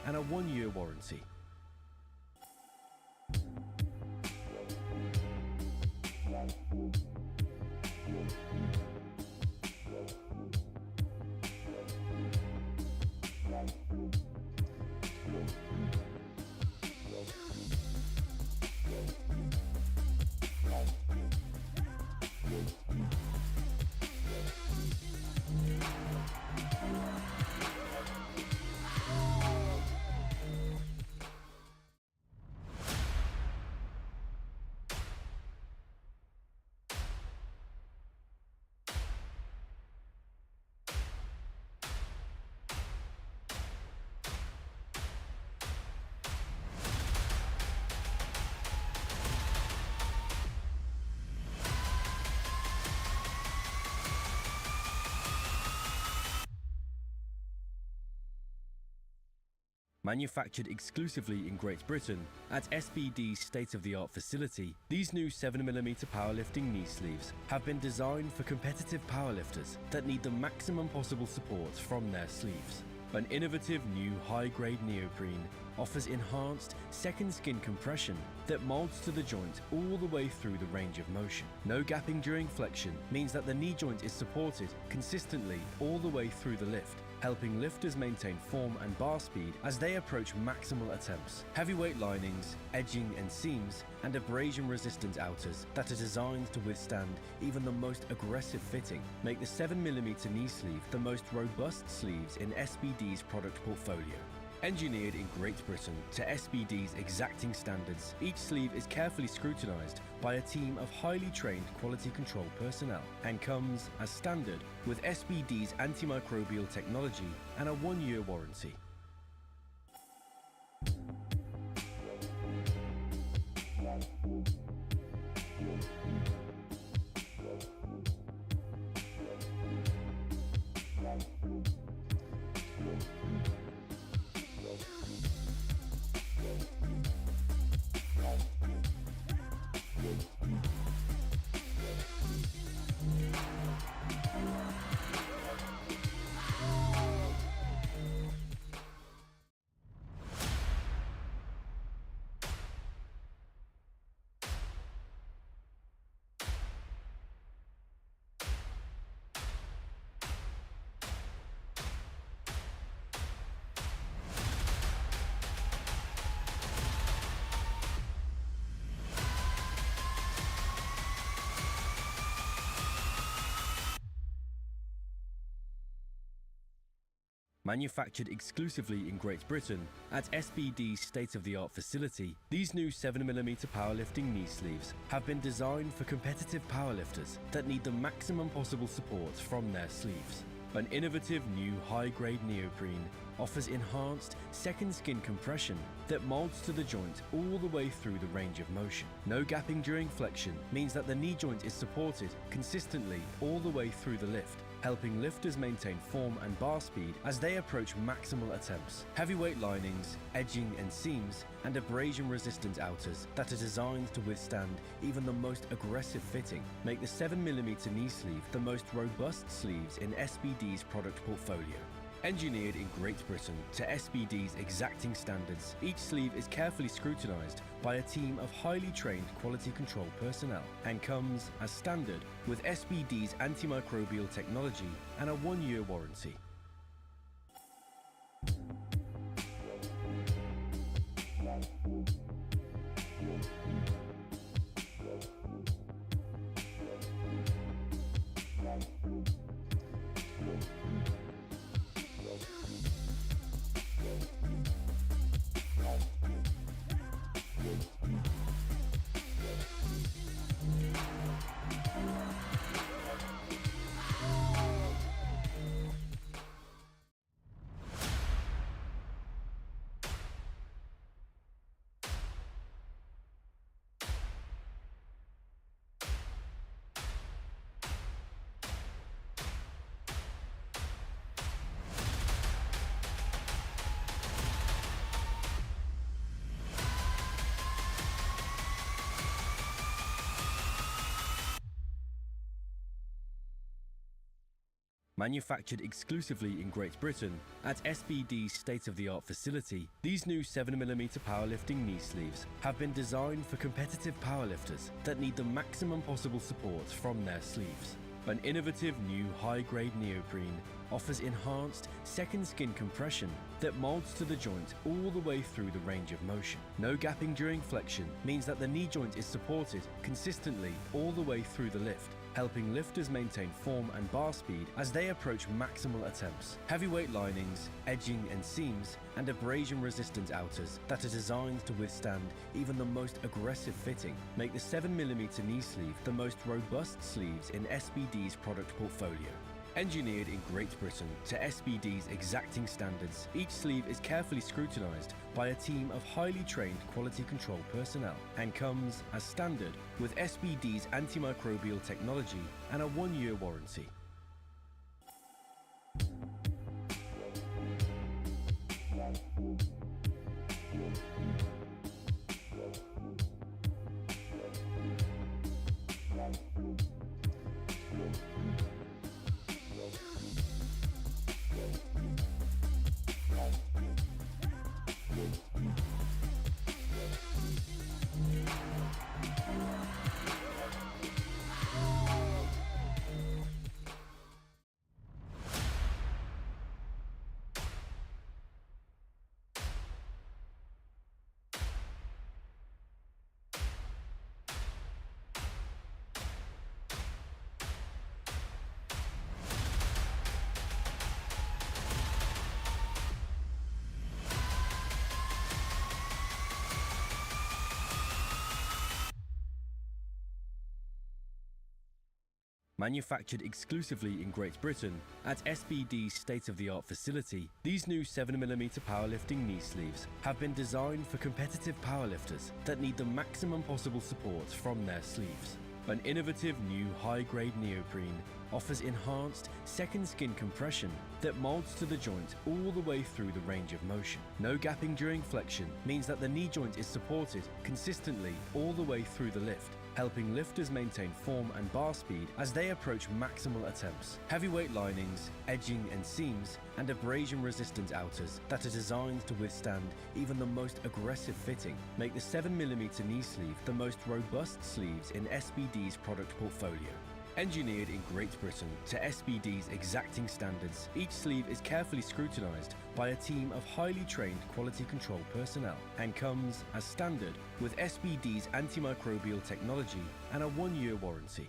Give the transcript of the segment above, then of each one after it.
and a 1-year warranty. Manufactured exclusively in Great Britain at SBD's state-of-the-art facility, these new 7mm powerlifting knee sleeves have been designed for competitive powerlifters that need the maximum possible support from their sleeves. An innovative new high-grade neoprene offers enhanced second skin compression that molds to the joint all the way through the range of motion. No gapping during flexion means that the knee joint is supported consistently all the way through the lift, helping lifters maintain form and bar speed as they approach maximal attempts. Heavyweight linings, edging and seams, and abrasion-resistant outers that are designed to withstand even the most aggressive fitting make the 7mm knee sleeve the most robust sleeves in SBD's product portfolio. Engineered in Great Britain to SBD's exacting standards, each sleeve is carefully scrutinized by a team of highly trained quality control personnel and comes as standard with SBD's antimicrobial technology and a 1-year warranty. Manufactured exclusively in Great Britain at SBD's state-of-the-art facility, these new 7mm powerlifting knee sleeves have been designed for competitive powerlifters that need the maximum possible support from their sleeves. An innovative new high-grade neoprene offers enhanced second skin compression that molds to the joint all the way through the range of motion. No gapping during flexion means that the knee joint is supported consistently all the way through the lift, helping lifters maintain form and bar speed as they approach maximal attempts. Heavyweight linings, edging and seams, and abrasion-resistant outers that are designed to withstand even the most aggressive fitting make the 7mm knee sleeve the most robust sleeves in SBD's product portfolio. Engineered in Great Britain to SBD's exacting standards, each sleeve is carefully scrutinized by a team of highly trained quality control personnel and comes as standard with SBD's antimicrobial technology and a 1-year warranty. Manufactured exclusively in Great Britain at SBD's state-of-the-art facility, these new 7mm powerlifting knee sleeves have been designed for competitive powerlifters that need the maximum possible support from their sleeves. An innovative new high-grade neoprene offers enhanced second skin compression that molds to the joint all the way through the range of motion. No gapping during flexion means that the knee joint is supported consistently all the way through the lift, helping lifters maintain form and bar speed as they approach maximal attempts. Heavyweight linings, edging and seams, and abrasion-resistant outers that are designed to withstand even the most aggressive fitting make the 7mm knee sleeve the most robust sleeves in SBD's product portfolio. Engineered in Great Britain to SBD's exacting standards, each sleeve is carefully scrutinized by a team of highly trained quality control personnel and comes as standard with SBD's antimicrobial technology and a 1-year warranty. Manufactured exclusively in Great Britain at SBD's state-of-the-art facility, these new 7mm powerlifting knee sleeves have been designed for competitive powerlifters that need the maximum possible support from their sleeves. An innovative new high-grade neoprene offers enhanced second skin compression that molds to the joint all the way through the range of motion. No gapping during flexion means that the knee joint is supported consistently all the way through the lift, helping lifters maintain form and bar speed as they approach maximal attempts. Heavyweight linings, edging and seams, and abrasion-resistant outers that are designed to withstand even the most aggressive fitting make the 7mm knee sleeve the most robust sleeves in SBD's product portfolio. Engineered in Great Britain to SBD's exacting standards, each sleeve is carefully scrutinized by a team of highly trained quality control personnel and comes as standard with SBD's antimicrobial technology and a 1-year warranty.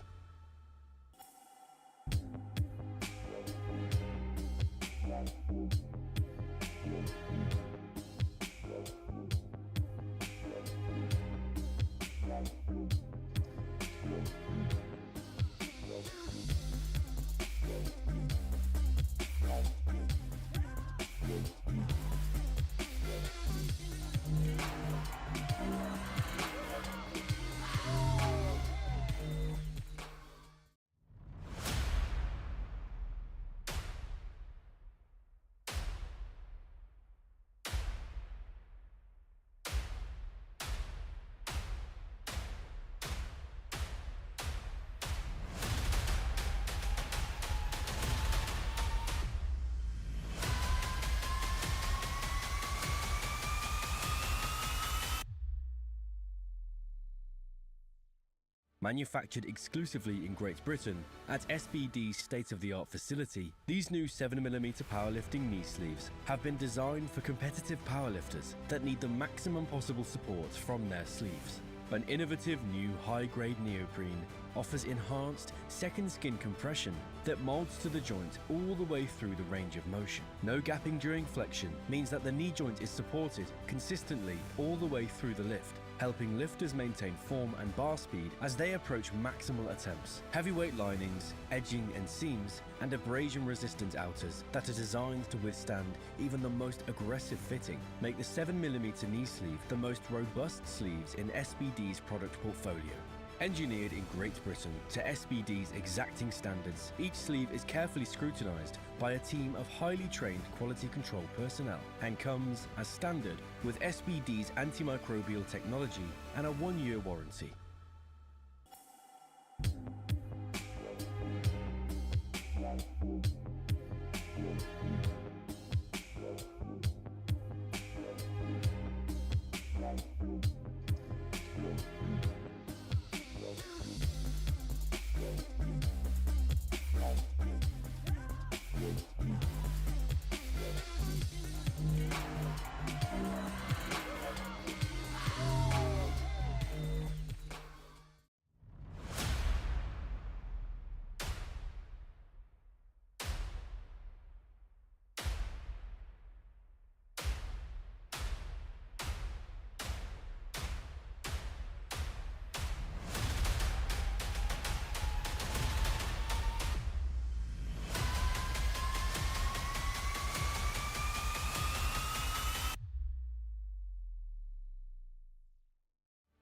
Manufactured exclusively in Great Britain at SBD's state-of-the-art facility, these new 7mm powerlifting knee sleeves have been designed for competitive powerlifters that need the maximum possible support from their sleeves. An innovative new high-grade neoprene offers enhanced second skin compression that molds to the joint all the way through the range of motion. No gapping during flexion means that the knee joint is supported consistently all the way through the lift, helping lifters maintain form and bar speed as they approach maximal attempts. Heavyweight linings, edging and seams, and abrasion-resistant outers that are designed to withstand even the most aggressive fitting make the 7mm knee sleeve the most robust sleeves in SBD's product portfolio. Engineered in Great Britain to SBD's exacting standards, each sleeve is carefully scrutinized by a team of highly trained quality control personnel and comes as standard with SBD's antimicrobial technology and a 1-year warranty.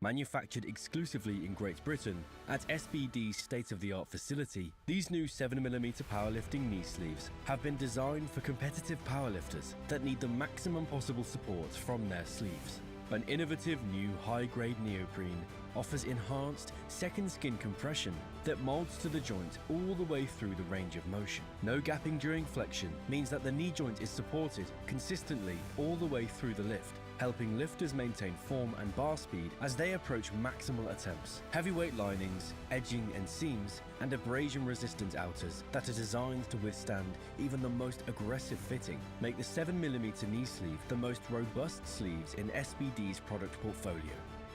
Manufactured exclusively in Great Britain at SBD's state-of-the-art facility, these new 7mm powerlifting knee sleeves have been designed for competitive powerlifters that need the maximum possible support from their sleeves. An innovative new high-grade neoprene offers enhanced second skin compression that molds to the joint all the way through the range of motion. No gapping during flexion means that the knee joint is supported consistently all the way through the lift, helping lifters maintain form and bar speed as they approach maximal attempts. Heavyweight linings, edging and seams, and abrasion-resistant outers that are designed to withstand even the most aggressive fitting make the 7mm knee sleeve the most robust sleeves in SBD's product portfolio.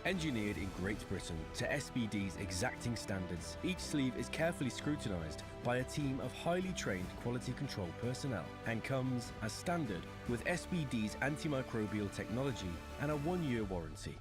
Engineered in Great Britain to SBD's exacting standards, each sleeve is carefully scrutinized by a team of highly trained quality control personnel and comes as standard with SBD's antimicrobial technology and a 1-year warranty.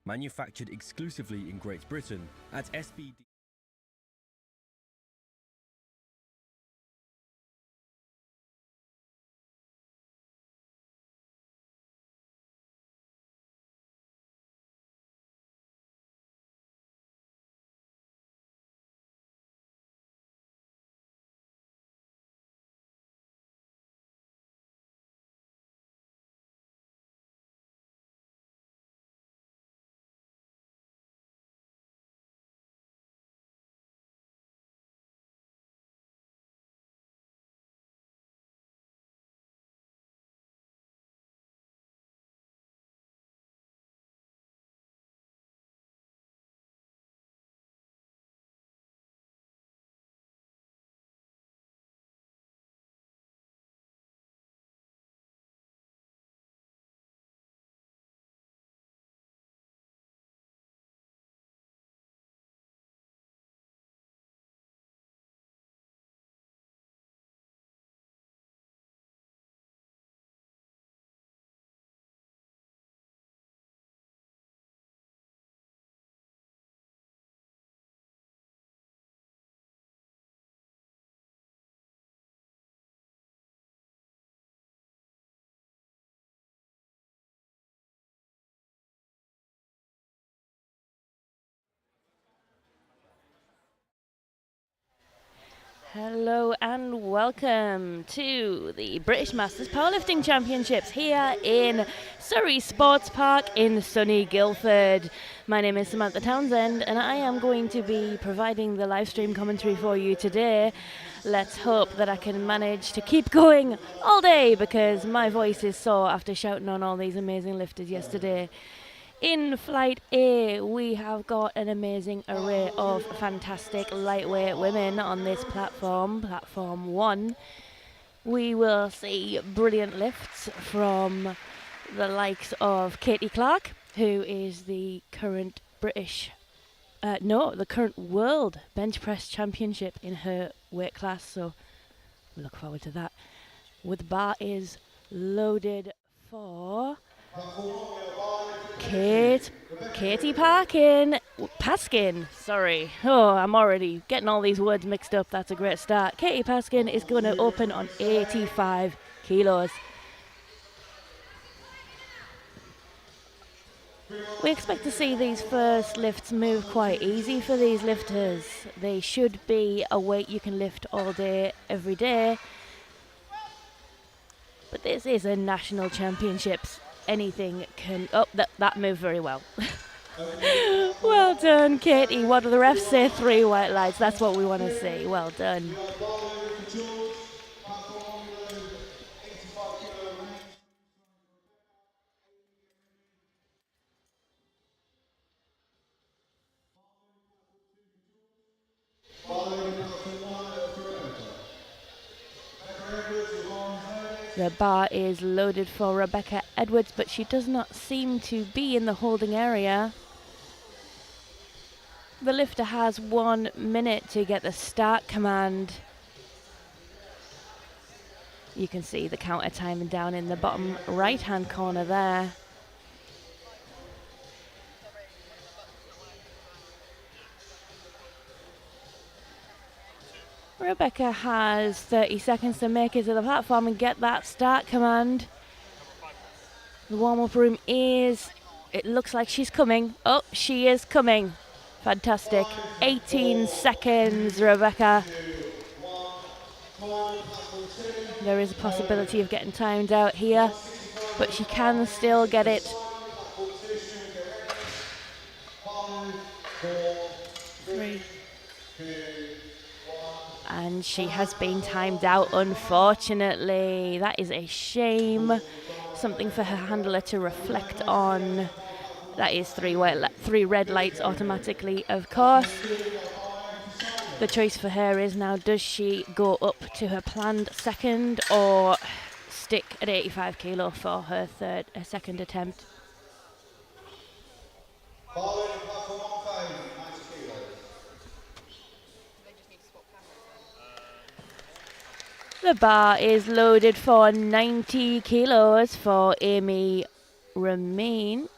Manufactured exclusively in Great Britain at SBD. Hello and welcome to the British Masters Powerlifting Championships here in Surrey Sports Park in sunny Guildford. My name is Samantha Townsend and I am going to be providing the live stream commentary for you today. Let's hope that I can manage to keep going all day because my voice is sore after shouting on all these amazing lifters yesterday. In Flight A, we have got an amazing array of fantastic lightweight women on this platform, Platform 1. We will see brilliant lifts from the likes of Katie Clark, who is the current the current World Bench Press Championship in her weight class, so we look forward to that. With the bar is loaded for Katie Paskin, sorry. Oh, I'm already getting all these words mixed up. That's a great start. Katie Paskin is going to open on 85 kilos. We expect to see these first lifts move quite easy for these lifters. They should be a weight you can lift all day, every day. But this is a national championships. Anything can... Oh, that moved very well. Well done, Katie. What do the refs say? 3 white lights. That's what we want to see. Well done. The bar is loaded for Rebecca Edwards, but she does not seem to be in the holding area. The lifter has 1 minute to get the start command. You can see the counter timing down in the bottom right-hand corner there. Rebecca has 30 seconds to make it to the platform and get that start command. The warm-up room is, it looks like she's coming. Oh, she is coming. Fantastic. 18 seconds, Rebecca. There is a possibility of getting timed out here, but she can still get it. 3. And she has been timed out, unfortunately. That is a shame. Something for her handler to reflect on. That is 3 red lights automatically, of course. The choice for her is now, does she go up to her planned second or stick at 85 kilo for her second attempt? The bar is loaded for 90 kilos for Amy Remain.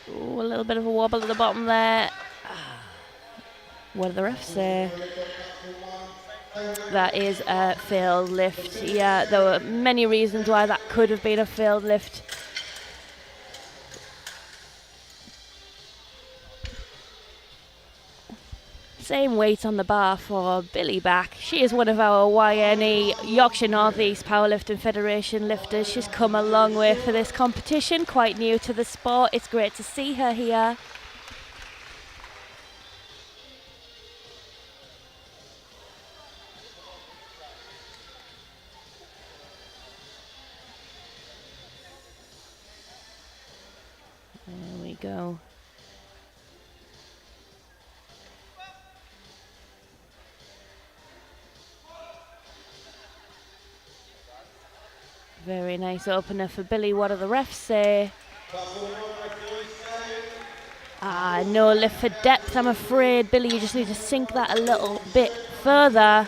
Ooh, a little bit of a wobble at the bottom there. What do the refs say? That is a failed lift. Yeah, there were many reasons why that could have been a failed lift. Same weight on the bar for Billy Back. She is one of our YNE Yorkshire North East Powerlifting Federation lifters. She's come a long way for this competition, quite new to the sport. It's great to see her here. There we go. Very nice opener for Billy. What do the refs say? No lift for depth, I'm afraid. Billy, you just need to sink that a little bit further.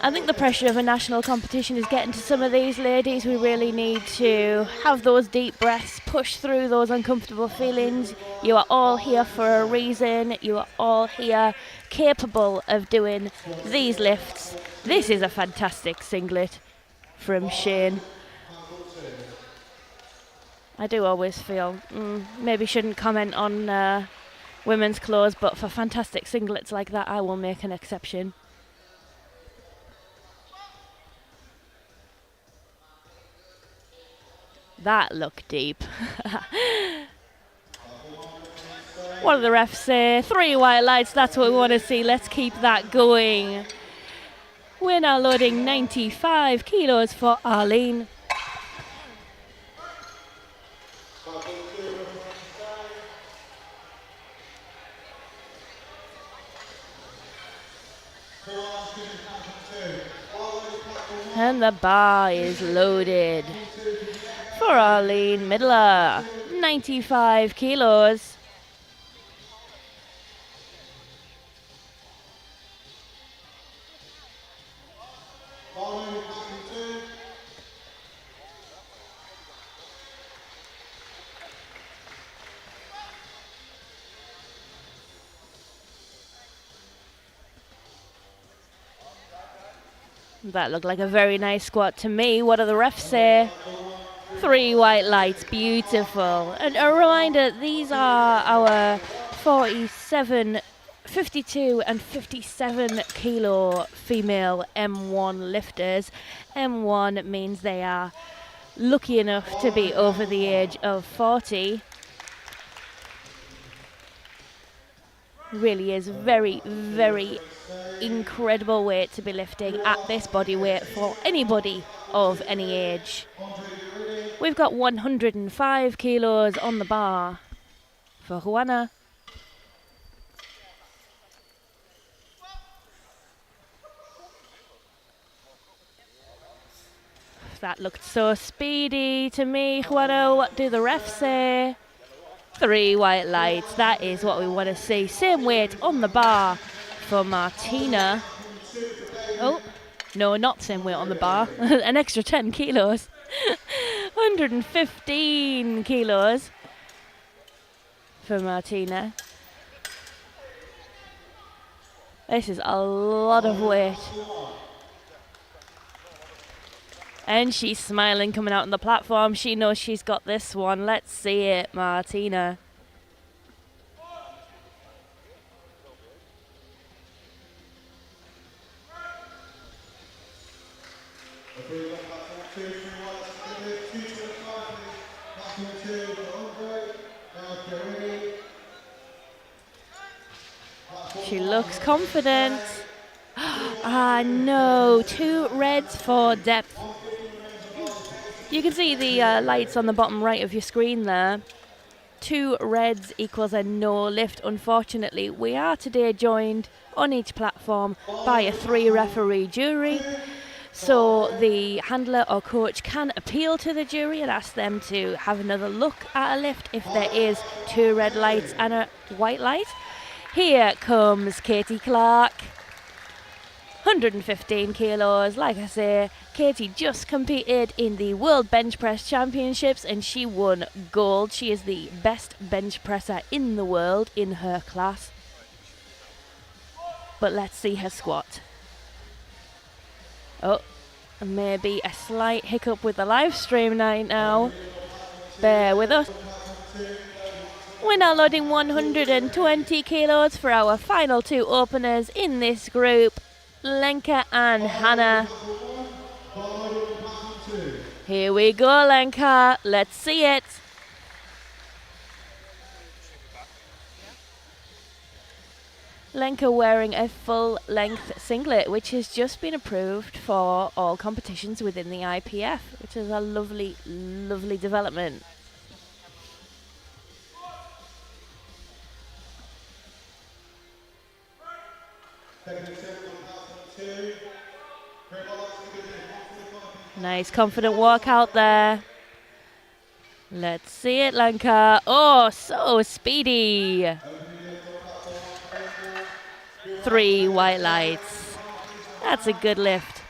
I think the pressure of a national competition is getting to some of these ladies. We really need to have those deep breaths, push through those uncomfortable feelings. You are all here for a reason. You are all here capable of doing these lifts. This is a fantastic singlet from Shane. I do always feel maybe shouldn't comment on women's clothes, but for fantastic singlets like that, I will make an exception. That looked deep. What do the refs say? 3 white lights, that's what we want to see. Let's keep that going. We're now loading 95 kilos for Arlene. And the bar is loaded for Arlene Midler, 95 kilos. That looked like a very nice squat to me. What do the refs say? 3 white lights, beautiful. And a reminder, these are our 47, 52 and 57 kilo female M1 lifters. M1 means they are lucky enough to be over the age of 40. Really is very, very incredible weight to be lifting at this body weight for anybody of any age. We've got 105 kilos on the bar for Juana. That looked so speedy to me, Juana. What do the refs say? 3 white lights. That is what we want to see. Same weight on the bar for Martina. Oh, no, not same weight on the bar. An extra 10 kilos. 115 kilos for Martina. This is a lot of weight. And she's smiling coming out on the platform. She knows she's got this one. Let's see it, Martina. She looks confident. Ah, no. 2 reds for depth. You can see the lights on the bottom right of your screen there. 2 reds equals a no lift. Unfortunately, we are today joined on each platform by a 3 referee jury. So the handler or coach can appeal to the jury and ask them to have another look at a lift if there is 2 red lights and a white light. Here comes Katie Clark. 115 kilos. Like I say, Katie just competed in the World Bench Press Championships and she won gold. She is the best bench presser in the world in her class. But let's see her squat. Oh, maybe a slight hiccup with the live stream night now. Bear with us. We're now loading 120 kilos for our final 2 openers in this group. Lenka and Hannah. Here we go, Lenka. Let's see it. Lenka wearing a full-length singlet, which has just been approved for all competitions within the IPF, which is a lovely, lovely development. Nice confident walk out there. Let's see it, Lenka. Oh, so speedy. 3 white lights. That's a good lift.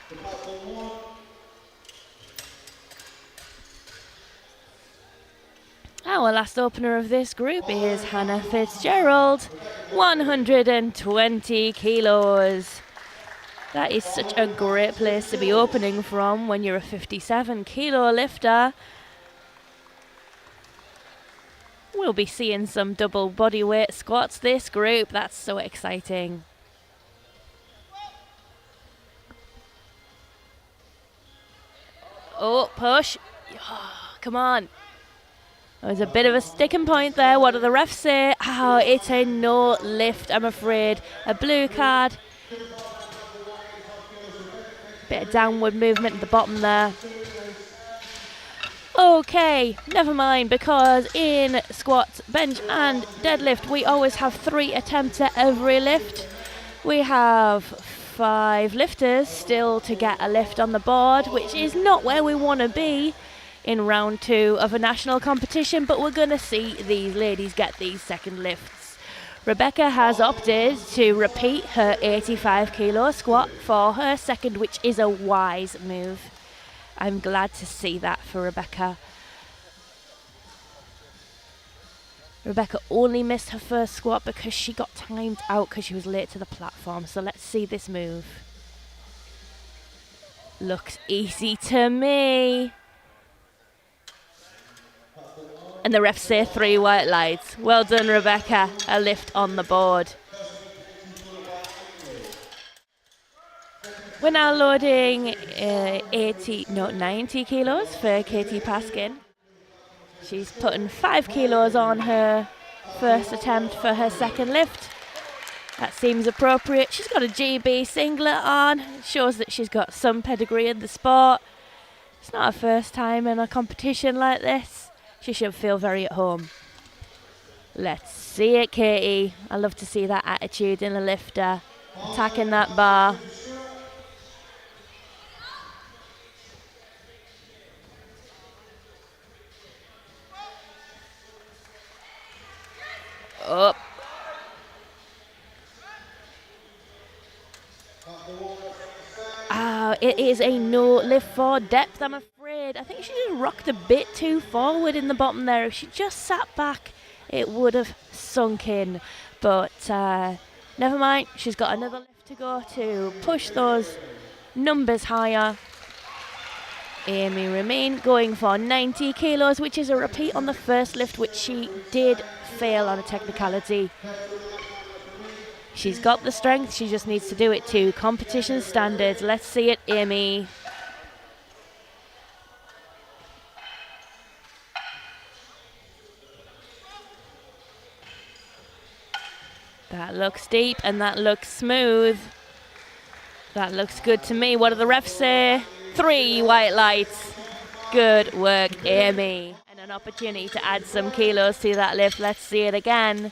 Our last opener of this group is Hannah Fitzgerald. 120 kilos. That is such a great place to be opening from when you're a 57 kilo lifter. We'll be seeing some double body weight squats this group. That's so exciting. Oh, push. Oh, come on. There was a bit of a sticking point there. What do the refs say? Oh, it's a no lift, I'm afraid. A blue card. Bit of downward movement at the bottom there. Okay, never mind, because in squat, bench and deadlift, we always have 3 attempts at every lift. We have 5 lifters still to get a lift on the board, which is not where we want to be in round 2 of a national competition, but we're going to see these ladies get these second lifts. Rebecca has opted to repeat her 85 kilo squat for her second, which is a wise move. I'm glad to see that for Rebecca. Rebecca only missed her first squat because she got timed out because she was late to the platform. So let's see this move. Looks easy to me. And the refs say 3 white lights. Well done, Rebecca. A lift on the board. We're now loading 90 kilos for Katie Paskin. She's putting 5 kilos on her first attempt for her second lift. That seems appropriate. She's got a GB singlet on. It shows that she's got some pedigree in the sport. It's not her first time in a competition like this. She should feel very at home. Let's see it, Katie. I love to see that attitude in a lifter. Attacking that bar. Up. It is a no lift for depth, I'm afraid. I think she just rocked a bit too forward in the bottom there. If she just sat back, it would have sunk in. But never mind, she's got another lift to go to push those numbers higher. Amy Remain going for 90 kilos, which is a repeat on the first lift, which she did fail on a technicality. She's got the strength, she just needs to do it to competition standards. Let's see it, Amy. That looks deep and that looks smooth. That looks good to me. What do the refs say? 3 white lights. Good work, Amy. And an opportunity to add some kilos to that lift. Let's see it again.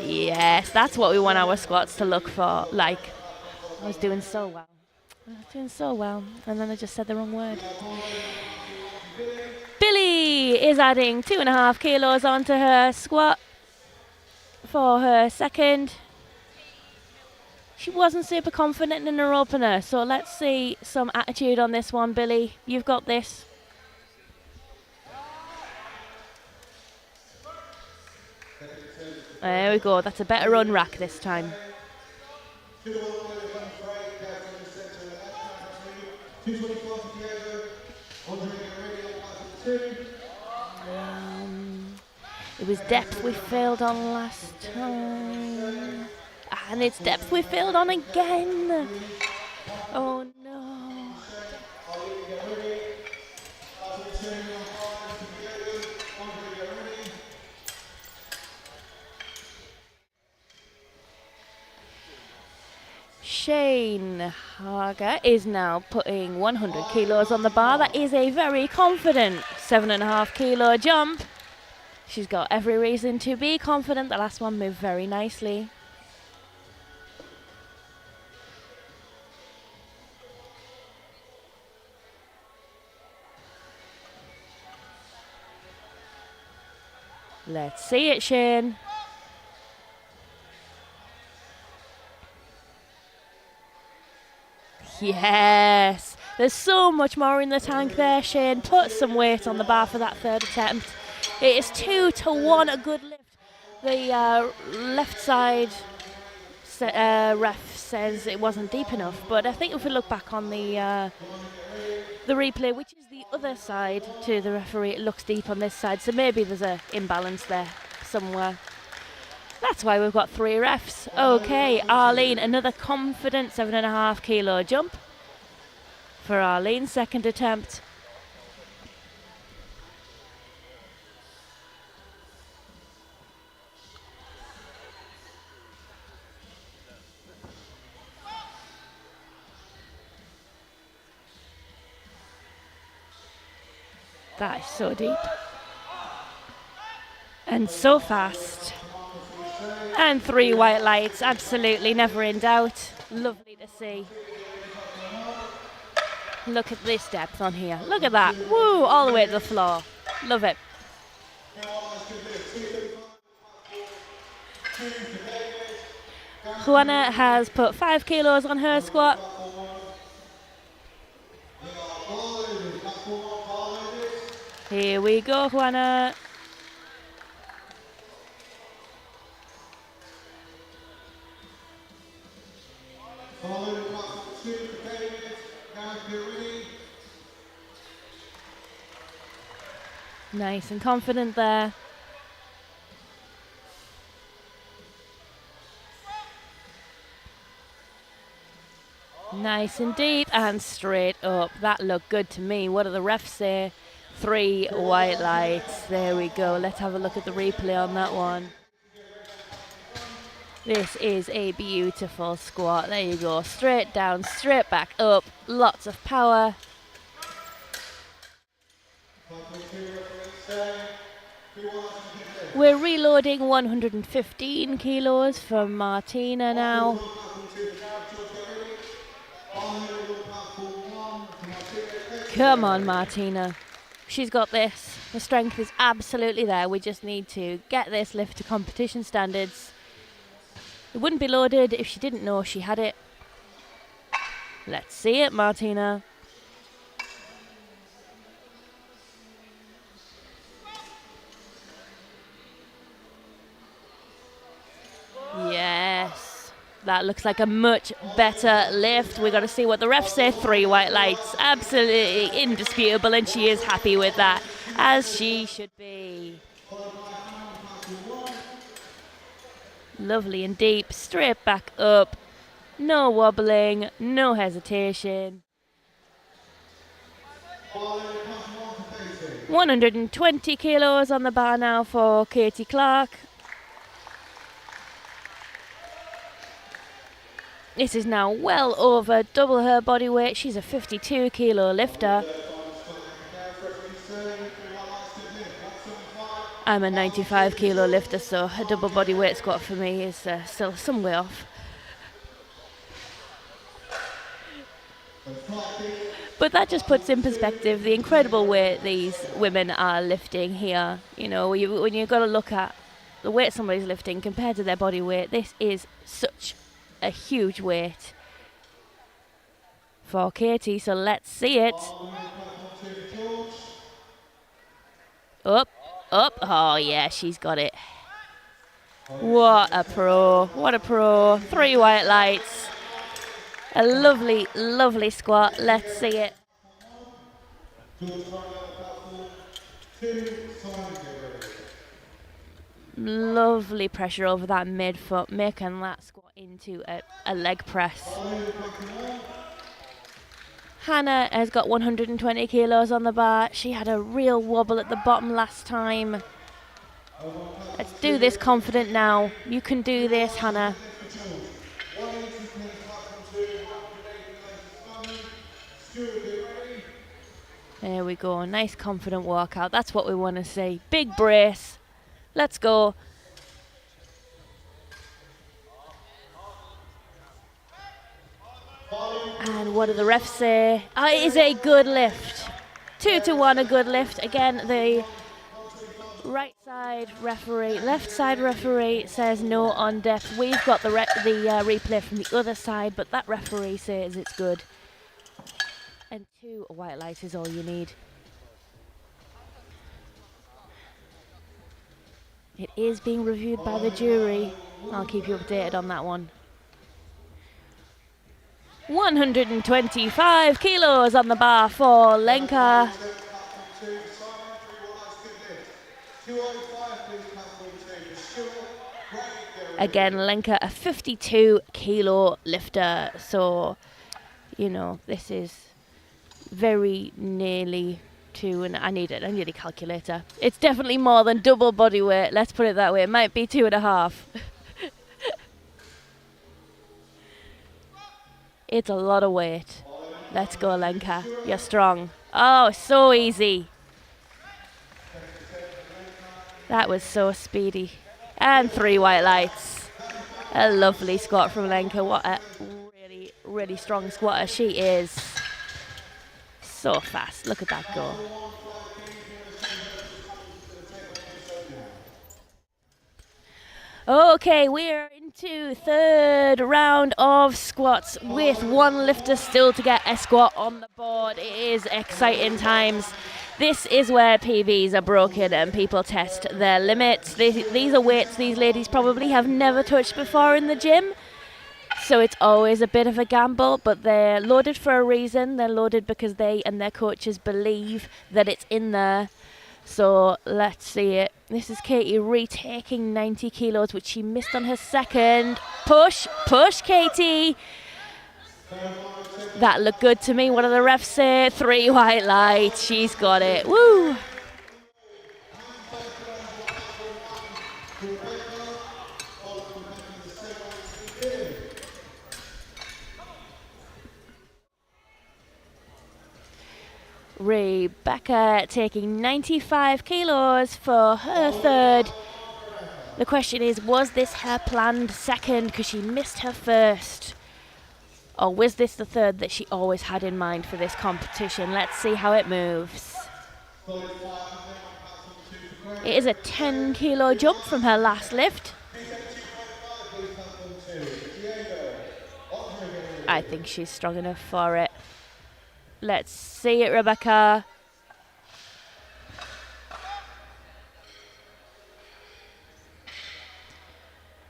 Yes, that's what we want our squats to look for. Like, I was doing so well. And then I just said the wrong word. Billy is adding 2.5 kilos onto her squat for her second. She wasn't super confident in her opener, so let's see some attitude on this one, Billy. You've got this. There we go, that's a better run rack this time. It was depth we failed on last time. And it's depth we failed on again. Oh no. Shane Hager is now putting 100 kilos on the bar. That is a very confident 7.5 kilo jump. She's got every reason to be confident. The last one moved very nicely. Let's see it, Shane. Yes, there's so much more in the tank there, Shane. Put some weight on the bar for that third attempt. It is 2-1, a good lift. The left side ref says it wasn't deep enough, but I think if we look back on the replay, which is the other side to the referee, it looks deep on this side, so maybe there's an imbalance there somewhere. That's why we've got 3 refs. Okay, Arlene, another confident 7.5 kilo jump for Arlene's second attempt. That is so deep. And so fast. And 3 white lights, absolutely never in doubt. Lovely to see. Look at this depth on here. Look at that. Woo, all the way to the floor. Love it. Juana has put 5 kilos on her squat. Here we go, Juana. Nice and confident there. Nice and deep and straight up. That looked good to me. What do the refs say? 3 white lights. There we go. Let's have a look at the replay on that one. This is a beautiful squat. There you go. Straight down, straight back up. Lots of power. We're reloading 115 kilos from Martina now. Come on, Martina. She's got this. The strength is absolutely there. We just need to get this lift to competition standards. It wouldn't be loaded if she didn't know she had it. Let's see it, Martina. Yes. That looks like a much better lift. We've got to see what the refs say. 3 white lights. Absolutely indisputable, and she is happy with that, as she should be. Lovely and deep. Straight back up. No wobbling. No hesitation. 120 kilos on the bar now for Katie Clark. This is now well over double her body weight. She's a 52 kilo lifter. I'm a 95 kilo lifter, so a double body weight squat for me is still some way off. But that just puts in perspective the incredible weight these women are lifting here. You know, when you've got to look at the weight somebody's lifting compared to their body weight, this is such a huge weight for Katie, so let's see it. Up, up. Oh yeah, she's got it. What a pro. What a pro. 3 white lights. A lovely, lovely squat. Let's see it. Lovely pressure over that midfoot, making that squat into a leg press. Hannah has got 120 kilos on the bar. She had a real wobble at the bottom last time. Let's do this confident now. You can do this, Hannah. There we go. Nice confident walkout. That's what we want to see. Big brace. Let's go. And what do the refs say? It is a good lift. 2-1, a good lift. Again, the right side referee, left side referee says no on depth. We've got the replay from the other side, but that referee says it's good. And 2 white lights is all you need. It is being reviewed by the jury. I'll keep you updated on that one. 125 kilos on the bar for Lenka. Again, Lenka, a 52 kilo lifter. So, you know, this is very nearly and I need a calculator. It's definitely more than double body weight. Let's put it that way. It might be 2.5. It's a lot of weight. Let's go, Lenka. You're strong. Oh, so easy. That was so speedy. And 3 white lights. A lovely squat from Lenka. What a really, really strong squatter she is. So fast. Look at that go. Okay, we're into 3rd round of squats with 1 lifter still to get a squat on the board. It is exciting times. This is where PBs are broken and people test their limits. These are weights these ladies probably have never touched before in the gym. So it's always a bit of a gamble, but they're loaded for a reason. They're loaded because they and their coaches believe that it's in there. So let's see it. This is Katie retaking 90 kilos, which she missed on her second. Push, push, Katie. That looked good to me. What do the refs say? 3 white lights. She's got it. Woo! Rebecca taking 95 kilos for her third. The question is, was this her planned second because she missed her first? Or was this the third that she always had in mind for this competition? Let's see how it moves. It is a 10 kilo jump from her last lift. I think she's strong enough for it. Let's see it, Rebecca.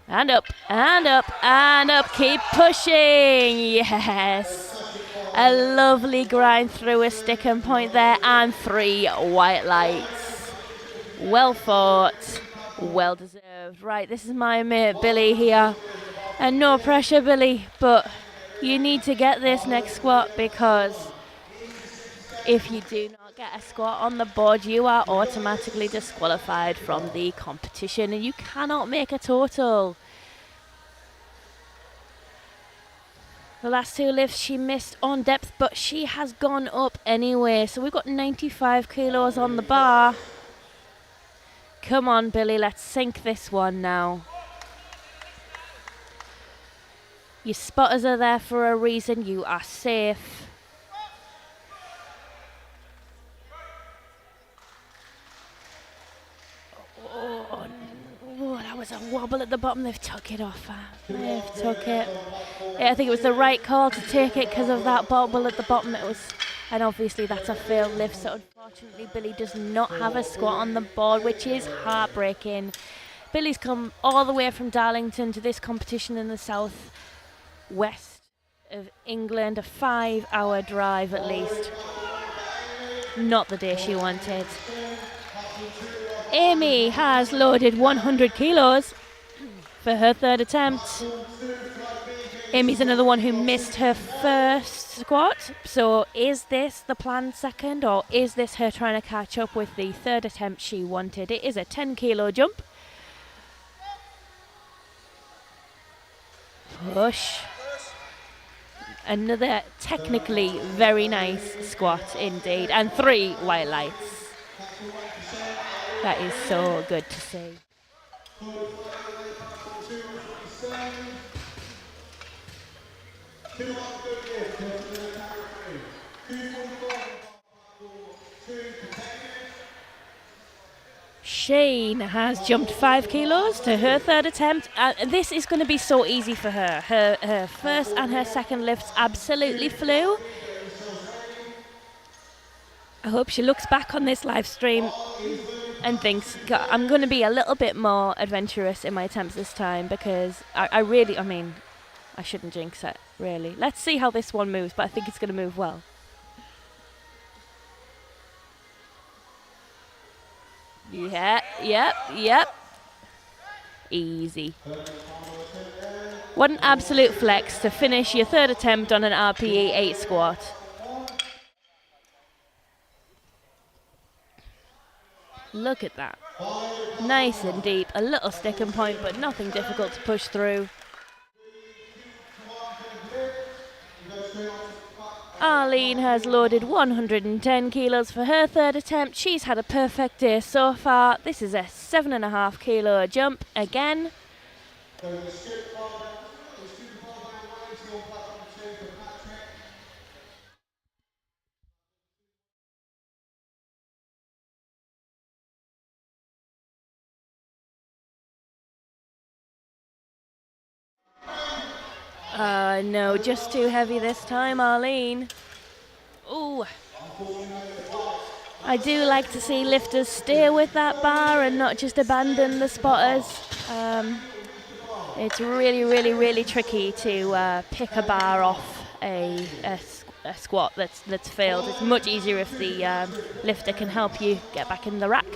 And up, and up, and up. Keep pushing. Yes. A lovely grind through a stick and point there, and 3 white lights. Well fought. Well deserved. Right, this is my mate Billy here. And no pressure, Billy, but you need to get this next squat, because if you do not get a squat on the board, you are automatically disqualified from the competition and you cannot make a total. The last 2 lifts she missed on depth, but she has gone up anyway. So we've got 95 kilos on the bar. Come on, Billy, let's sink this one now. Your spotters are there for a reason. You are safe. Oh, that was a wobble at the bottom. They've took it off her. They've took it. Yeah, I think it was the right call to take it because of that wobble at the bottom. It was, and obviously that's a failed lift. So unfortunately, Billy does not have a squat on the board, which is heartbreaking. Billy's come all the way from Darlington to this competition in the south west of England, a 5-hour drive at least. Not the day she wanted. Amy has loaded 100 kilos for her third attempt. Amy's another one who missed her first squat. So is this the planned second, or is this her trying to catch up with the third attempt she wanted? It is a 10 kilo jump. Push. Another technically very nice squat indeed. And 3 white lights. That is so good to see. Shane has jumped 5 kilos to her third attempt. This is going to be so easy for her. Her first and her second lifts absolutely flew. I hope she looks back on this live stream and thinks, God, I'm going to be a little bit more adventurous in my attempts this time, because I mean, I shouldn't jinx it, really. Let's see how this one moves, but I think it's going to move well. Yep. Easy. What an absolute flex to finish your third attempt on an RPE 8 squat. Look at that. Nice and deep. A little stick and point, but nothing difficult to push through. Arlene has loaded 110 kilos for her third attempt. She's had a perfect day so far. This is a 7.5 kilo jump again. No, just too heavy this time, Arlene. Ooh. I do like to see lifters stay with that bar and not just abandon the spotters. It's really, really, really tricky to pick a bar off a a squat that's failed. It's much easier if the lifter can help you get back in the rack.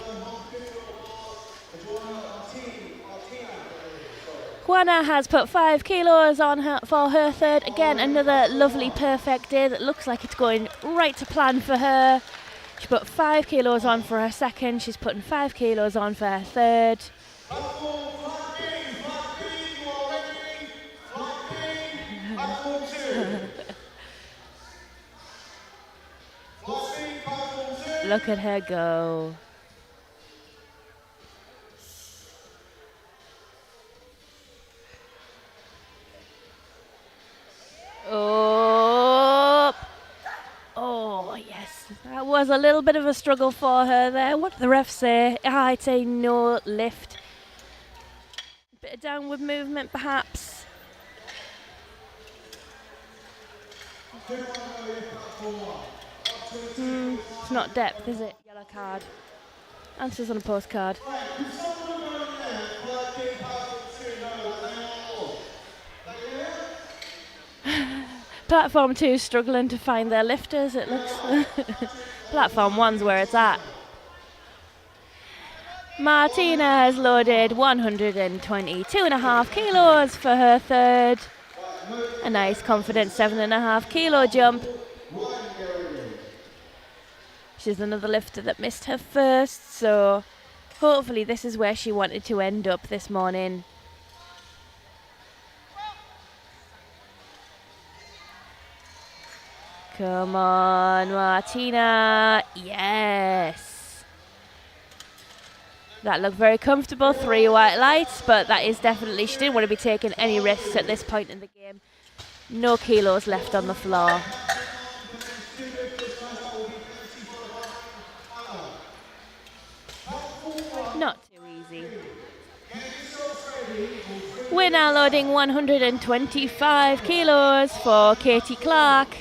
Juana has put 5 kilos on her for her third. Again, another lovely perfect day that looks like it's going right to plan for her. She put 5 kilos on for her second. She's putting 5 kilos on for her third. Look at her go. Oh, yes. That was a little bit of a struggle for her there. What did the ref say? I'd say no lift. Bit of downward movement, perhaps. It's not depth, is it? Yellow card. Answers on a postcard. Platform 2 struggling to find their lifters, it looks. Platform 1's where it's at. Martina has loaded 122.5 kilos for her third. A nice confident 7.5 kilo jump. She's another lifter that missed her first, so hopefully this is where she wanted to end up this morning. Come on, Martina. Yes. That looked very comfortable. 3 white lights, but that is definitely, she didn't want to be taking any risks at this point in the game. No kilos left on the floor. Not too easy. We're now loading 125 kilos for Katie Clark.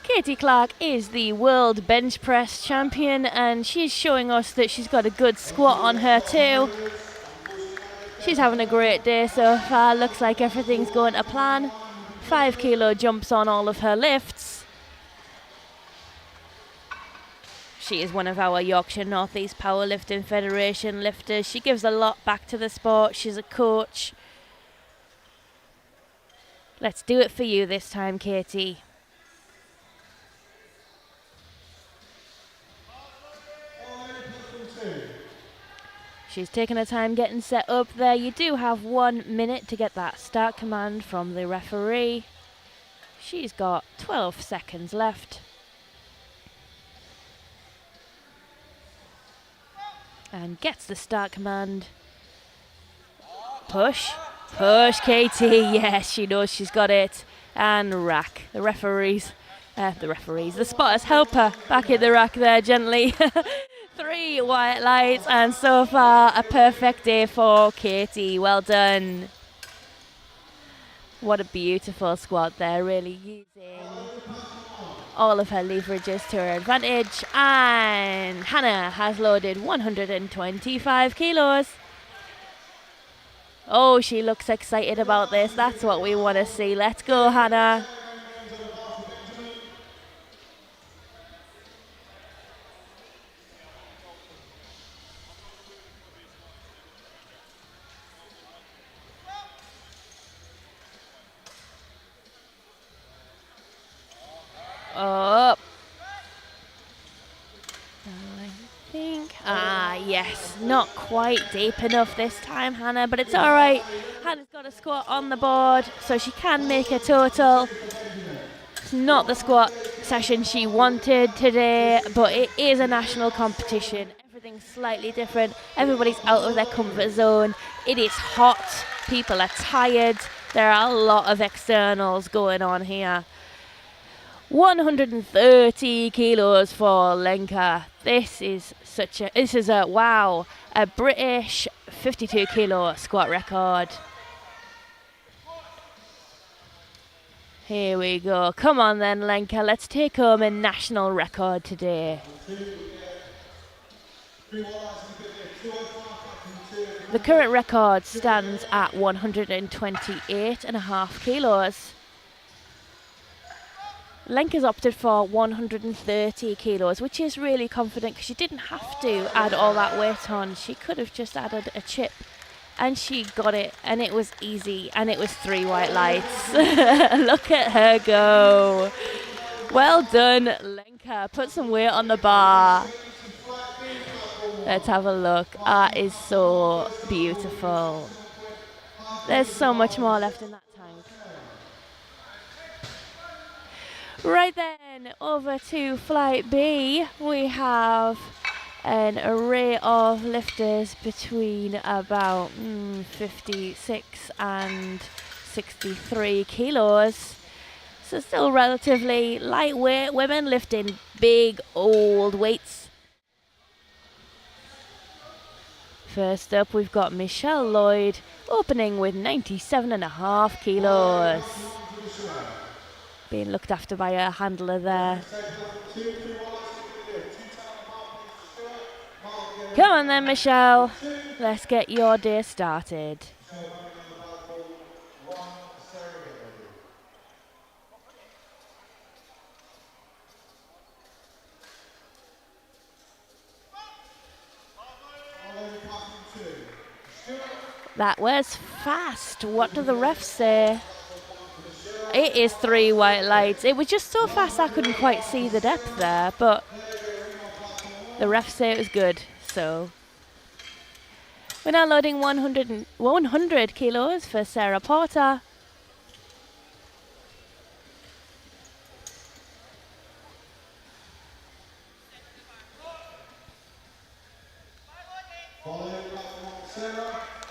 Katie Clark is the world bench press champion, and she's showing us that she's got a good squat on her too. She's having a great day so far. Looks like everything's going to plan. 5 kilo jumps on all of her lifts. She is one of our Yorkshire North East Powerlifting Federation lifters. She gives a lot back to the sport. She's a coach. Let's do it for you this time, Katie. She's taking her time getting set up there. You do have 1 minute to get that start command from the referee. She's got 12 seconds left. And gets the start command. Push. Push, Katie. Yes, she knows she's got it. And rack. The spotters help her back in the rack there gently. 3 white lights, and so far a perfect day for Katie. Well done. What a beautiful squat there, really using all of her leverages to her advantage. And Hannah has loaded 125 kilos. Oh, she looks excited about this. That's what we want to see. Let's go, Hannah. Up. I think. Yes. Not quite deep enough this time, Hannah, but it's all right. Hannah's got a squat on the board, so she can make a total. It's not the squat session she wanted today, but it is a national competition. Everything's slightly different. Everybody's out of their comfort zone. It is hot. People are tired. There are a lot of externals going on here. 130 kilos for Lenka. This is a British 52 kilo squat record. Here we go. Come on then, Lenka. Let's take home a national record today. The current record stands at 128.5 kilos. Lenka's opted for 130 kilos, which is really confident because she didn't have to add all that weight on. She could have just added a chip, and she got it, and it was easy, and it was 3 white lights. Look at her go. Well done, Lenka. Put some weight on the bar. Let's have a look. That is so beautiful. There's so much more left in that tank. Right then, over to Flight B. We have an array of lifters between about 56 and 63 kilos. So still relatively lightweight women lifting big old weights. First up, we've got Michelle Lloyd opening with 97.5 kilos. Being looked after by her handler there. Come on then, Michelle. Let's get your day started. That was fast. What do the refs say? It is 3 white lights. It was just so fast I couldn't quite see the depth there, but the refs say it was good. So we're now loading 100 kilos for Sarah Porter.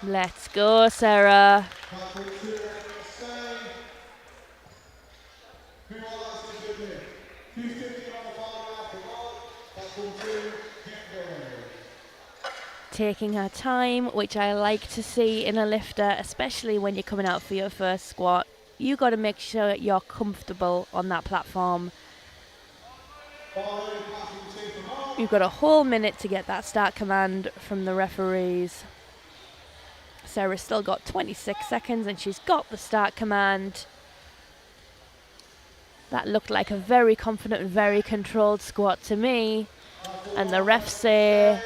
Let's go, Sarah. Taking her time, which I like to see in a lifter, especially when you're coming out for your first squat. You got to make sure you're comfortable on that platform. You've got a whole minute to get that start command from the referees. Sarah's still got 26 seconds and she's got the start command. That looked like a very confident and very controlled squat to me. And the refs say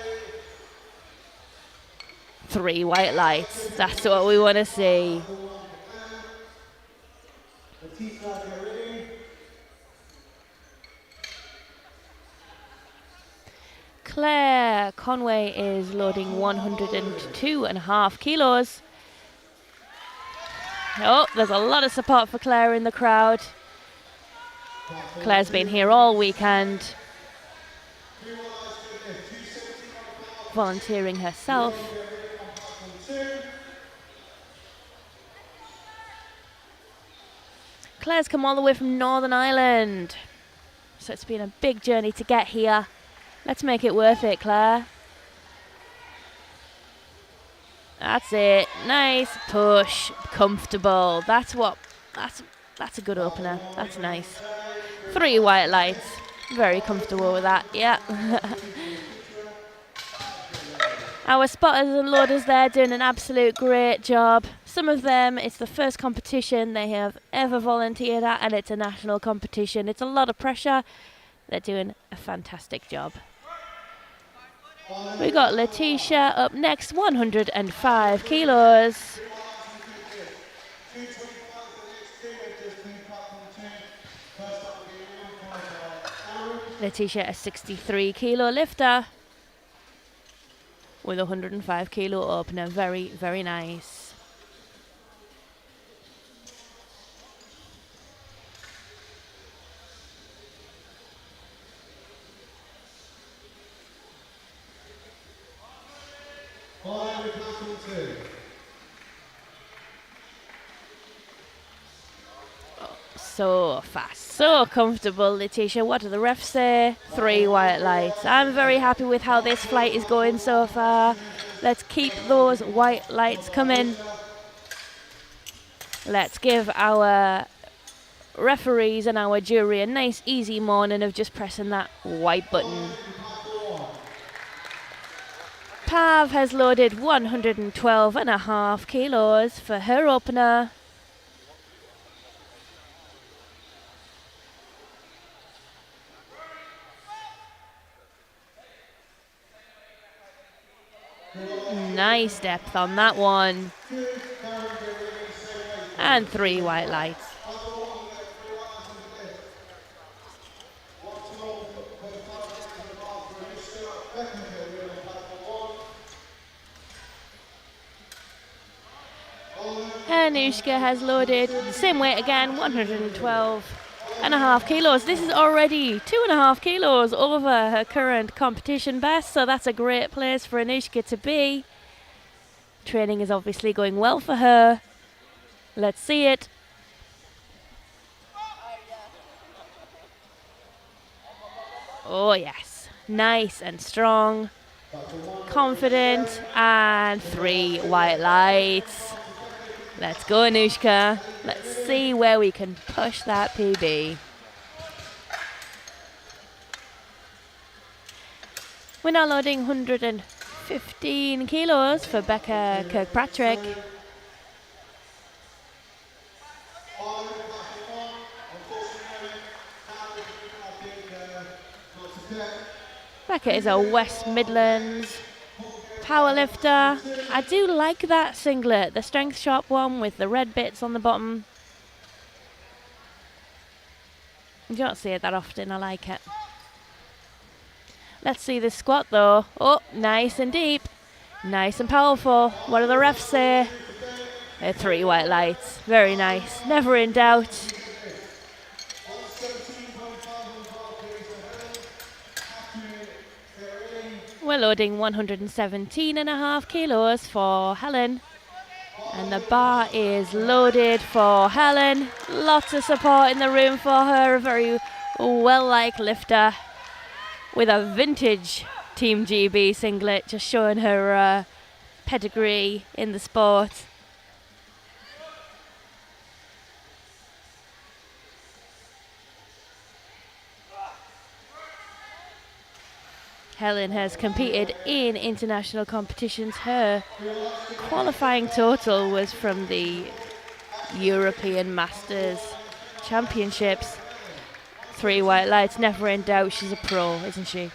3 white lights. That's what we want to see. Claire Conway is loading 102.5 kilos. Oh, there's a lot of support for Claire in the crowd. Claire's been here all weekend, volunteering herself. Claire's come all the way from Northern Ireland, so it's been a big journey to get here. Let's make it worth it, Claire. That's it. Nice push, comfortable. That's a good opener. That's nice. 3 white lights. Very comfortable with that. Yeah. Our spotters and loaders there doing an absolute great job. Some of them, it's the first competition they have ever volunteered at, and it's a national competition. It's a lot of pressure. They're doing a fantastic job. We got Letitia up next, 105 kilos. Letitia, a 63 kilo lifter with a 105 kilo opener. Very, very nice. So fast, so comfortable, Letitia. What do the refs say? 3 white lights. I'm very happy with how this flight is going so far. Let's keep those white lights coming. Let's give our referees and our jury a nice easy morning of just pressing that white button. Pav has loaded 112.5 kilos for her opener. Nice depth on that one. And 3 white lights. Anushka has loaded the same weight again, 112.5 kilos. This is already 2.5 kilos over her current competition best, so that's a great place for Anushka to be. Training is obviously going well for her. Let's see it. Oh yes, nice and strong, confident, and 3 white lights. Let's go, Anushka. Let's see where we can push that PB. We're now loading 115 kilos for Becca Kirkpatrick. Becca is a West Midlands powerlifter. I do like that singlet, the Strength Shop one with the red bits on the bottom. You don't see it that often, I like it. Let's see this squat though. Oh, nice and deep. Nice and powerful. What do the refs say? 3 white lights. Very nice. Never in doubt. We're loading 117.5 kilos for Helen. And the bar is loaded for Helen. Lots of support in the room for her. A very well-liked lifter with a vintage Team GB singlet, just showing her pedigree in the sport. Helen has competed in international competitions. Her qualifying total was from the European Masters Championships. 3 white lights, never in doubt. She's a pro, isn't she?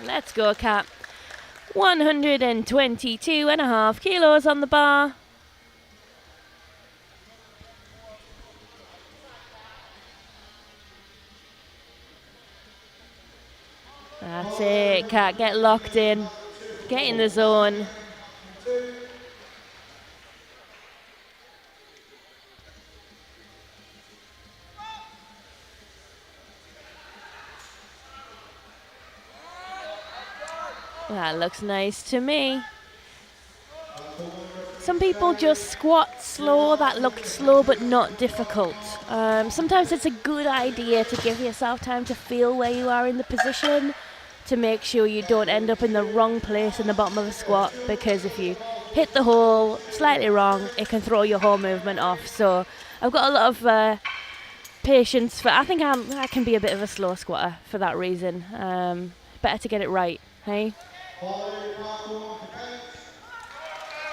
Let's go, Kat. 122.5 kilos on the bar. That's it, Kat. Get locked in. Get in the zone. That looks nice to me. Some people just squat slow. That looked slow but not difficult. Sometimes it's a good idea to give yourself time to feel where you are in the position, to make sure you don't end up in the wrong place in the bottom of a squat, because if you hit the hole slightly wrong, it can throw your whole movement off. So I've got a lot of patience for. I think I can be a bit of a slow squatter for that reason. Better to get it right, hey?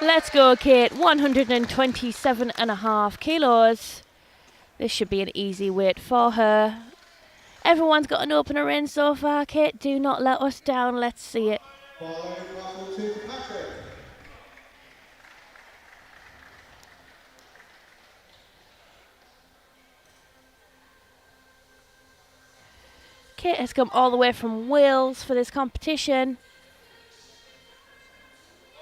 Let's go, Kate. 127.5 kilos. This should be an easy weight for her. Everyone's got an opener in so far, Kate. Do not let us down. Let's see it. Kate has come all the way from Wales for this competition.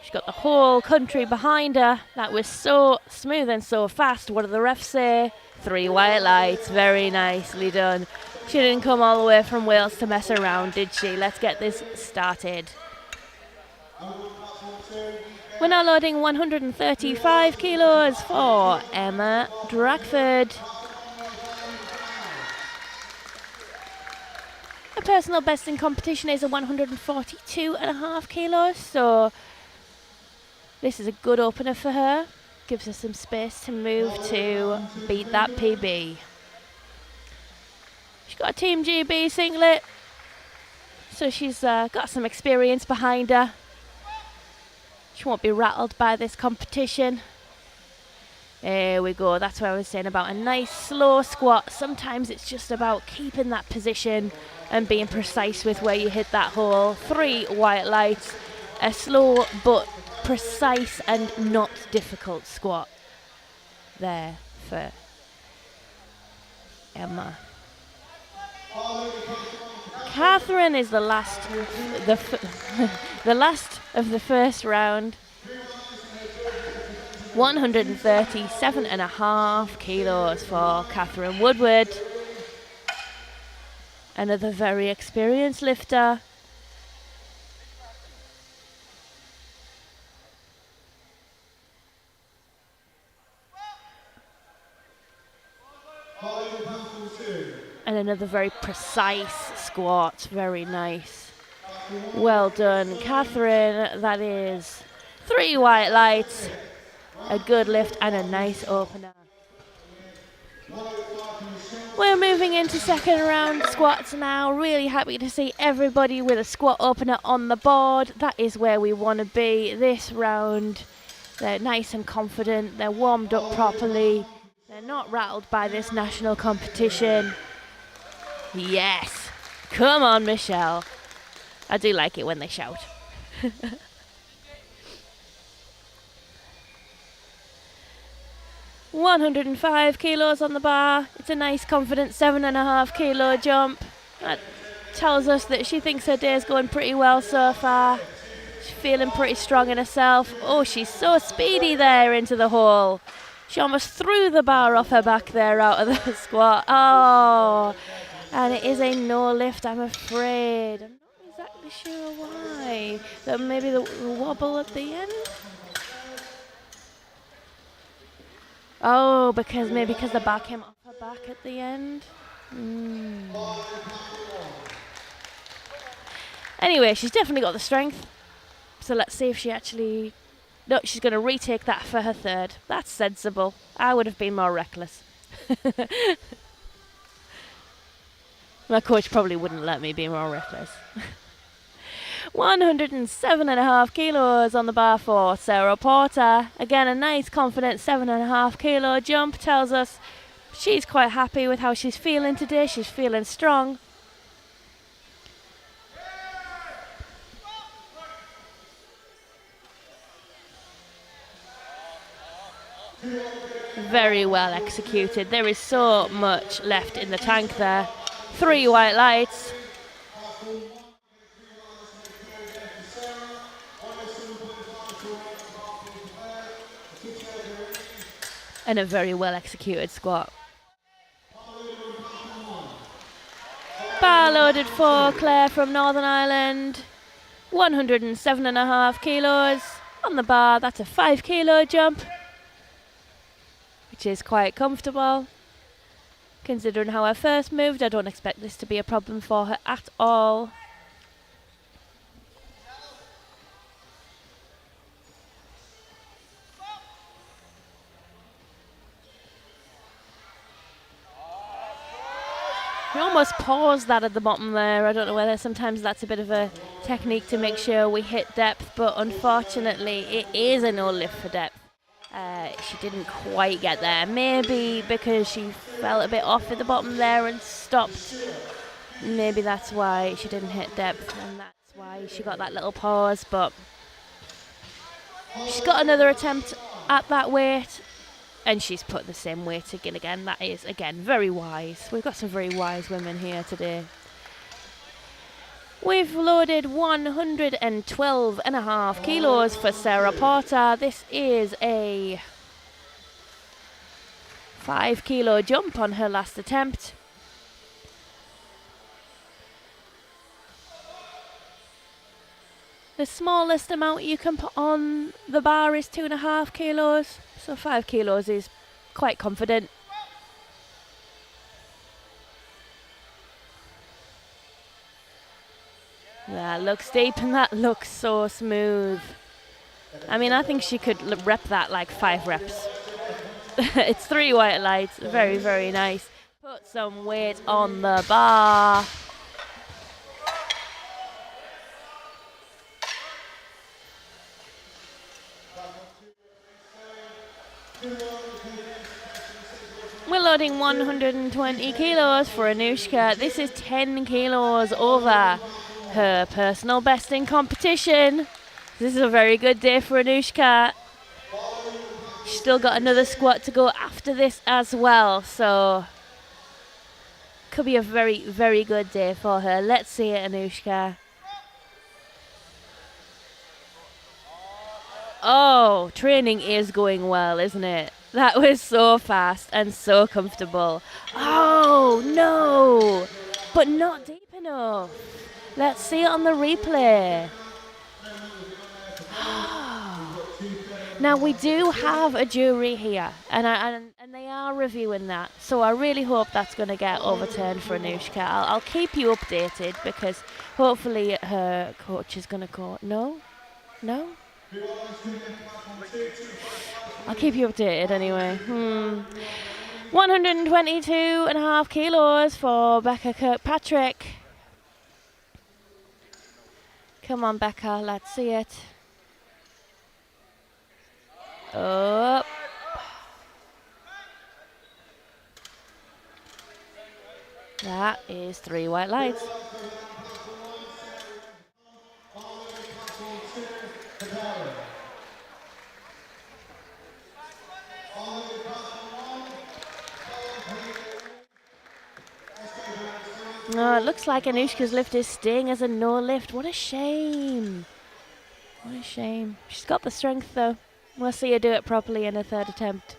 She's got the whole country behind her. That was so smooth and so fast. What do the refs say? 3 white lights. Very nicely done. She didn't come all the way from Wales to mess around, did she? Let's get this started. We're now loading 135 kilos for Emma Drakford. Her personal best in competition is a 142.5 kilos, so this is a good opener for her. Gives her some space to move to beat that PB. She's got a Team GB singlet, so she's got some experience behind her. She won't be rattled by this competition. There we go. That's what I was saying about a nice slow squat. Sometimes it's just about keeping that position and being precise with where you hit that hole. 3 white lights. A slow but precise and not difficult squat there for Emma. Catherine is the last of the first round. 137.5 kilos for Catherine Woodward. Another very experienced lifter. And another very precise squat. Very nice. Well done, Catherine. That is 3 white lights, a good lift, and a nice opener. We're moving into second round squats now. Really happy to see everybody with a squat opener on the board. That is where we want to be this round. They're nice and confident. They're warmed up properly. They're not rattled by this national competition. Yes. Come on, Michelle. I do like it when they shout. 105 kilos on the bar. It's a nice, confident 7.5 kilo jump. That tells us that she thinks her day is going pretty well so far. She's feeling pretty strong in herself. Oh, she's so speedy there into the hole. She almost threw the bar off her back there out of the squat. Oh, and it is a no lift, I'm afraid. I'm not exactly sure why. That maybe the wobble at the end? Oh, because the bar came off her back at the end. Anyway, she's definitely got the strength. So let's see if she actually... No, she's going to retake that for her third. That's sensible. I would have been more reckless. My coach probably wouldn't let me be more reckless. 107.5 kilos on the bar for Sarah Porter. Again, a nice, confident 7.5 kilo jump. Tells us she's quite happy with how she's feeling today. She's feeling strong. Very well executed. There is so much left in the tank there. 3 white lights. And a very well executed squat. Bar loaded for Claire from Northern Ireland. 107.5 kilos on the bar. That's a 5 kilo jump, which is quite comfortable. Considering how I first moved, I don't expect this to be a problem for her at all. You almost pause that at the bottom there. I don't know whether sometimes that's a bit of a technique to make sure we hit depth, but unfortunately it is a no lift for depth. She didn't quite get there. Maybe because she fell a bit off at the bottom there and stopped. Maybe that's why she didn't hit depth, and that's why she got that little pause. But she's got another attempt at that weight, and she's put the same weight again. That is, again, very wise. We've got some very wise women here today. We've loaded 112.5 kilos for Sarah Porter. This is a 5 kilo jump on her last attempt. The smallest amount you can put on the bar is 2.5 kilos. So 5 kilos is quite confident. That looks deep and that looks so smooth. I mean, I think she could rep that like 5 reps. It's 3 white lights. Very, very nice. Put some weight on the bar. We're loading 120 kilos for Anushka. This is 10 kilos over her personal best in competition. This is a very good day for Anushka. She's still got another squat to go after this as well, so could be a very, very good day for her. Let's see it, Anushka. Oh, training is going well, isn't it? That was so fast and so comfortable. Oh, no, but not deep enough. Let's see it on the replay. Now, we do have a jury here, and they are reviewing that, so I really hope that's going to get overturned for Anushka. I'll keep you updated, because hopefully her coach is going to go, no? I'll keep you updated anyway. 122.5 kilos for Becca Kirkpatrick. Come on, Becca, let's see it. Up. That is 3 white lights. Oh, it looks like Anushka's lift is staying as a no lift. What a shame. What a shame. She's got the strength though. We'll see her do it properly in her third attempt.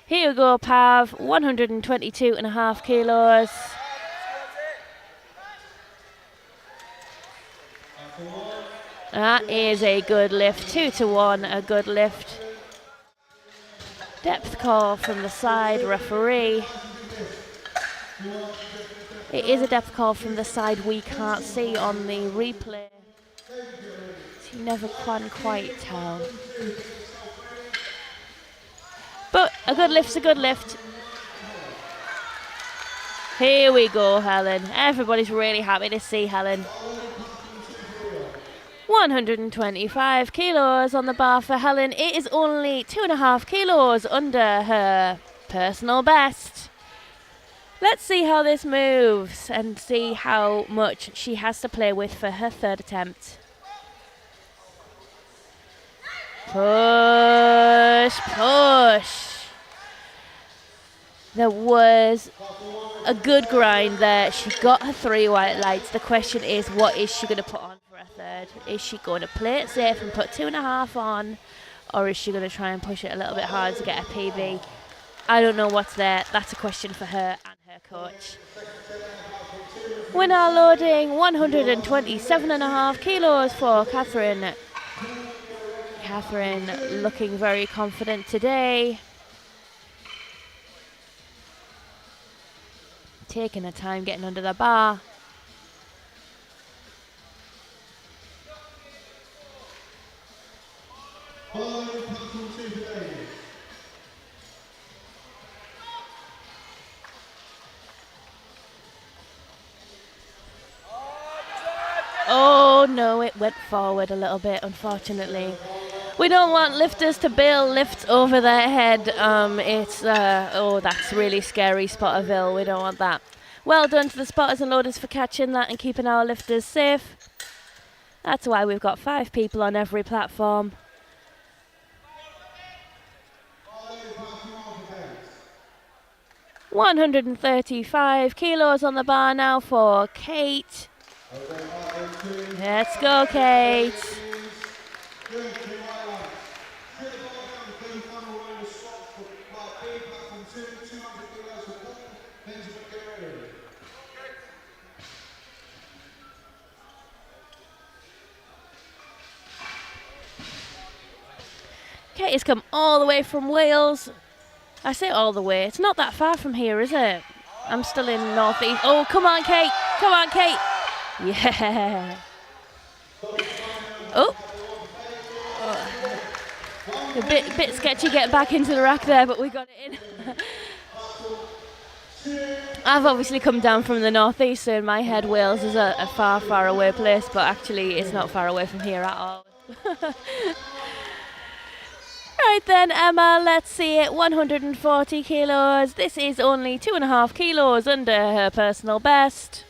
Here we go, Pav. 122.5 kilos. That is a good lift. 2-1, a good lift. Depth call from the side referee. It is a depth call from the side we can't see on the replay. So you never can quite tell. But a good lift's a good lift. Here we go, Helen. Everybody's really happy to see Helen. 125 kilos on the bar for Helen. It is only 2.5 kilos under her personal best. Let's see how this moves and see how much she has to play with for her third attempt. Push, push. There was a good grind there. She got her 3 white lights. The question is, what is she going to put on for her third? Is she going to play it safe and put 2.5 on? Or is she going to try and push it a little bit hard to get a PB? I don't know what's there. That's a question for her and her coach. We're now loading 127.5 kilos for Catherine. Catherine looking very confident today. Taking her time getting under the bar. Oh no, it went forward a little bit, unfortunately. We don't want lifters to bail lifts over their head. Oh, that's really scary, Spotterville. We don't want that. Well done to the spotters and loaders for catching that and keeping our lifters safe. That's why we've got 5 people on every platform. $135 kilos on the bar now for Kate. Let's go, Kate. Kate has come all the way from Wales. I say all the way. It's not that far from here, is it? I'm still in North East. Oh, come on, Kate. Come on, Kate. Yeah. Oh. A bit sketchy getting back into the rack there, but we got it in. I've obviously come down from the northeast, so in my head Wales is a far, far away place, but actually it's not far away from here at all. Right then, Emma, let's see it. 140 kilos. This is only 2.5 kilos under her personal best.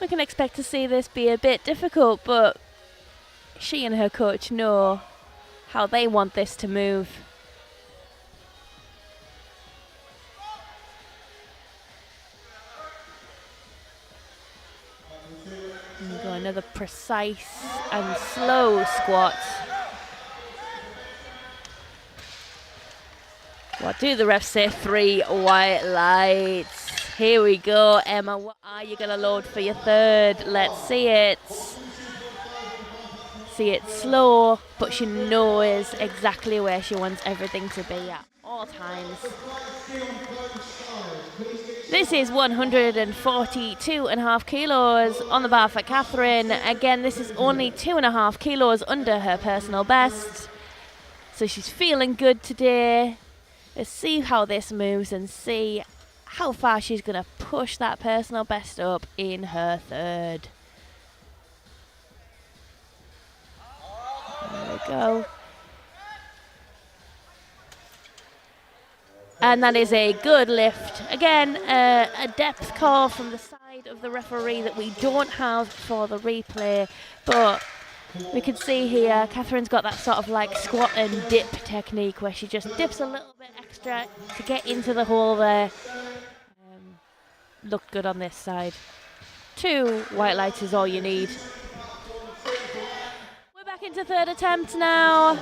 We can expect to see this be a bit difficult, but she and her coach know how they want this to move. And we go another precise and slow squat. What do the refs say? 3 white lights. Here we go, Emma. What are you going to load for your third? Let's see it. See it slow, but she knows exactly where she wants everything to be at all times. This is 142.5 kilos on the bar for Catherine. Again, this is only 2.5 kilos under her personal best. So she's feeling good today. Let's see how this moves and see how far she's going to push that personal best up in her third. There we go. And that is a good lift. Again, a depth call from the side of the referee that we don't have for the replay, but we can see here Catherine's got that sort of like squat and dip technique where she just dips a little bit extra to get into the hole there. Looked good on this side. 2 white lights is all you need. We're back into third attempt now.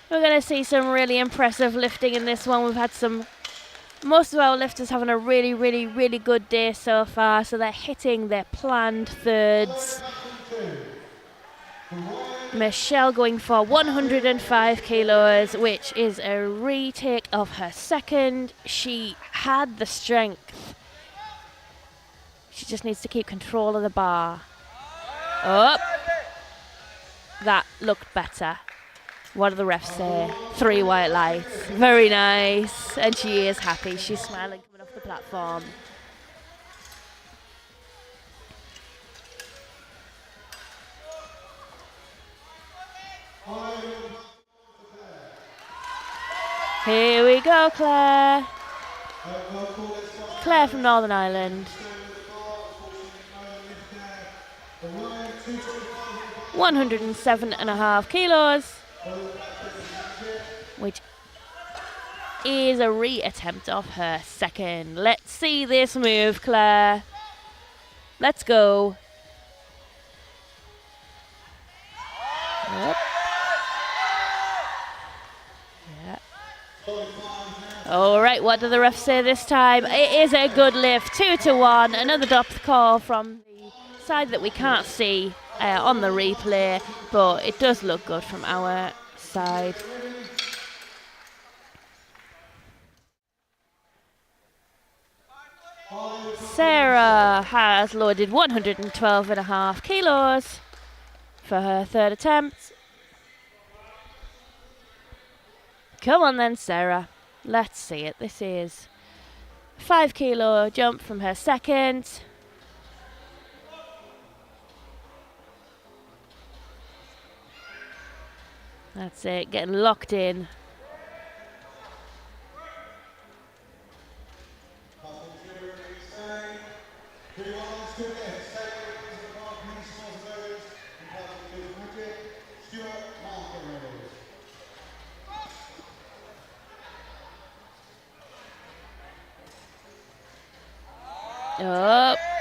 We're going to see some really impressive lifting in this one. We've had most of our lifters having a really, really, really good day so far, so they're hitting their planned thirds. Michelle going for 105 kilos, which is a retake of her second. She had the strength. She just needs to keep control of the bar. Up. That looked better. What do the refs say? 3 white lights. Very nice. And she is happy. She's smiling coming off the platform. Here we go, Claire. Claire from Northern Ireland. 107.5 kilos, which is a re-attempt of her second. Let's see this move, Claire. Let's go. Yep. Yeah. All right, what do the refs say this time? It is a good lift, 2-1. Another depth call from the side that we can't see on the replay, but it does look good from our side. Sarah has loaded 112.5 kilos for her third attempt. Come on then, Sarah. Let's see it. This is a 5 kilo jump from her second. That's it, getting locked in.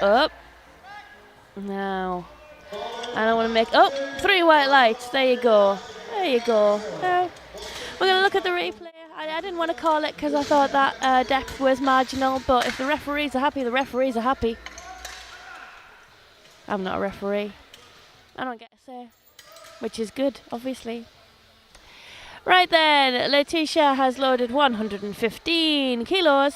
Up. Now, I don't want to make... Oh, 3 white lights. There you go. There you go. We're going to look at the replay. I didn't want to call it because I thought that depth was marginal, but if the referees are happy, the referees are happy. I'm not a referee. I don't get a say, which is good, obviously. Right then, Letitia has loaded 115 kilos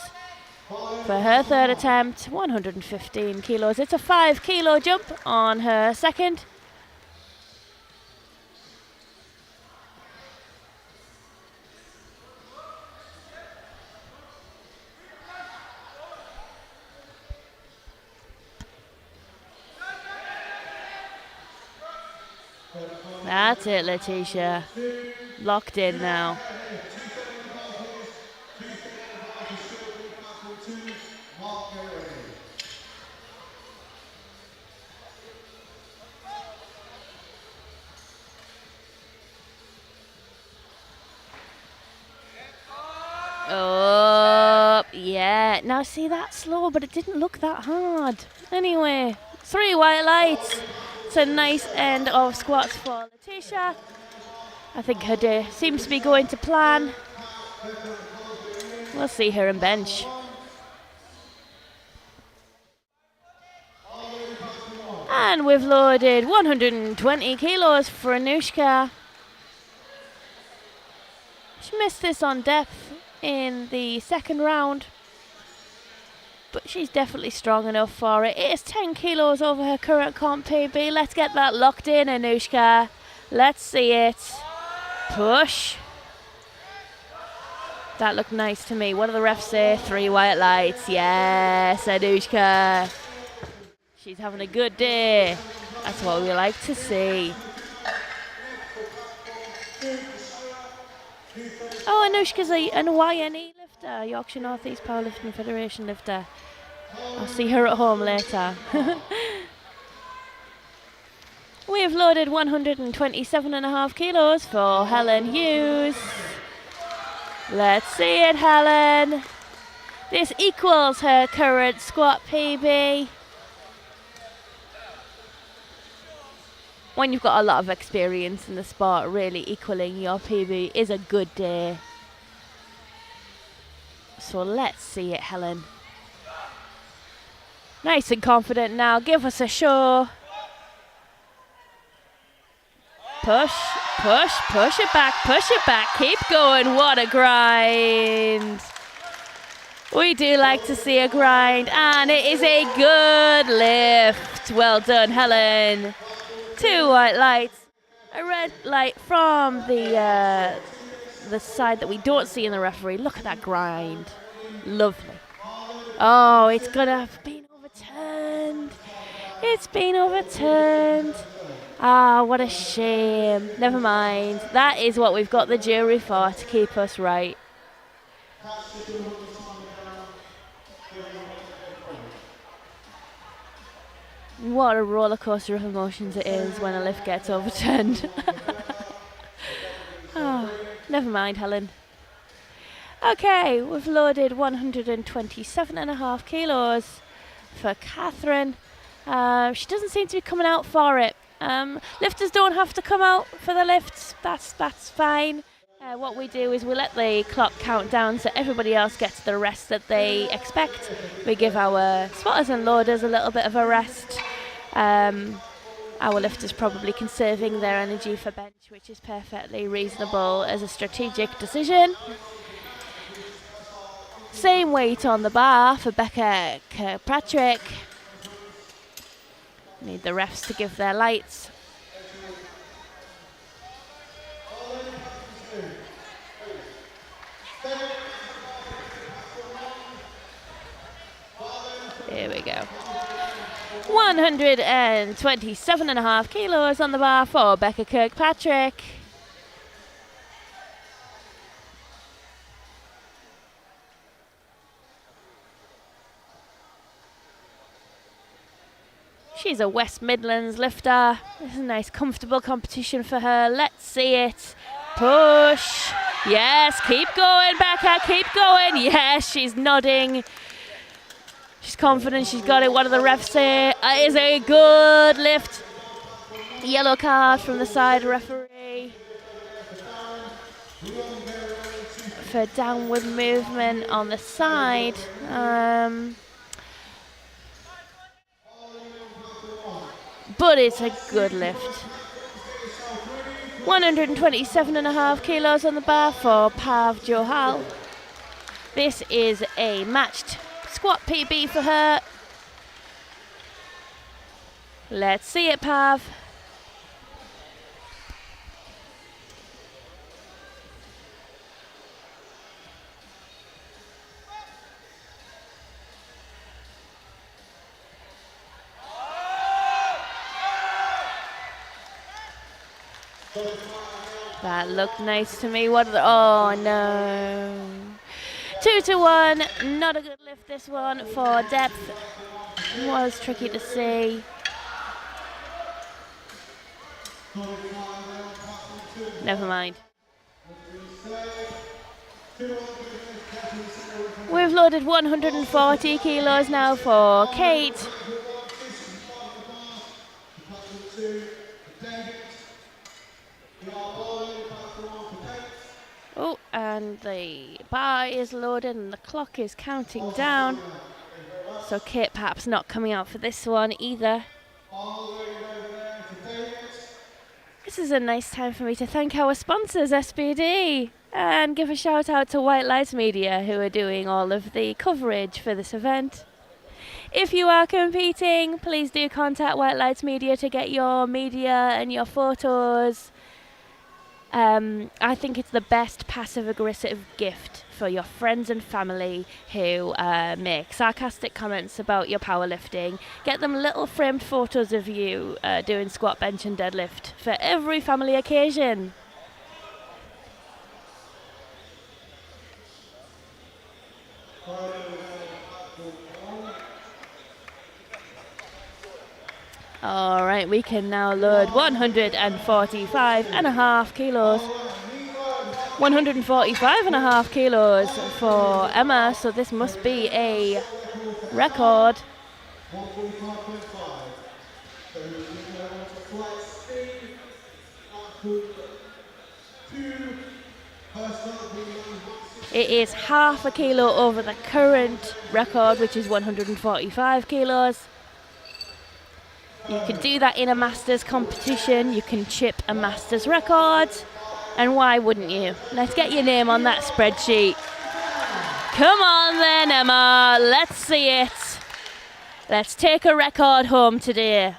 for her third attempt. 115 kilos. It's a 5 kilo jump on her second. That's it, Letitia. locked in now. Oh, yeah. Now, see, that's slow, but it didn't look that hard. Anyway, 3 white lights. It's a nice end of squats for Letitia. I think her day seems to be going to plan. We'll see her in bench. And we've loaded 120 kilos for Anushka. She missed this on depth in the second round, but she's definitely strong enough for it. It is 10 kilos over her current comp PB. Let's get that locked in, Anushka. Let's see it. Push. That looked nice to me. What do the refs say? 3 white lights. Yes, Anushka. She's having a good day. That's what we like to see. Oh, Anushka's an YNE lifter, Yorkshire North East Powerlifting Federation lifter. I'll see her at home later. We have loaded 127.5 kilos for Helen Hughes. Let's see it, Helen. This equals her current squat PB. When you've got a lot of experience in the sport, really equaling your PB is a good day. So let's see it, Helen. Nice and confident now. Give us a show. Push, push, push it back, push it back. Keep going. What a grind. We do like to see a grind, and it is a good lift. Well done, Helen. 2 white lights, a red light from the side that we don't see in the referee. Look at that grind. Lovely. Oh, it's gonna have been overturned. It's been overturned. Ah, what a shame. Never mind. That is what we've got the jury for, to keep us right. What a roller coaster of emotions it is when a lift gets overturned. Oh, never mind, Helen. Okay, we've loaded 127.5 kilos for Catherine. She doesn't seem to be coming out for it. Lifters don't have to come out for the lifts. That's fine. What we do is we let the clock count down so everybody else gets the rest that they expect. We give our spotters and loaders a little bit of a rest. Our lifters probably conserving their energy for bench, which is perfectly reasonable as a strategic decision. Same weight on the bar for Becca Kirkpatrick. Need the refs to give their lights. Here we go. 127.5 kilos on the bar for Becca Kirkpatrick. She's a West Midlands lifter. This is a nice, comfortable competition for her. Let's see it. Push. Yes, keep going, Becca, keep going. Yes, she's nodding. She's confident, she's got it. What do the refs say? It is a good lift. Yellow card from the side referee for downward movement on the side. But it's a good lift. 127.5 kilos on the bar for Pav Johal. This is a matched squat PB for her. Let's see it, Pav. That looked nice to me. What? Oh no. 2 to 1. Not a good lift this one for depth. Was tricky to see. Never mind. We've loaded 140 kilos now for Kate. Oh, and the bar is loaded and the clock is counting down. So Kate perhaps not coming out for this one either. This is a nice time for me to thank our sponsors, SBD, and give a shout out to White Lights Media, who are doing all of the coverage for this event. If you are competing, please do contact White Lights Media to get your media and your photos. I think it's the best passive-aggressive gift for your friends and family who make sarcastic comments about your powerlifting. Get them little framed photos of you doing squat, bench and deadlift for every family occasion. Alright, we can now load 145.5 kilos. 145.5 kilos for Emma, so this must be a record. It is half a kilo over the current record, which is 145 kilos. You can do that in a Masters competition. You can chip a Masters record. And why wouldn't you? Let's get your name on that spreadsheet. Come on then, Emma. Let's see it. Let's take a record home today.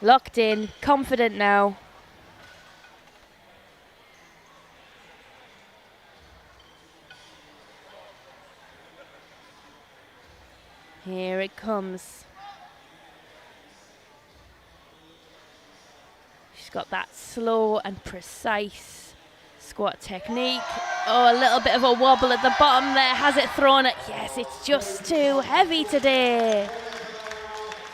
Locked in, confident now. Here it comes. She's got that slow and precise squat technique. Oh, a little bit of a wobble at the bottom there. Has it thrown it? Yes, it's just too heavy today.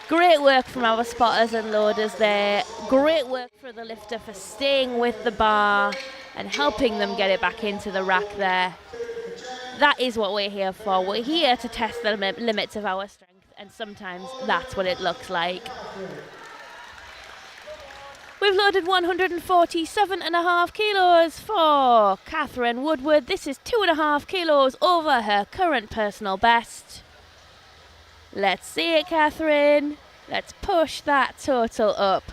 Great work from our spotters and loaders there. Great work for the lifter for staying with the bar and helping them get it back into the rack there. That is what we're here for. We're here to test the limits of our strength, and sometimes that's what it looks like. We've loaded 147.5 kilos for Catherine Woodward. This is 2.5 kilos over her current personal best. Let's see it, Catherine. Let's push that total up.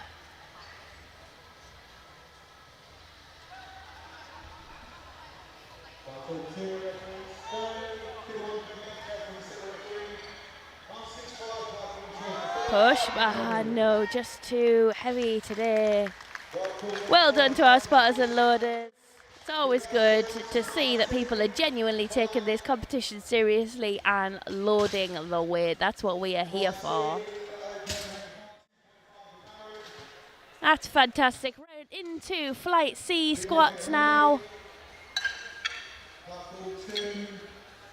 Push, no, just too heavy today. Well done to our spotters and loaders. It's always good to see that people are genuinely taking this competition seriously and loading the weight. That's what we are here for. That's fantastic. Right into Flight C squats now.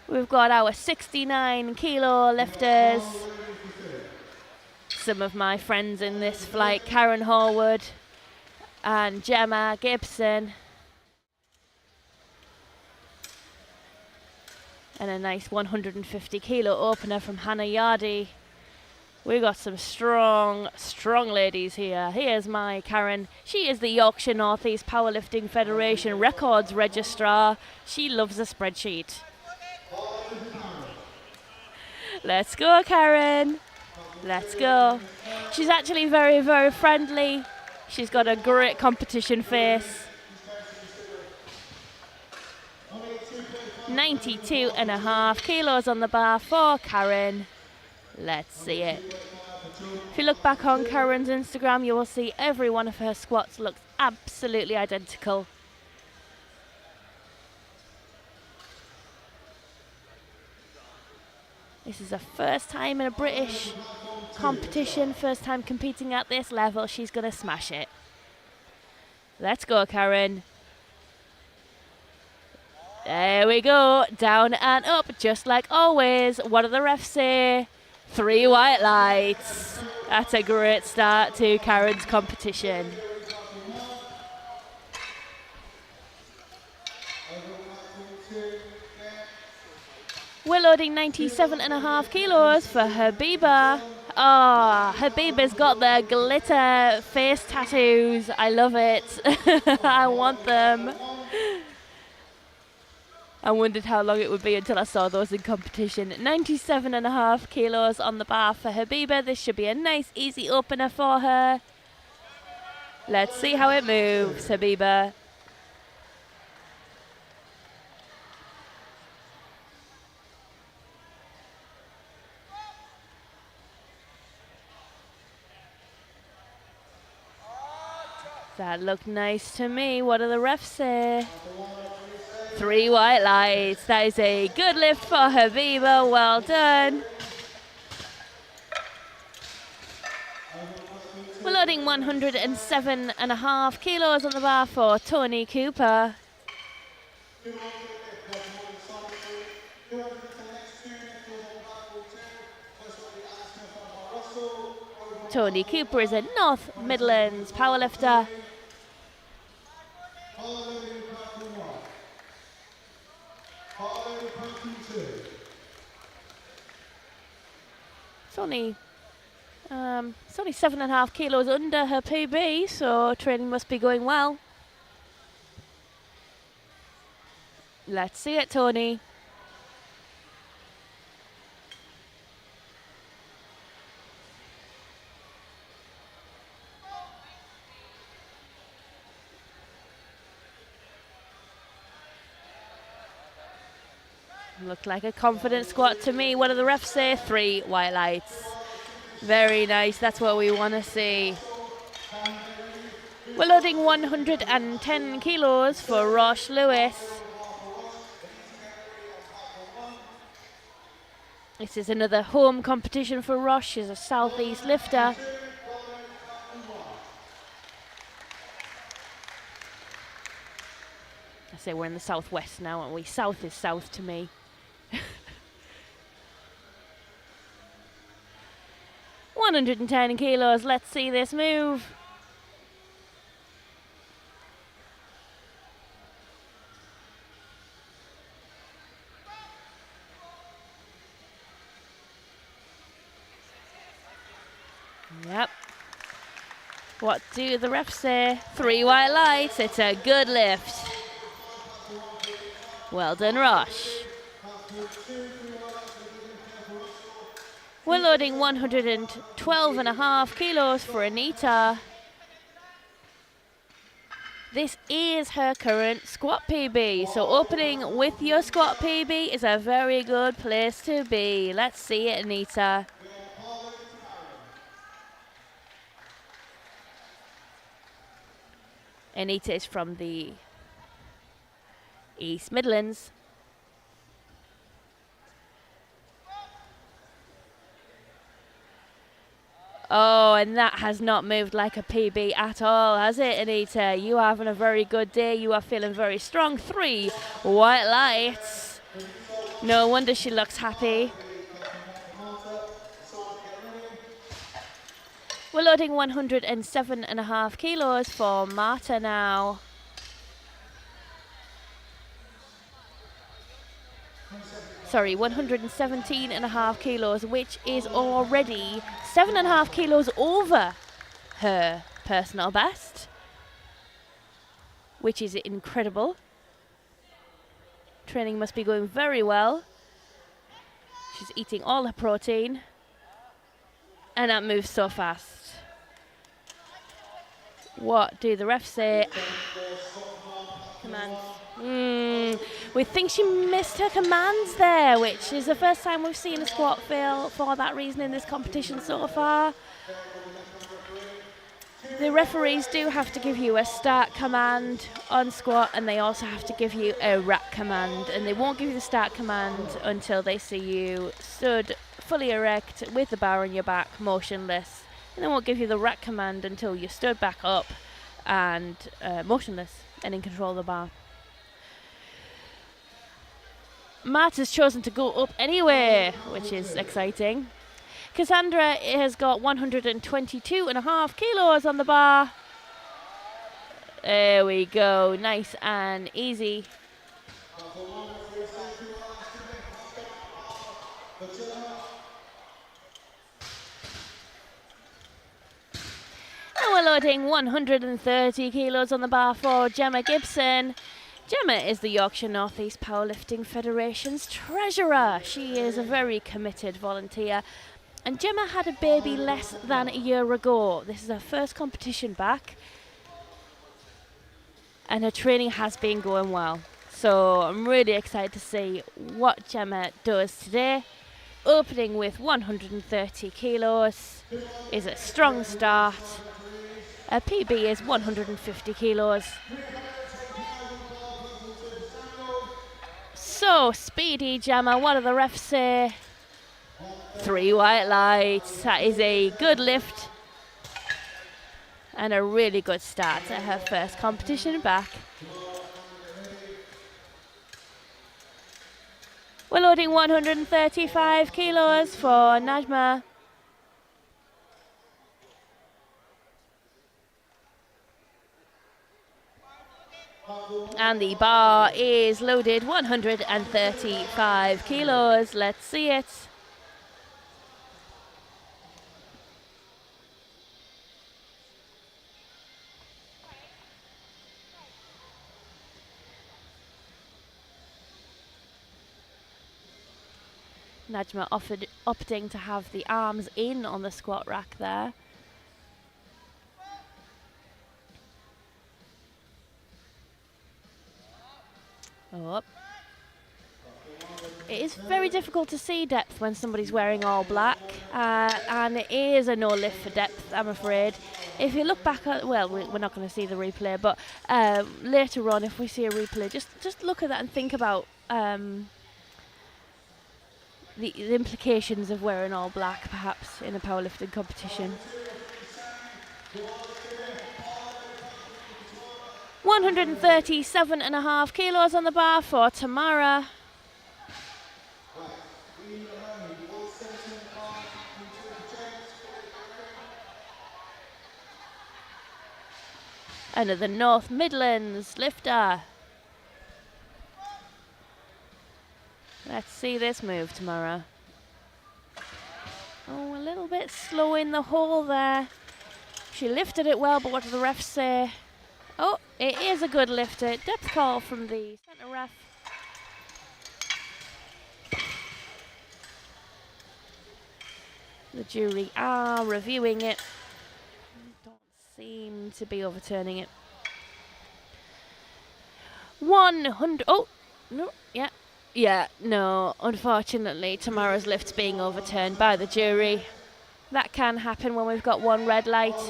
We've got our 69 kilo lifters. Some of my friends in this flight, Karen Horwood and Gemma Gibson. And a nice 150 kilo opener from Hannah Yardy. We got some strong ladies here. Here's my Karen. She is the Yorkshire North East Powerlifting Federation Records Registrar. She loves a spreadsheet. Let's go, Karen. Let's go. She's actually very, very friendly. She's got a great competition face. 92.5 kilos on the bar for Karen. Let's see it. If you look back on Karen's Instagram, you will see every one of her squats looks absolutely identical. This is the first time in a British competition, first time competing at this level. She's going to smash it. Let's go, Karen. There we go. Down and up, just like always. What do the refs say? 3 white lights. That's a great start to Karen's competition. We're loading 97.5 kilos for Habiba. Oh, Habiba's got the glitter face tattoos. I love it. I want them. I wondered how long it would be until I saw those in competition. 97.5 kilos on the bar for Habiba. This should be a nice, easy opener for her. Let's see how it moves, Habiba. That looked nice to me. What do the refs say? 3 white lights. That is a good lift for Habiba. Well done. We're loading 107.5 kilos on the bar for Tony Cooper. Tony Cooper is a North Midlands powerlifter. It's only 7.5 kilos under her PB, so training must be going well. Let's see it, Tony. Looked like a confident squat to me. What do the refs say? 3 white lights. Very nice. That's what we want to see. We're loading 110 kilos for Rosh Lewis. This is another home competition for Rosh. She's a southeast lifter. I say we're in the southwest now, aren't we? South is south to me. 110 kilos. Let's see this move. Yep. What do the refs say? 3 white lights. It's a good lift. Well done, Rosh. We're loading 112.5 kilos for Anita. This is her current squat PB, so opening with your squat PB is a very good place to be. Let's see it, Anita. Anita is from the East Midlands. Oh, and that has not moved like a PB at all, has it, Anita? You are having a very good day. You are feeling very strong. 3 white lights. No wonder she looks happy. We're loading 107.5 kilos for Marta now. Sorry, 117.5 kilos, which is already 7.5 kilos over her personal best, which is incredible. Training must be going very well. She's eating all her protein, and that moves so fast. What do the refs say? Commands. We think she missed her commands there, which is the first time we've seen a squat fail for that reason in this competition so far. The referees do have to give you a start command on squat, and they also have to give you a rack command, and they won't give you the start command until they see you stood fully erect with the bar on your back, motionless. And then we'll give you the rack command until you stood back up and motionless and in control of the bar. Matt has chosen to go up anyway, which is exciting. Cassandra has got 122.5 kilos on the bar. There we go, nice and easy. Now we're loading 130 kilos on the bar for Gemma Gibson. Gemma is the Yorkshire North East Powerlifting Federation's treasurer. She is a very committed volunteer. And Gemma had a baby less than a year ago. This is her first competition back. And her training has been going well. So I'm really excited to see what Gemma does today. Opening with 130 kilos is a strong start. Her PB is 150 kilos. So, speedy Gemma, what do the refs say? 3 white lights. That is a good lift. And a really good start at her first competition back. We're loading 135 kilos for Najma. And the bar is loaded 135 kilos. Let's see it. Najma opting to have the arms in on the squat rack there. Oh. It is very difficult to see depth when somebody's wearing all black, and it is a no lift for depth, I'm afraid. If you look back at, well, we're not going to see the replay, but later on, if we see a replay, just look at that and think about the implications of wearing all black, perhaps, in a powerlifting competition. 137.5 kilos on the bar for Tamara. Another North Midlands lifter. Let's see this move, Tamara. Oh, a little bit slow in the hole there. She lifted it well, but what do the refs say? Oh, it is a good lifter. Depth call from the centre ref. The jury are reviewing it. Don't seem to be overturning it. 100. Oh, no, yeah. Yeah, no, unfortunately, Tamara's lift's being overturned by the jury. That can happen when we've got one red light.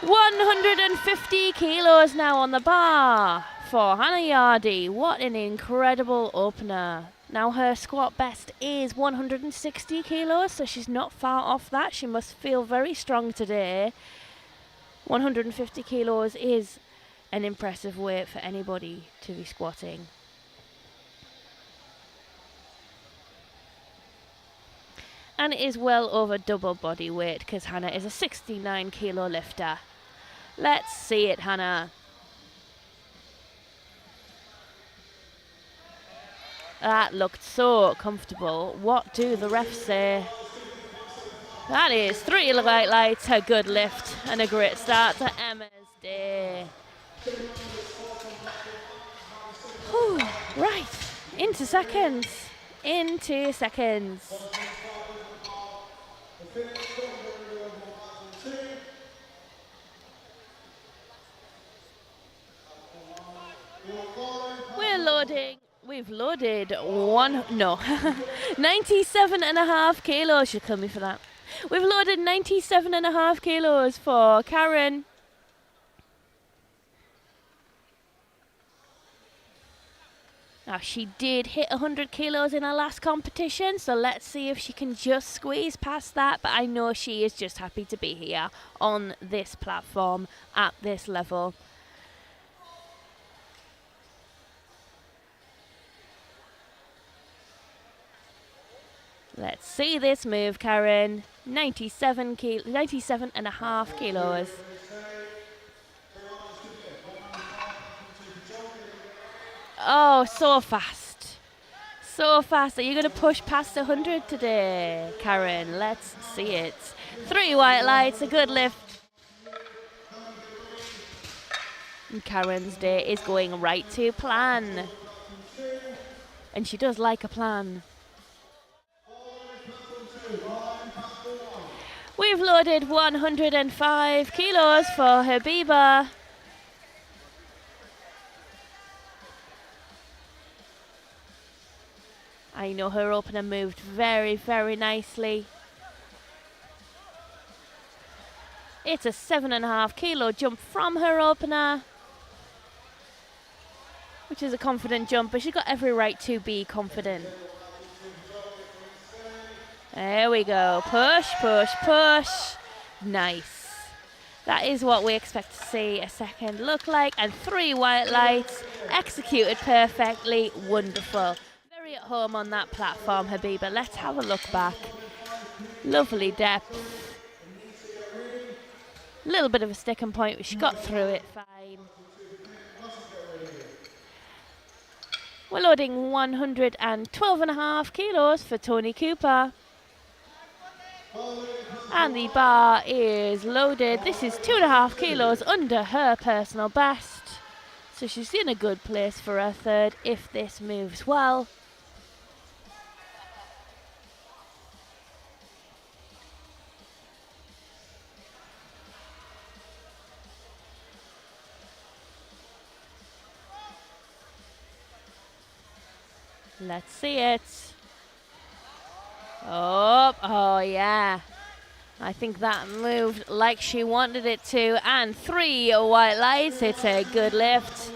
150 kilos now on the bar for Hannah Yardy. What an incredible opener. Now her squat best is 160 kilos, so she's not far off that. She must feel very strong today. 150 kilos is an impressive weight for anybody to be squatting. And it is well over double body weight because Hannah is a 69 kilo lifter. Let's see it, Hannah. That looked so comfortable. What do the refs say? That is 3 white lights, a good lift, and a great start to Emma's day. Whew, right, into seconds. Into seconds. We're loading. We've loaded 97.5 kilos. Should kill me for that. We've loaded 97.5 kilos for Karen. Now, she did hit 100 kilos in her last competition, so let's see if she can just squeeze past that. But I know she is just happy to be here on this platform at this level. Let's see this move, Karen. 97.5 kilos. Oh, so fast. So fast. Are you going to push past 100 today, Karen? Let's see it. 3 white lights, a good lift. And Karen's day is going right to plan. And she does like a plan. We've loaded 105 kilos for Habiba. I know her opener moved very, very nicely. It's a 7.5 kilo jump from her opener, which is a confident jump, but she's got every right to be confident. There we go. Push, push, push. Nice. That is what we expect to see a second look like. And 3 white lights. Executed perfectly. Wonderful. Very at home on that platform, Habiba. Let's have a look back. Lovely depth. A little bit of a sticking point, but she got through it fine. We're loading 112.5 kilos for Toni Cooper. And the bar is loaded. This is 2.5 kilos under her personal best. So she's in a good place for her third if this moves well. Let's see it. Oh yeah. I think that moved like she wanted it to. And 3 white lights. It's a good lift.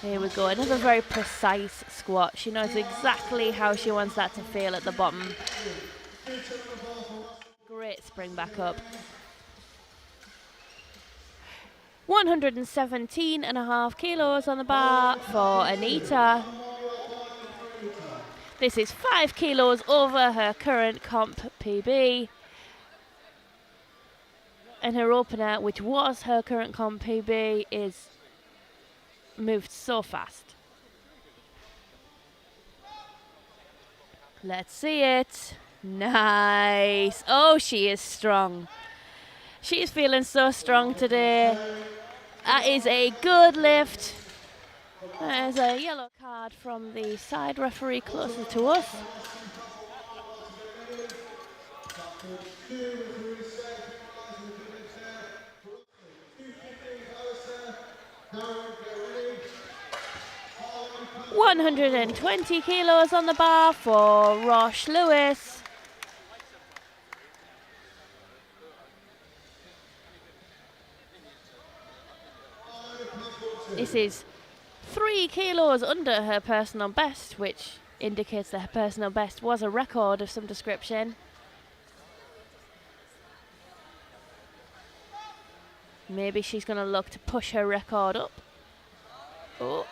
Here we go. Another very precise squat. She knows exactly how she wants that to feel at the bottom. Great spring back up. 117.5 kilos on the bar for Anita. This is 5 kilos over her current comp PB. And her opener, which was her current comp PB, is moved so fast. Let's see it. Nice. Oh, she is strong. She is feeling so strong today. That is a good lift. There's a yellow card from the side referee closer to us. $120 kilos on the bar for Rosh Lewis. This is 3 kilos under her personal best, which indicates that her personal best was a record of some description. Maybe she's going to look to push her record up. Oh.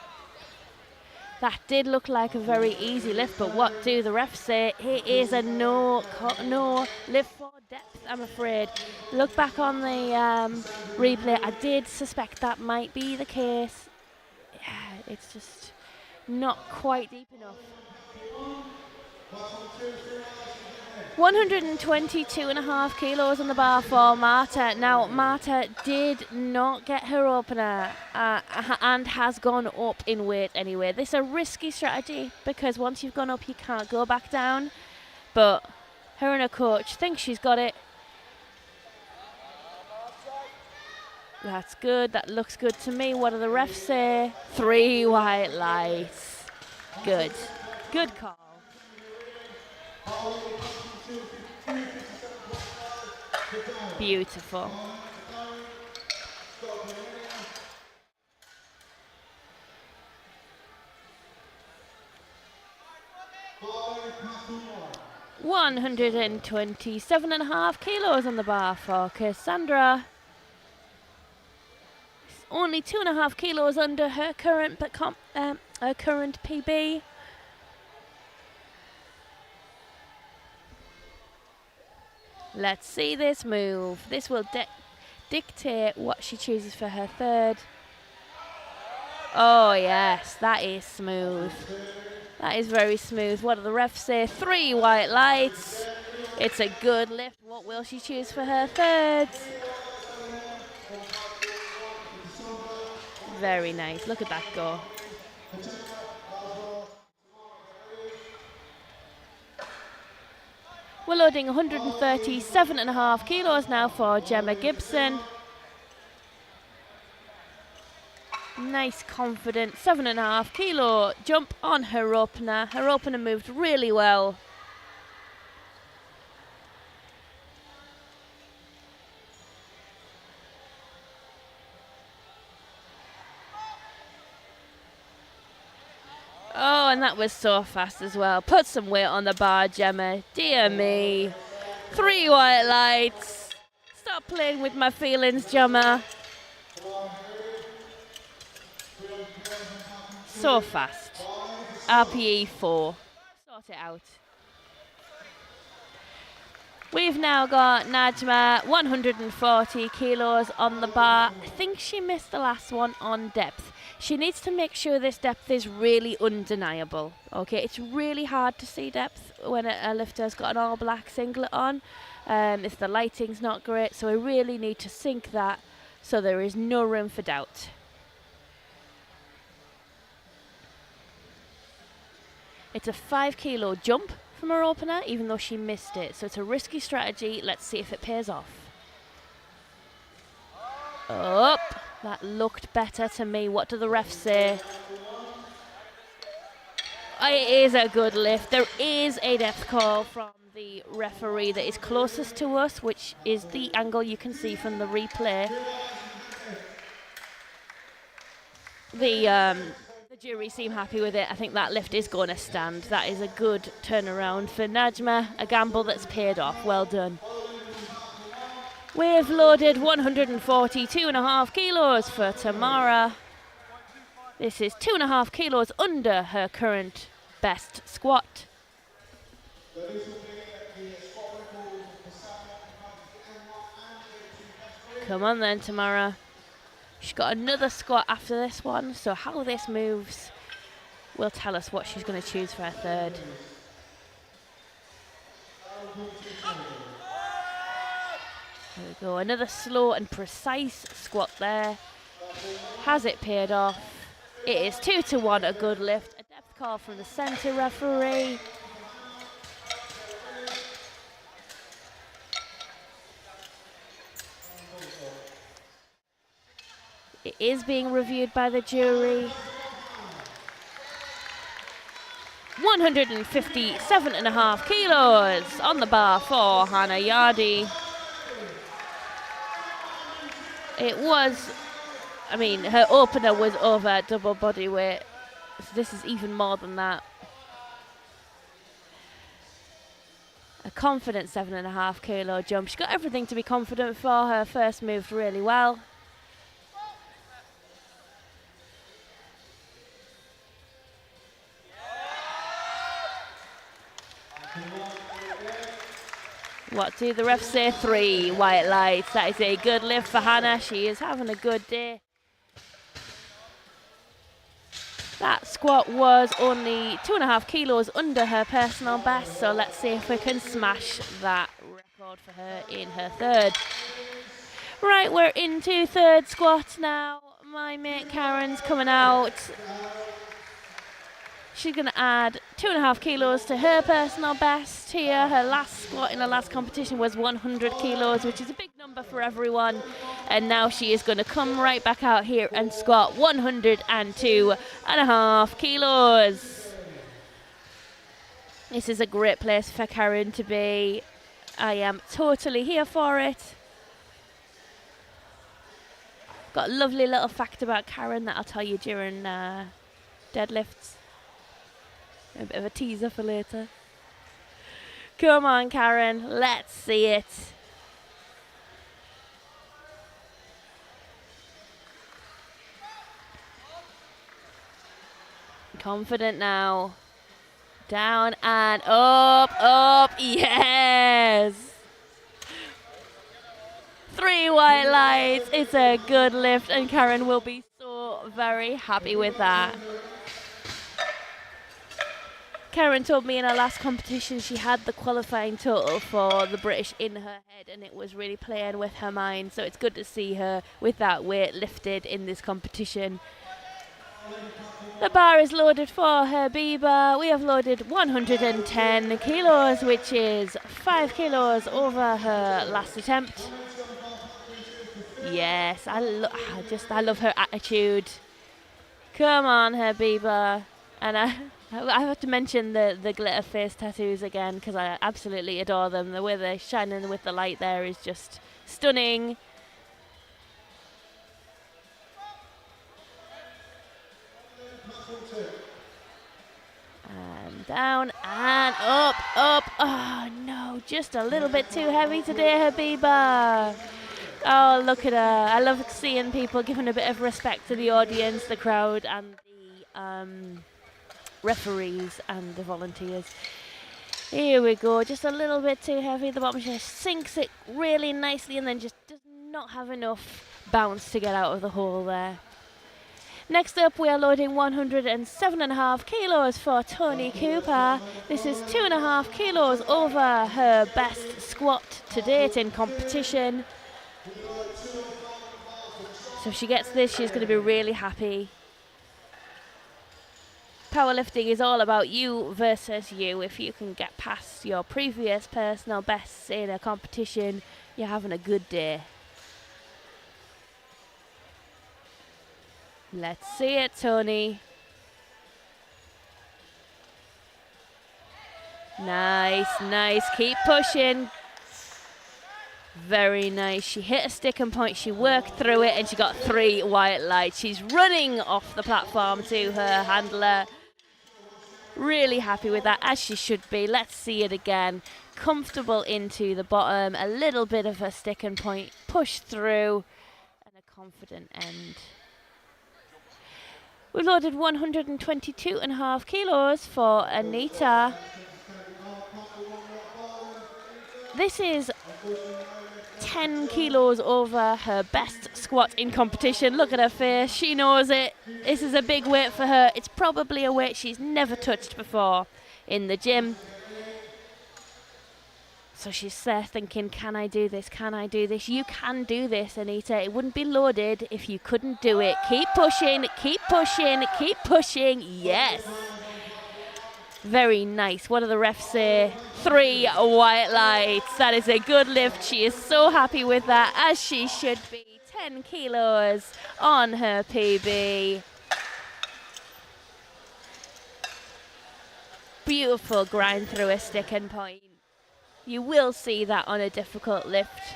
That did look like a very easy lift, but what do the refs say? It is a no lift for depth, I'm afraid. Look back on the replay. I did suspect that might be the case. Yeah, it's just not quite deep enough. 122.5 kilos on the bar for Marta. Now, Marta did not get her opener and has gone up in weight anyway. This is a risky strategy because once you've gone up, you can't go back down. But her and her coach think she's got it. That's good. That looks good to me. What do the refs say? 3 white lights. Good. Good call. Beautiful. 127.5 kilos on the bar for Cassandra. It's only 2.5 kilos under her current PB. Let's see this move. This will dictate what she chooses for her third. Oh yes, that is smooth. That is very smooth. What do the refs say? 3 white lights. It's a good lift. What will she choose for her third? Very nice. Look at that go. We're loading 137.5 kilos now for Gemma Gibson. Nice, confident 7.5 kilo jump on her opener. Her opener moved really well. Oh, and that was so fast as well. Put some weight on the bar, Gemma. Dear me. 3 white lights. Stop playing with my feelings, Gemma. So fast. RPE 4. Sort it out. We've now got Najma, 140 kilos on the bar. I think she missed the last one on depth. She needs to make sure this depth is really undeniable. Okay, it's really hard to see depth when a lifter's got an all black singlet on. If the lighting's not great, so we really need to sync that so there is no room for doubt. It's a 5 kilo jump from her opener, even though she missed it. So it's a risky strategy. Let's see if it pays off. Up. That looked better to me. What do the refs say? It is a good lift. There is a depth call from the referee that is closest to us, which is the angle you can see from the replay. The jury seem happy with it. I think that lift is going to stand. That is a good turnaround for Najma. A gamble that's paid off. Well done. We've loaded 142.5 kilos for Tamara. This is 2.5 kilos under her current best squat. Come on then, Tamara. She's got another squat after this one, so how this moves will tell us what she's going to choose for her third. There we go, another slow and precise squat there. Has it paid off? It is 2-1, a good lift. A depth call from the centre referee. It is being reviewed by the jury. 157.5 kilos on the bar for Hannah Yardi. It was, her opener was over double body weight. So this is even more than that. A confident 7.5 kilo jump. She's got everything to be confident for. Her first moved really well. What do the refs say? 3 white lights. That is a good lift for Hannah. She is having a good day. That squat was only 2.5 kilos under her personal best, so let's see if we can smash that record for her in her third. Right, we're into third squat now. My mate Karen's coming out. She's going to add 2.5 kilos to her personal best here. Her last squat in her last competition was 100 kilos, which is a big number for everyone. And now she is going to come right back out here and squat 102.5 kilos. This is a great place for Karen to be. I am totally here for it. Got a lovely little fact about Karen that I'll tell you during deadlifts. A bit of a teaser for later. Come on, Karen. Let's see it. Confident now. Down and up, up. Yes. 3 white lights. It's a good lift, and Karen will be so very happy with that. Karen told me in her last competition she had the qualifying total for the British in her head, and it was really playing with her mind. So it's good to see her with that weight lifted in this competition. The bar is loaded for her B-bar. We have loaded 110 kilos, which is 5 kilos over her last attempt. Yes, I love her attitude. Come on, her B-bar. And I have to mention the glitter face tattoos again, because I absolutely adore them. The way they're shining with the light there is just stunning. And down and up, up. Oh no, just a little bit too heavy today, her B-bar. Oh, look at her. I love seeing people giving a bit of respect to the audience, the crowd, and the referees and the volunteers. Here we go. Just a little bit too heavy. The bottom just sinks it really nicely and then just does not have enough bounce to get out of the hole there. Next up, we are loading 107.5 kilos for Toni Cooper. This is 2.5 kilos over her best squat to date in competition. So if she gets this, she's going to be really happy. Powerlifting is all about you versus you. If you can get past your previous personal bests in a competition, you're having a good day. Let's see it, Toni. Nice, nice. Keep pushing. Very nice. She hit a sticking point, she worked through it, and she got 3 white lights. She's running off the platform to her handler. Really happy with that, as she should be. Let's see it again. Comfortable into the bottom, a little bit of a sticking point, push through, and a confident end. We've loaded 122.5 kilos for Anita. This is 10 kilos over her best squat in competition. Look at her face. She knows it. This is a big weight for her. It's probably a weight she's never touched before in the gym. So she's there thinking, can I do this? Can I do this? You can do this, Anita. It wouldn't be loaded if you couldn't do it. Keep pushing, keep pushing, keep pushing. Yes. Very nice. What do the refs say? 3 white lights. That is a good lift. She is so happy with that, as she should be. 10 kilos on her PB. Beautiful grind through a sticking point. You will see that on a difficult lift.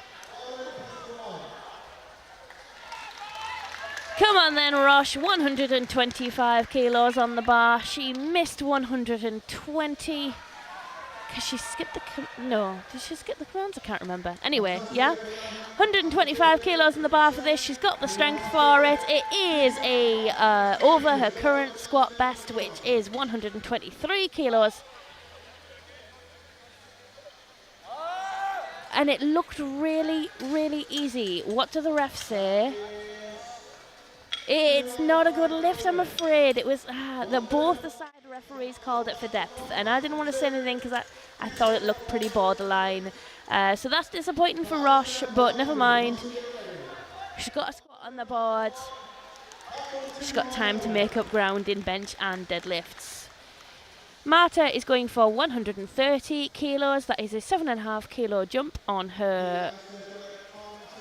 Come on then, Rosh. 125 kilos on the bar. She missed 120 because she skipped the... No, did she skip the commands? I can't remember. Anyway, yeah. 125 kilos on the bar for this. She's got the strength for it. It is over her current squat best, which is 123 kilos. And it looked really, really easy. What do the refs say? It's not a good lift, I'm afraid. It was both the side referees called it for depth, and I didn't want to say anything because I thought it looked pretty borderline. So that's disappointing for Rosh, but never mind. She's got a squat on the board. She's got time to make up ground in bench and deadlifts. Marta is going for 130 kilos. That is a 7.5 kilo jump on her.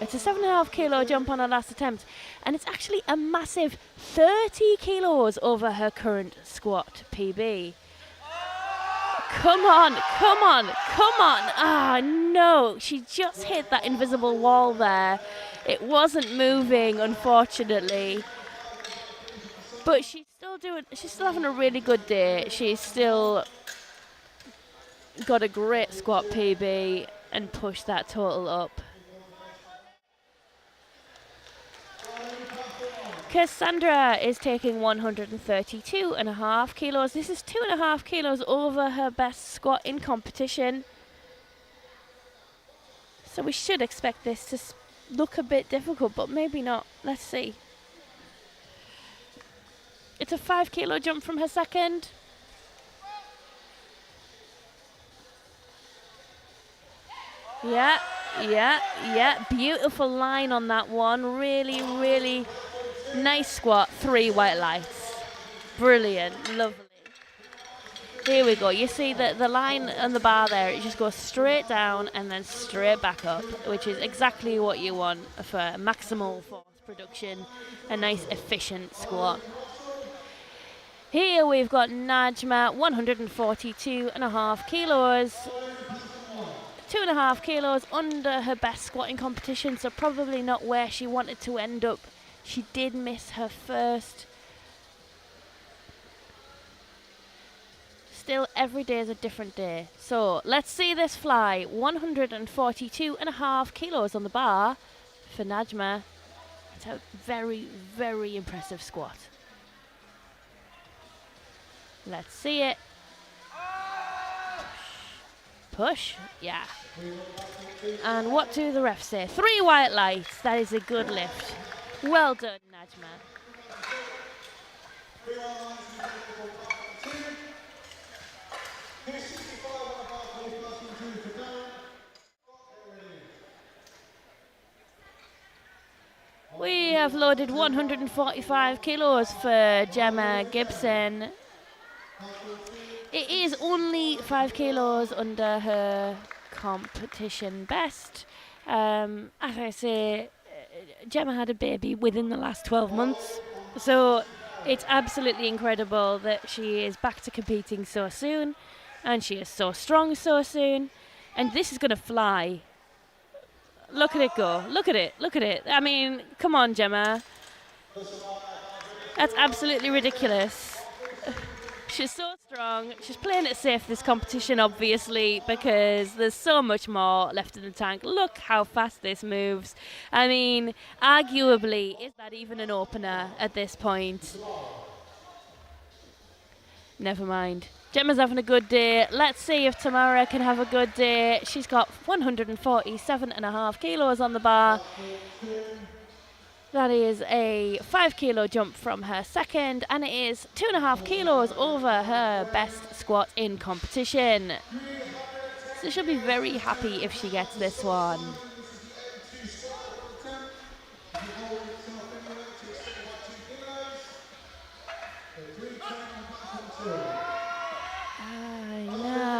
It's a 7.5 kilo jump on her last attempt, and it's actually a massive 30 kilos over her current squat PB. Come on, come on, come on. Ah, no, she just hit that invisible wall there. It wasn't moving, unfortunately. But she's still having a really good day. She's still got a great squat PB and pushed that total up. Cassandra is taking 132.5 kilos. This is 2.5 kilos over her best squat in competition. So we should expect this to look a bit difficult, but maybe not. Let's see. It's a 5 kilo jump from her second. Yeah. Beautiful line on that one. Really, really nice squat. 3 white lights. Brilliant. Lovely. Here we go. You see the line on the bar there, it just goes straight down and then straight back up, which is exactly what you want for maximal force production. A nice efficient squat. Here we've got Najma, 142.5 kilos. 2.5 kilos under her best squatting competition, so probably not where she wanted to end up. She did miss her first. Still, every day is a different day. So let's see this fly. 142.5 kilos on the bar for Najma. It's a very, very impressive squat. Let's see it. Push. Yeah. And what do the refs say? 3 white lights. That is a good lift. Well done, Najma. We have loaded 145 kilos for Gemma Gibson. It is only 5 kilos under her competition best. As I say, Gemma had a baby within the last 12 months. So it's absolutely incredible that she is back to competing so soon. And she is so strong so soon. And this is going to fly. Look at it go. Look at it. Look at it. I mean, come on, Gemma. That's absolutely ridiculous. She's so strong. She's playing it safe this competition, obviously, because there's so much more left in the tank. Look how fast this moves. I mean, arguably, is that even an opener at this point? Never mind. Gemma's having a good day. Let's see if Tamara can have a good day. She's got 147.5 kilos on the bar. That is a 5 kilo jump from her second, and it is 2.5 kilos over her best squat in competition. So she'll be very happy if she gets this one.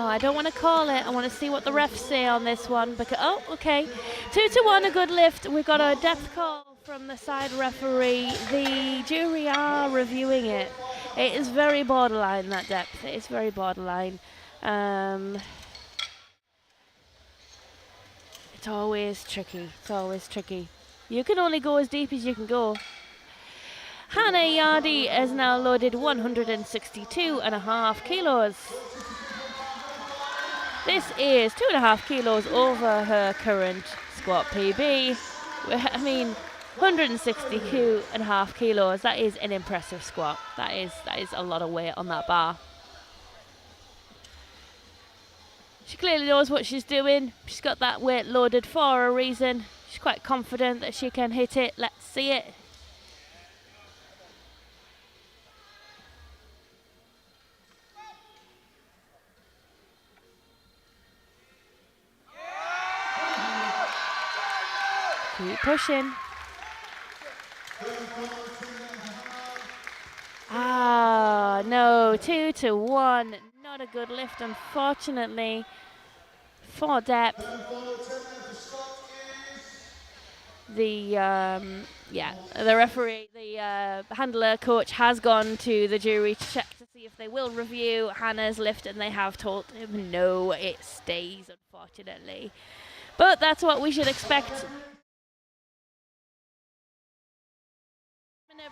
I don't want to call it. I want to see what the refs say on this one. Because, oh, okay. 2-1, a good lift. We've got a depth call from the side referee. The jury are reviewing it. It is very borderline, that depth. It is very borderline. It's always tricky. It's always tricky. You can only go as deep as you can go. Hannah Yardy has now loaded 162.5 kilos. This is 2.5 kilos over her current squat PB. I mean, 162.5 kilos. That is an impressive squat. That is a lot of weight on that bar. She clearly knows what she's doing. She's got that weight loaded for a reason. She's quite confident that she can hit it. Let's see it. Keep pushing. Ah, no, 2-1. Not a good lift, unfortunately, for depth. The referee, the handler coach has gone to the jury to check to see if they will review Hannah's lift, and they have told him no, it stays, unfortunately. But that's what we should expect.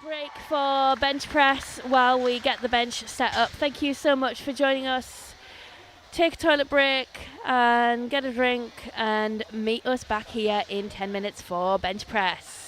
Break for bench press while we get the bench set up. Thank you so much for joining us. take a toilet break and get a drink and meet us back here in 10 minutes for bench press.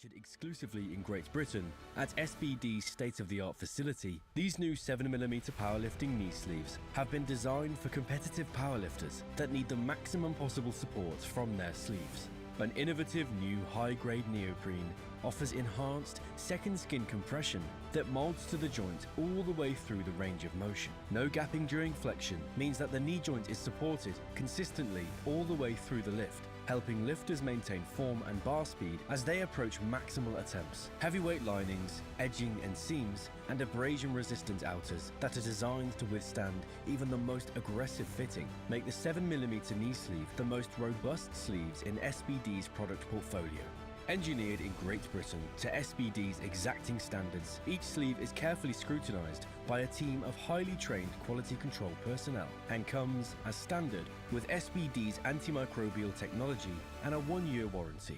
Manufactured exclusively in Great Britain at SBD's state-of-the-art facility, these new 7mm powerlifting knee sleeves have been designed for competitive powerlifters that need the maximum possible support from their sleeves. An innovative new high-grade neoprene offers enhanced second skin compression that molds to the joint all the way through the range of motion. No gapping during flexion means that the knee joint is supported consistently all the way through the lift, helping lifters maintain form and bar speed as they approach maximal attempts. Heavyweight linings, edging and seams, and abrasion-resistant outers that are designed to withstand even the most aggressive fitting make the 7mm knee sleeve the most robust sleeves in SBD's product portfolio. Engineered in Great Britain to SBD's exacting standards, each sleeve is carefully scrutinized by a team of highly trained quality control personnel and comes as standard with SBD's antimicrobial technology and a 1-year warranty.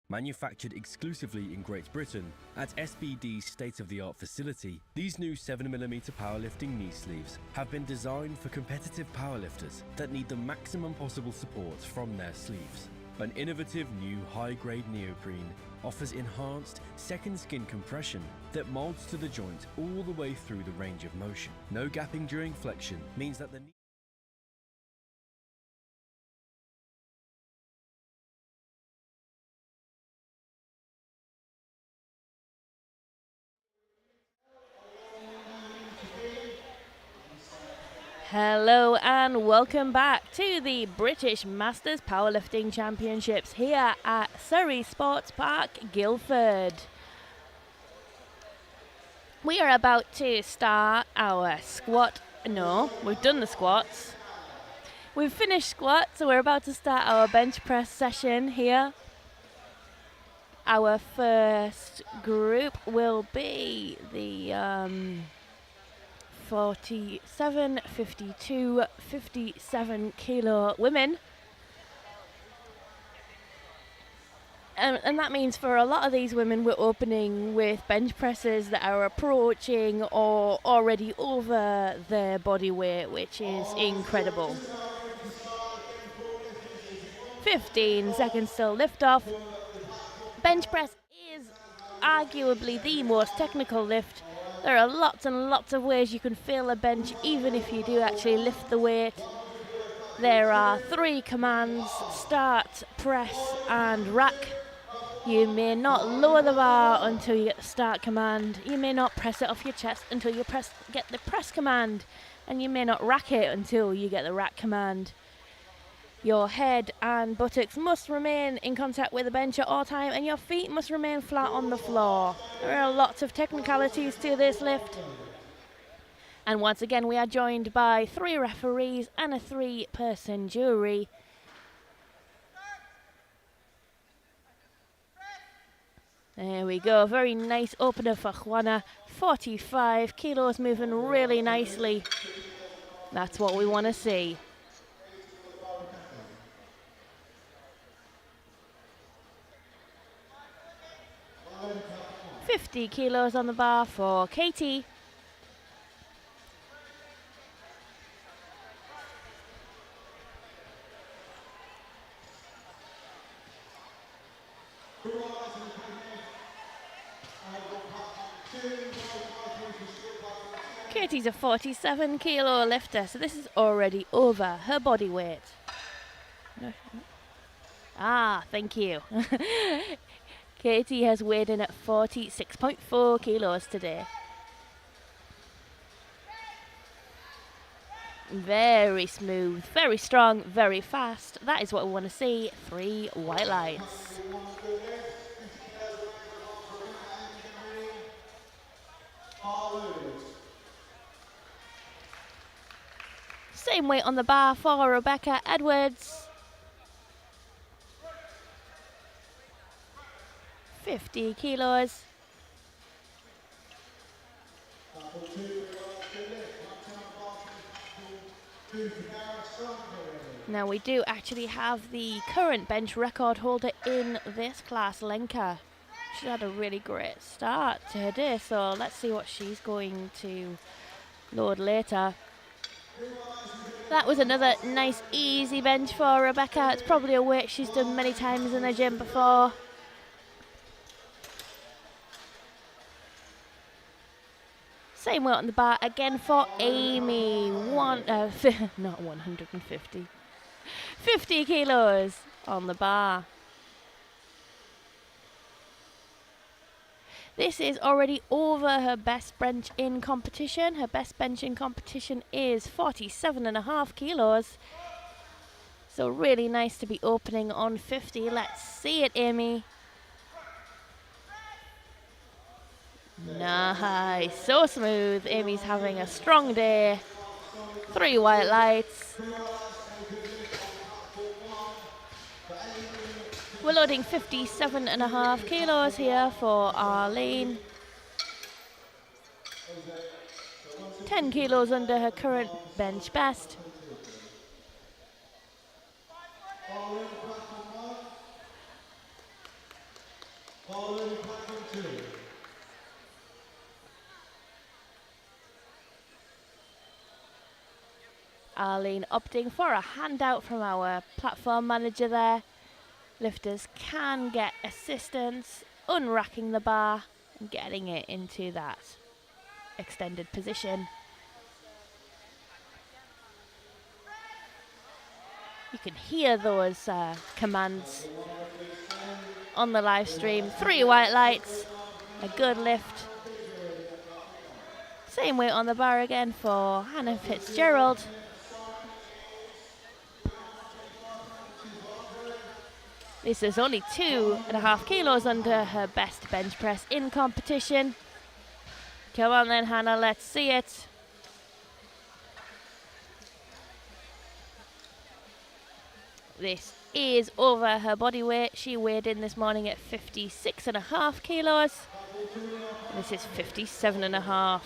Manufactured exclusively in Great Britain at SBD's state-of-the-art facility, these new 7mm powerlifting knee sleeves have been designed for competitive powerlifters that need the maximum possible support from their sleeves. An innovative new high-grade neoprene offers enhanced second skin compression that molds to the joint all the way through the range of motion. No gapping during flexion means that the knee Hello and welcome back to the British Masters Powerlifting Championships here at Surrey Sports Park, Guildford. We are about to start our squat. No, we've done the squats. We've finished squats, so we're about to start our bench press session here. Our first group will be the 47, 52, 57 kilo women. And that means for a lot of these women we're opening with bench presses that are approaching or already over their body weight, which is incredible. 15 seconds till lift off. Bench press is arguably the most technical lift. There are lots and lots of ways you can fill a bench even if you do actually lift the weight. There are 3 commands: start, press and rack. You may not lower the bar until you get the start command. You may not press it off your chest until you get the press command. And you may not rack it until you get the rack command. Your head and buttocks must remain in contact with the bench at all time, and your feet must remain flat on the floor. There are lots of technicalities to this lift. And once again, we are joined by 3 referees and a 3-person jury. There we go, very nice opener for Juana. 45 kilos, moving really nicely. That's what we want to see. $50 kilos on the bar for Katie. Katie's a 47 kilo lifter, so this is already over her body weight. Ah, thank you. Katie has weighed in at 46.4 kilos today. Very smooth, very strong, very fast. That is what we want to see. 3 white lights. Same weight on the bar for Rebecca Edwards. 50 kilos. Now we do actually have the current bench record holder in this class, Lenka. She had a really great start to her day, so let's see what she's going to load later. That was another nice easy bench for Rebecca. It's probably a weight she's done many times in the gym before. Same weight on the bar again for Amy. Not 150. 50 kilos on the bar. This is already over her best bench in competition. Her best bench in competition is 47.5 kilos. So really nice to be opening on 50. Let's see it, Amy. Nice, so smooth. Amy's having a strong day. 3 white lights. We're loading 57.5 kilos here for Arlene. 10 kilos under her current bench best. Arlene opting for a handout from our platform manager there. Lifters can get assistance unracking the bar and getting it into that extended position. You can hear those commands on the live stream. 3 white lights, a good lift. Same weight on the bar again for Hannah Fitzgerald. This is only 2.5 kilos under her best bench press in competition. Come on then, Hannah, let's see it. This is over her body weight. She weighed in this morning at 56.5 kilos. And this is 57.5.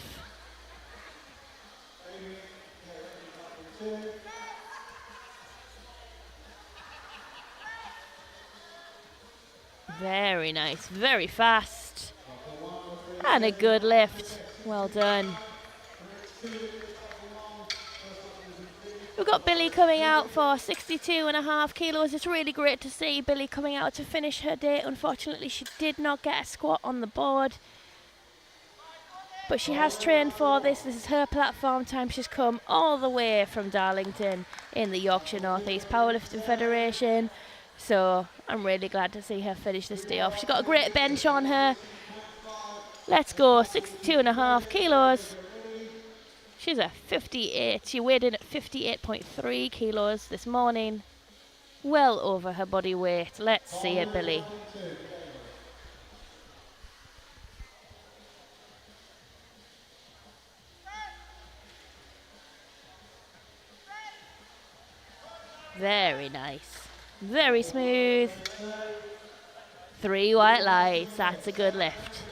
Very nice, very fast. And a good lift. Well done. We've got Billy coming out for 62.5 kilos. It's really great to see Billy coming out to finish her day. Unfortunately, she did not get a squat on the board. But she has trained for this. This is her platform time. She's come all the way from Darlington in the Yorkshire North East Powerlifting Federation. So I'm really glad to see her finish this day off. She's got a great bench on her. Let's go, 62.5 kilos. She's a 58. She weighed in at 58.3 kilos this morning. Well over her body weight. Let's see it, Billy. Very nice. Very smooth. 3 white lights. That's a good lift.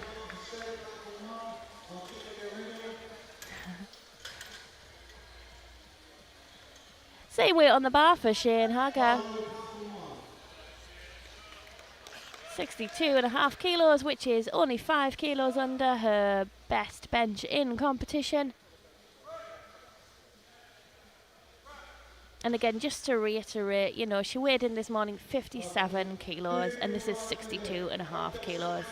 Same weight on the bar for Shane Hager. 62.5 kilos, which is only 5 kilos under her best bench in competition. And again, just to reiterate, you know, she weighed in this morning 57 kilos, and this is 62.5 kilos.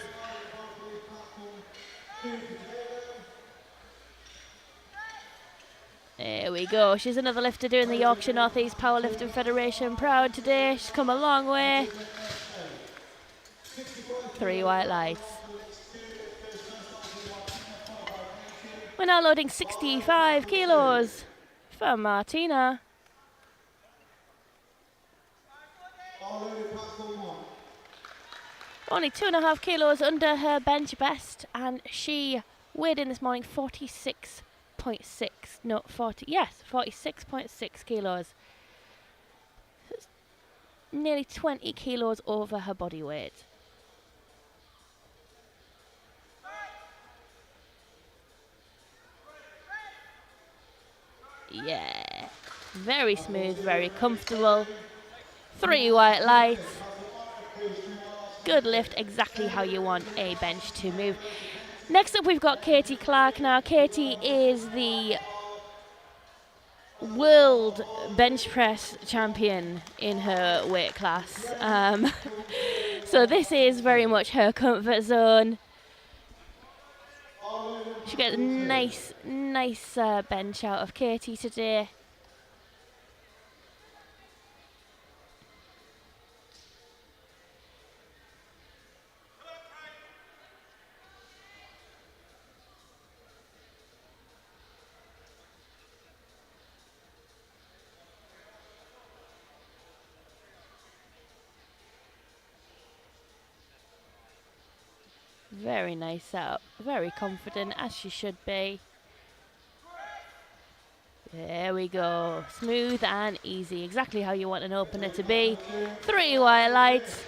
There we go. She's another lifter doing the Yorkshire North East Powerlifting Federation proud today. She's come a long way. 3 white lights. We're now loading 65 kilos for Martina. Only 2.5 kilos under her bench best, and she weighed in this morning 46.6 kilos. That's nearly 20 kilos over her body weight. Yeah, very smooth, very comfortable. 3 white lights. Good lift, exactly how you want a bench to move. Next up, we've got Katie Clark. Now, Katie is the world bench press champion in her weight class. So this is very much her comfort zone. She gets a nice bench out of Katie today. Very nice setup, very confident, as she should be. There we go, smooth and easy, exactly how you want an opener to be. 3 white lights.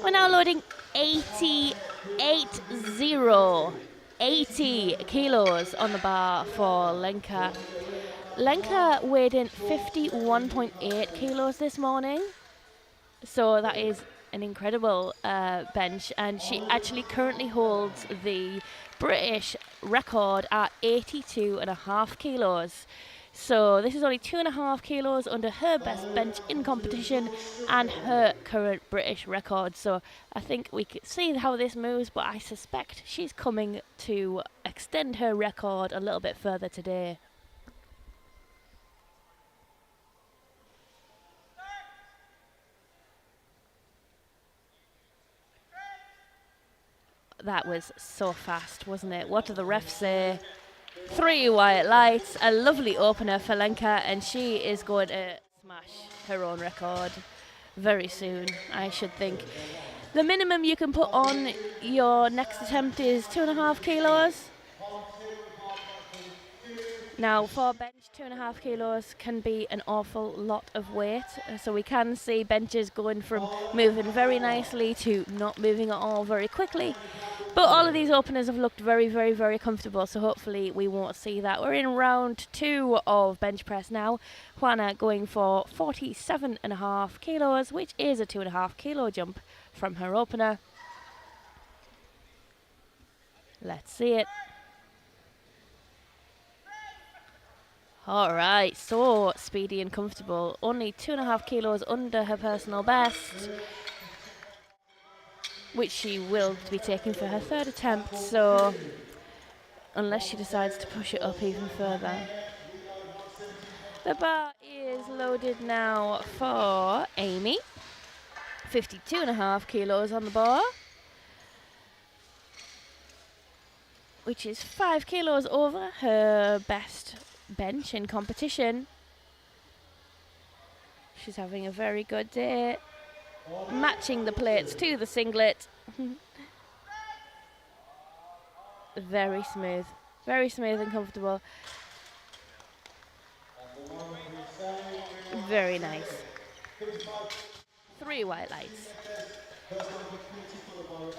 We're now loading 80 kilos on the bar for Lenka. Lenka weighed in 51.8 kilos this morning, so that is an incredible bench, and she actually currently holds the British record at 82.5 kilos. So this is only 2.5 kilos under her best bench in competition and her current British record. So I think we could see how this moves, but I suspect she's coming to extend her record a little bit further today. That was so fast, wasn't it? What do the refs say? 3 white lights, a lovely opener for Lenka, and she is going to smash her own record very soon, I should think. The minimum you can put on your next attempt is 2.5 kilos. Now, for bench, 2.5 kilos can be an awful lot of weight, so we can see benches going from moving very nicely to not moving at all very quickly. But all of these openers have looked very, very, very comfortable, so hopefully we won't see that. We're in round 2 of bench press now. Juana going for 47.5 kilos, which is a 2.5 kilo jump from her opener. Let's see it. All right, so speedy and comfortable. Only 2.5 kilos under her personal best, which she will be taking for her 3rd attempt, so unless she decides to push it up even further. The bar is loaded now for Amy. 52.5 kilos on the bar, which is 5 kilos over her best bench in competition. She's having a very good day, matching the plates to the singlet. Very smooth and comfortable. Very nice. 3 white lights.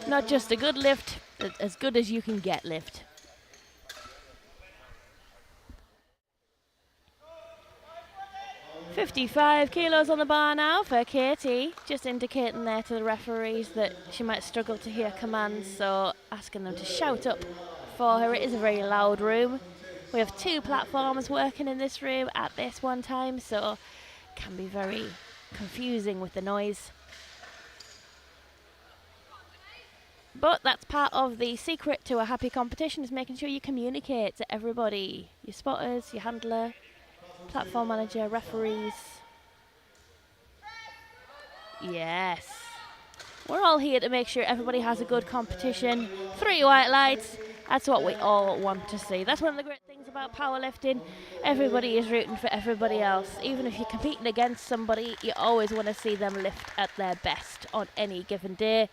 Not just a good lift, but as good as you can get lift. $55 kilos on the bar now for Katie, just indicating there to the referees that she might struggle to hear commands, so asking them to shout up for her. It is a very loud room. We have 2 platforms working in this room at this one time, so it can be very confusing with the noise. But that's part of the secret to a happy competition, is making sure you communicate to everybody, your spotters, your handler, platform manager, referees. Yes. We're all here to make sure everybody has a good competition. 3 white lights. That's what we all want to see. That's one of the great things about powerlifting. Everybody is rooting for everybody else. Even if you're competing against somebody, you always want to see them lift at their best on any given day.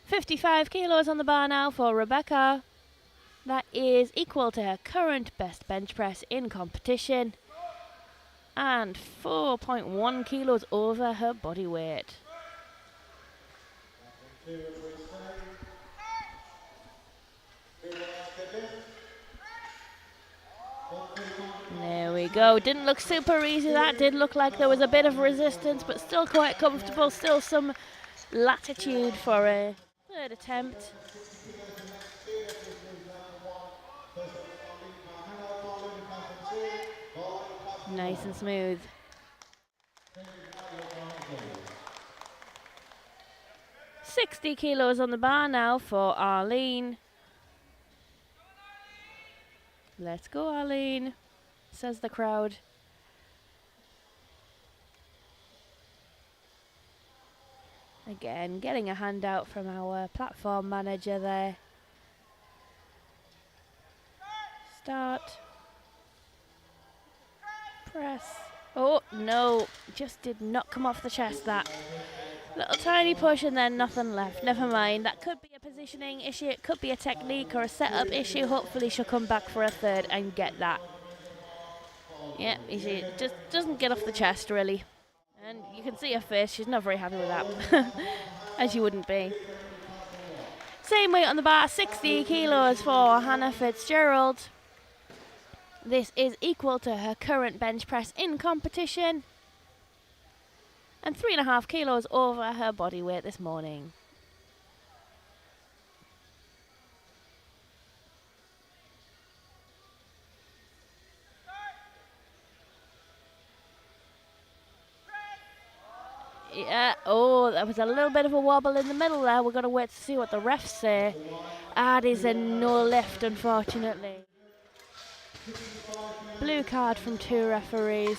55 kilos on the bar now for Rebecca. That is equal to her current best bench press in competition. And 4.1 kilos over her body weight. There we go. Didn't look super easy, that. Did look like there was a bit of resistance, but still quite comfortable. Still some latitude for a third attempt. Nice and smooth. $60 kilos on the bar now for Arlene. Let's go, Arlene, says the crowd. Again, getting a handout from our platform manager there. Start. Press. Oh, no. Just did not come off the chest, that. Little tiny push and then nothing left. Never mind. That could be a positioning issue. It could be a technique or a setup issue. Hopefully she'll come back for a third and get that. Yeah, you see, it just doesn't get off the chest, really. And you can see her face. She's not very happy with that. As you wouldn't be. Same weight on the bar. 60 kilos for Hannah Fitzgerald. This is equal to her current bench press in competition. And 3.5 kilos over her body weight this morning. Yeah, oh, that was a little bit of a wobble in the middle there. We've got to wait to see what the refs say. That is a no lift, unfortunately. Blue card from 2 referees.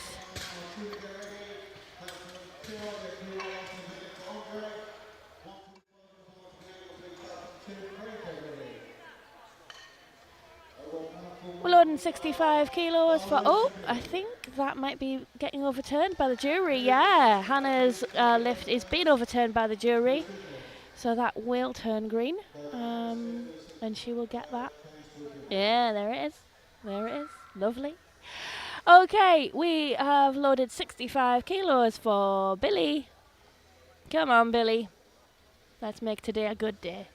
We're loading 65 kilos for... Oh, I think that might be getting overturned by the jury. Yeah, Hannah's lift is being overturned by the jury. So that will turn green. And she will get that. Yeah, there it is. There it is. Lovely. Okay, we have loaded 65 kilos for Billy. Come on, Billy. Let's make today a good day.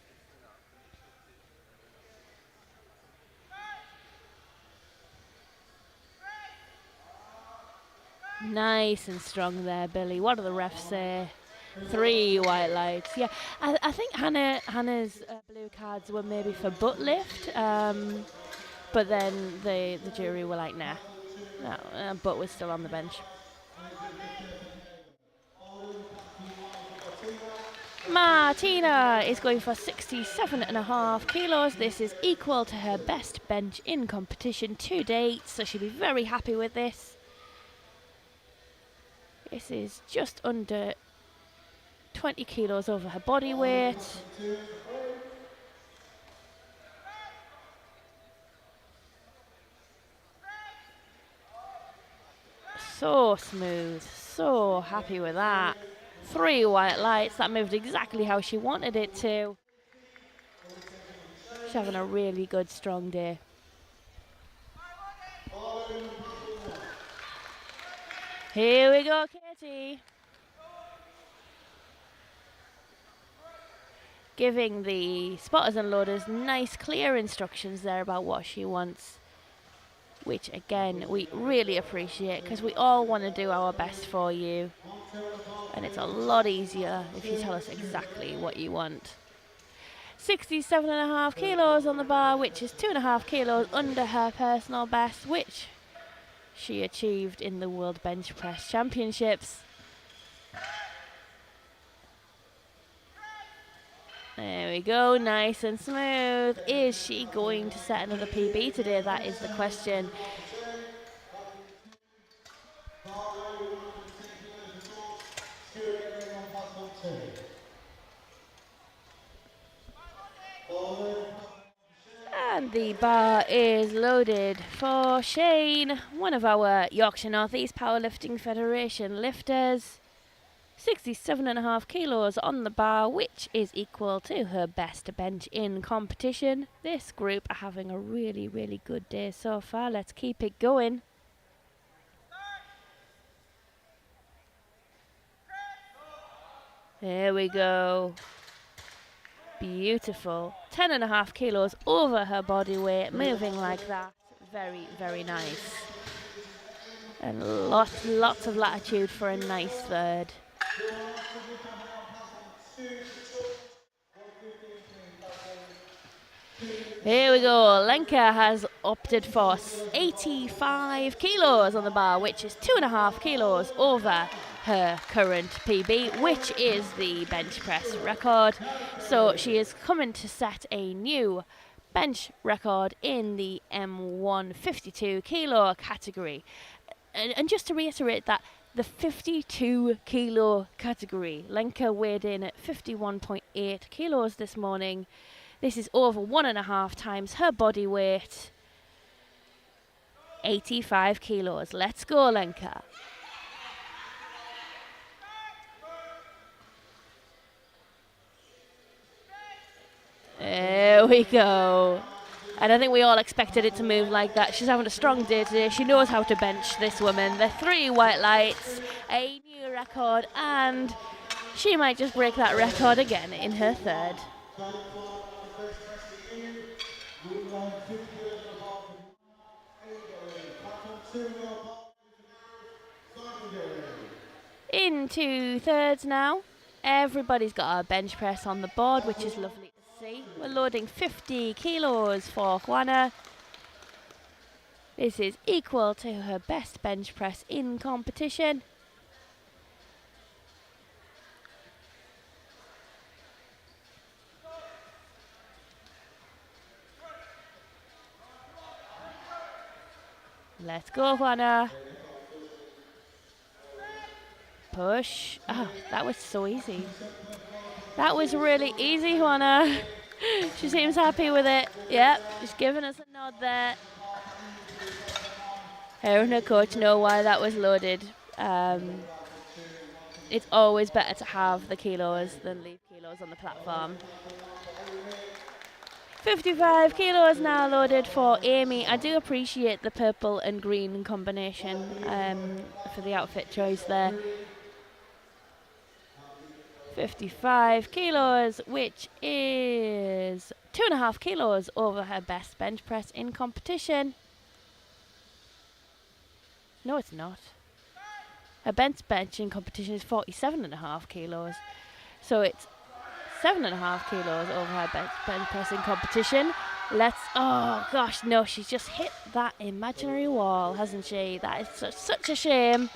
Nice and strong there, Billy. What do the refs say? 3 white lights. Yeah, I think Hannah's blue cards were maybe for butt lift, but then the jury were like, nah, no, butt was still on the bench. Martina is going for 67.5 kilos. This is equal to her best bench in competition to date, so she'll be very happy with this. This is just under 20 kilos over her body weight. So smooth, so happy with that. 3 white lights, that moved exactly how she wanted it to. She's having a really good, strong day. Here we go, Katie. Giving the spotters and loaders nice, clear instructions there about what she wants. Which, again, we really appreciate because we all want to do our best for you. And it's a lot easier if you tell us exactly what you want. 67.5 kilos on the bar, which is 2.5 kilos under her personal best, which she achieved in the World Bench Press Championships. There we go, nice and smooth. Is she going to set another PB today? That is the question. And the bar is loaded for Shane, one of our Yorkshire North East Powerlifting Federation lifters. 67.5 kilos on the bar, which is equal to her best bench in competition. This group are having a really, really good day so far. Let's keep it going. There we go. Beautiful. 10.5 kilos over her body weight, moving like that. Very, very nice. And lots of latitude for a nice third. Here we go. Lenka has opted for 85 kilos on the bar, which is 2.5 kilos over her current PB, which is the bench press record. So she is coming to set a new bench record in the M1 52 kilo category. And just to reiterate that, the 52 kilo category, Lenka weighed in at 51.8 kilos this morning. This is over 1.5 times her body weight. 85 kilos. Let's go, Lenka. There we go. And I think we all expected it to move like that. She's having a strong day today. She knows how to bench, this woman. The 3 white lights, a new record, and she might just break that record again in her third. Into thirds now. Everybody's got a bench press on the board, which is lovely to see. We're loading 50 kilos for Juana. This is equal to her best bench press in competition. Let's go, Juana. Push. Oh, that was so easy. That was really easy, Juana. She seems happy with it. Yep, just giving us a nod there. Her and her coach know why that was loaded. It's always better to have the kilos than leave kilos on the platform. 55 kilos now loaded for Amy. I do appreciate the purple and green combination for the outfit choice there. 55 kilos, which is 2.5 kilos over her best bench press in competition. No, it's not. Her bench in competition is 47.5 kilos. So it's 7.5 kilos over her bench press in competition. Oh gosh, no, she's just hit that imaginary wall, hasn't she? That is such a shame.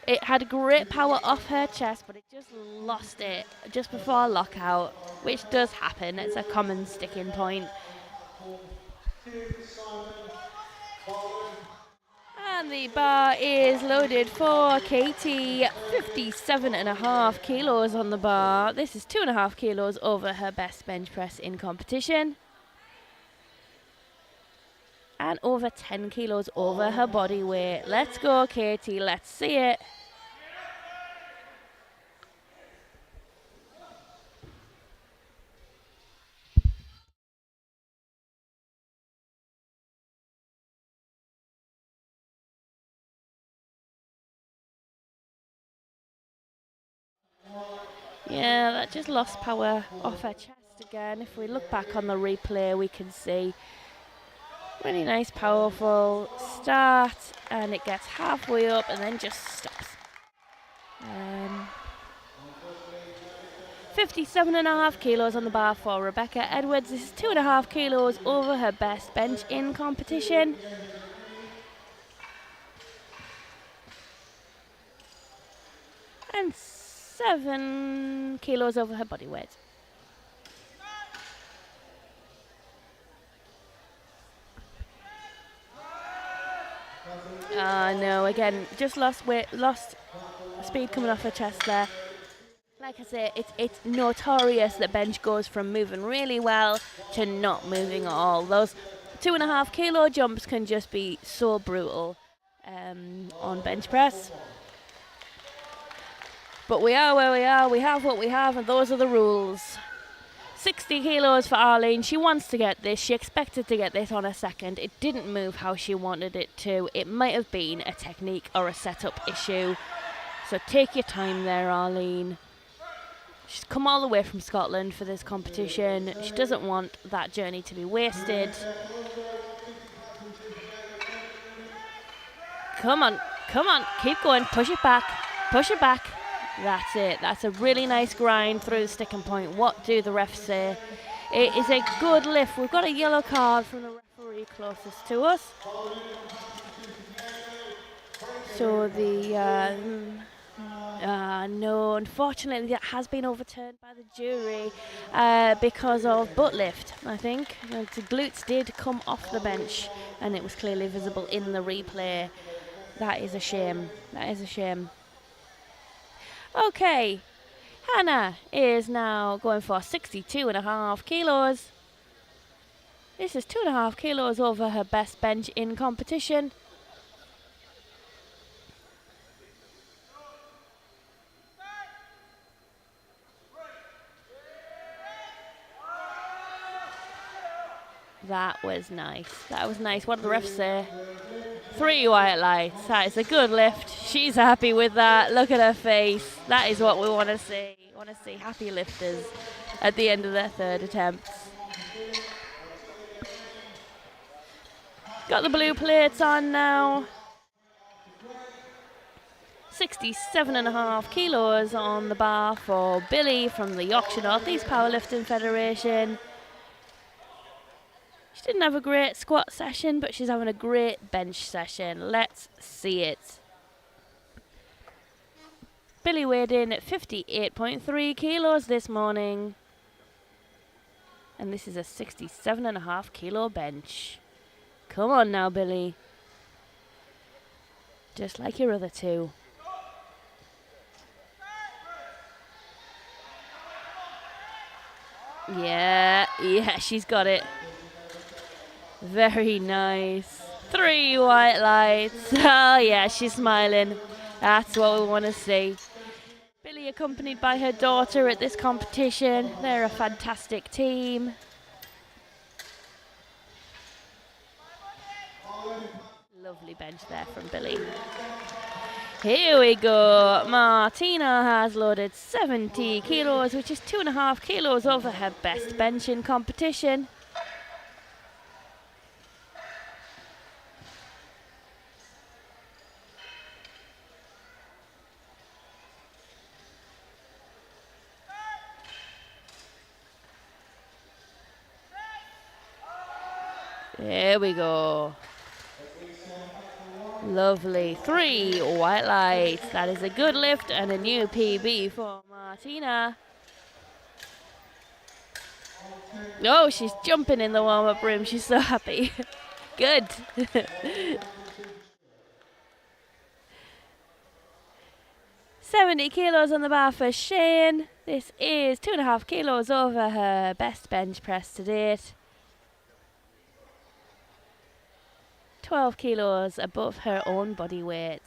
It had great power off her chest, but it just lost it just before lockout, which does happen. It's a common sticking point. And the bar is loaded for Katie. 57.5 kilos on the bar. This is 2.5 kilos over her best bench press in competition. And over 10 kilos over her body weight. Let's go, Katie. Let's see it. Yeah, that just lost power off her chest again. If we look back on the replay, we can see really nice, powerful start, and it gets halfway up and then just stops. 57.5 kilos on the bar for Rebecca Edwards. This is 2.5 kilos over her best bench in competition. And 7 kilos over her body weight. No, again, just lost weight, lost speed coming off her chest there. Like I say, it's notorious that bench goes from moving really well to not moving at all. Those 2.5 kilo jumps can just be so brutal on bench press. But we are where we are, we have what we have, and those are the rules. 60 kilos for Arlene. She wants to get this. She expected to get this on a second. It didn't move how she wanted it to. It might have been a technique or a setup issue. So take your time there, Arlene. She's come all the way from Scotland for this competition. She doesn't want that journey to be wasted. Come on, keep going. Push it back, push it back. That's it. That's a really nice grind through the sticking point. What do the refs say? It is a good lift. We've got a yellow card from the referee closest to us. So no, unfortunately that has been overturned by the jury because of butt lift, I think. The glutes did come off the bench and it was clearly visible in the replay. That is a shame. That is a shame. Okay, Hannah is now going for 62.5 kilos. This is 2.5 kilos over her best bench in competition. That was nice. That was nice. What did the refs say? 3 white lights. That is a good lift. She's happy with that. Look at her face. That is what we want to see. We want to see happy lifters at the end of their third attempts. Got the blue plates on now. 67.5 kilos on the bar for Billy from the Yorkshire North East Powerlifting Federation. She didn't have a great squat session, but she's having a great bench session. Let's see it. Billy weighed in at 58.3 kilos this morning. And this is a 67.5 kilo bench. Come on now, Billy. Just like your other two. Yeah, she's got it. Very nice. 3 white lights. Oh yeah, she's smiling. That's what we want to see. Billy accompanied by her daughter at this competition. They're a fantastic team. Lovely bench there from Billy. Here we go. Martina has loaded 70 kilos, which is 2.5 kilos over her best bench in competition. There we go. Lovely. 3 white lights. That is a good lift and a new PB for Martina. Oh, she's jumping in the warm-up room. She's so happy. Good. $70 kilos on the bar for Shane. This is 2.5 kilos over her best bench press to date. 12 kilos above her own body weight.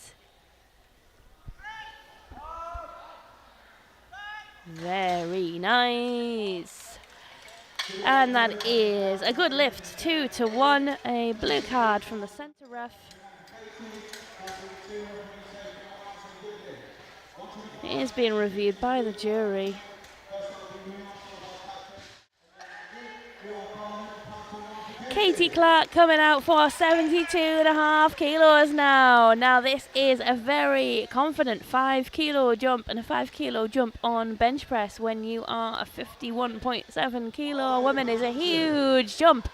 Very nice. And that is a good lift, 2-1. A blue card from the centre ref. It is being reviewed by the jury. Katie Clark coming out for 72.5 kilos now. Now this is a very confident 5 kilo jump and a 5 kilo jump on bench press when you are a 51.7 kilo woman is a huge jump.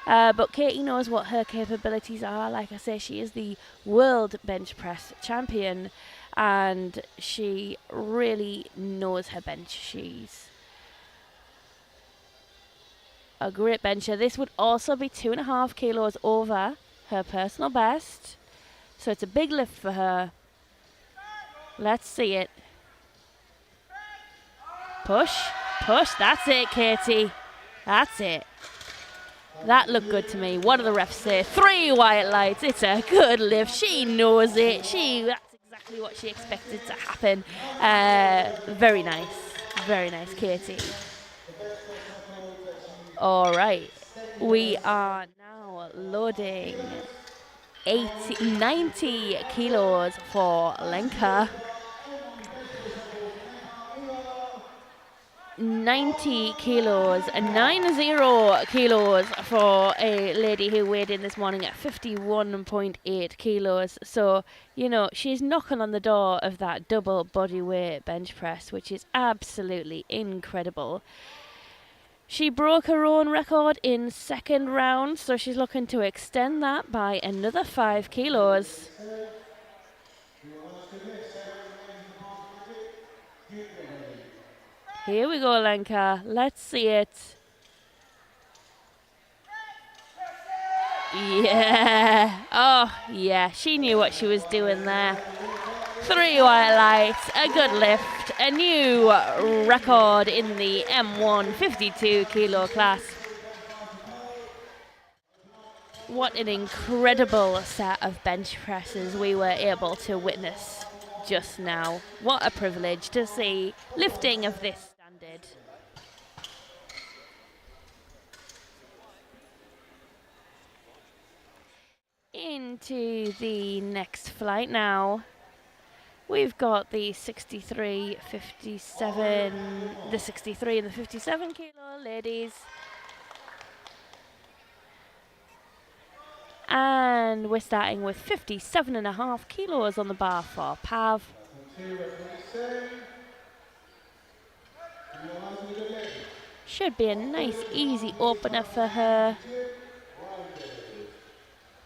But Katie knows what her capabilities are. Like I say, she is the world bench press champion and she really knows her bench. She's a great bencher. This would also be 2.5 kilos over her personal best. So it's a big lift for her. Let's see it. Push, push. That's it, Katie. That's it. That looked good to me. What do the refs say? 3 white lights. It's a good lift. She knows it. That's exactly what she expected to happen. Very nice. Very nice, Katie. All right. We are now loading 90 kilos for Lenka. 90 kilos, 90 kilos for a lady who weighed in this morning at 51.8 kilos. So, you know, she's knocking on the door of that double body weight bench press, which is absolutely incredible. She broke her own record in second round, so she's looking to extend that by another 5 kilos. Here we go, Lenka. Let's see it. Yeah. Oh, yeah. She knew what she was doing there. 3 white lights, a good lift, a new record in the M1 52 kilo class. What an incredible set of bench presses we were able to witness just now. What a privilege to see lifting of this standard. Into the next flight now. We've got the 63, 57, the 63 and the 57 kilo ladies. And we're starting with 57.5 kilos on the bar for Pav. Should be a nice, easy opener for her.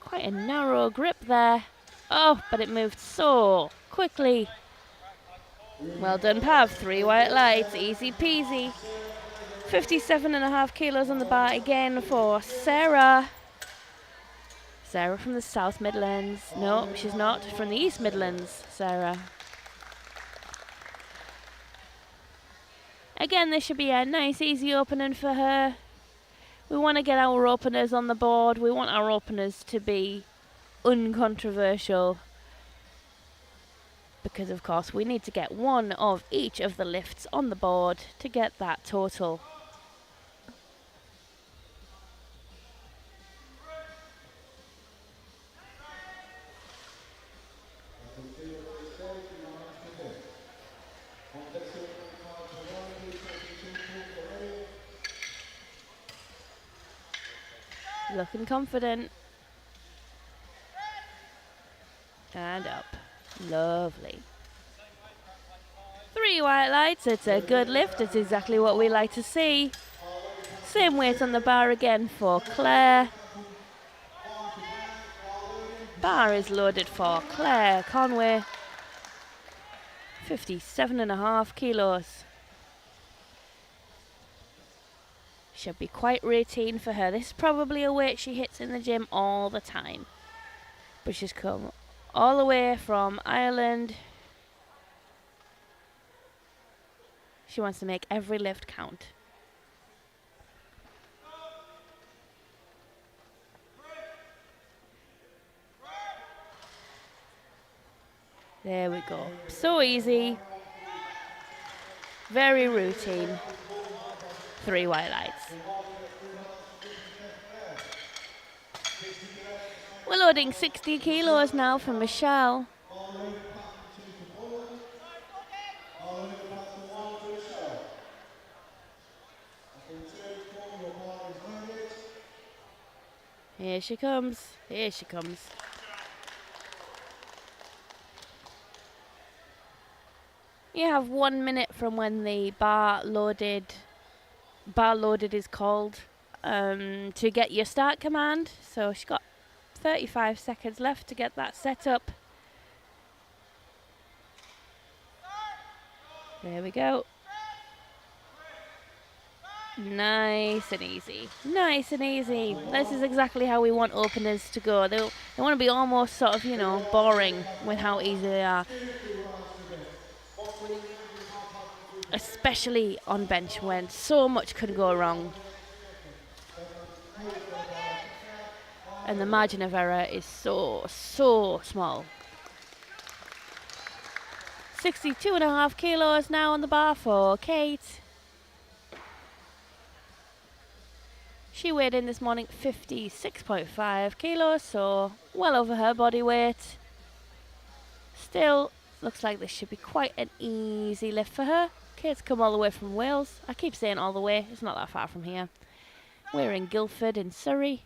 Quite a narrow grip there. Oh, but it moved so quickly. Well done, Pav. 3 white lights, easy peasy. 57.5 kilos on the bar again for Sarah. Sarah from the South Midlands. No, she's not. From the East Midlands, Sarah. Again, this should be a nice, easy opening for her. We want to get our openers on the board. We want our openers to be uncontroversial. Because, of course, we need to get one of each of the lifts on the board to get that total. Looking confident. And up. Lovely. 3 white lights. It's a good lift. It's exactly what we like to see. Same weight on the bar again for Claire. Bar is loaded for Claire Conway. 57.5 kilos. Should be quite routine for her. This is probably a weight she hits in the gym all the time. But she's come all the way from Ireland. She wants to make every lift count. There we go. So easy. Very routine. 3 white lights. We're loading 60 kilos now for Michelle. Here she comes. Here she comes. You have 1 minute from when the bar loaded is called to get your start command. So she's got 35 seconds left to get that set up. There we go. Nice and easy. Nice and easy. This is exactly how we want openers to go. They want to be almost sort of, you know, boring with how easy they are. especially on bench when so much could go wrong. And the margin of error is so small. 62.5 kilos now on the bar for Kate. She weighed in this morning 56.5 kilos, so well over her body weight. Still, looks like this should be quite an easy lift for her. Kate's come all the way from Wales. I keep saying all the way, it's not that far from here. We're in Guildford in Surrey.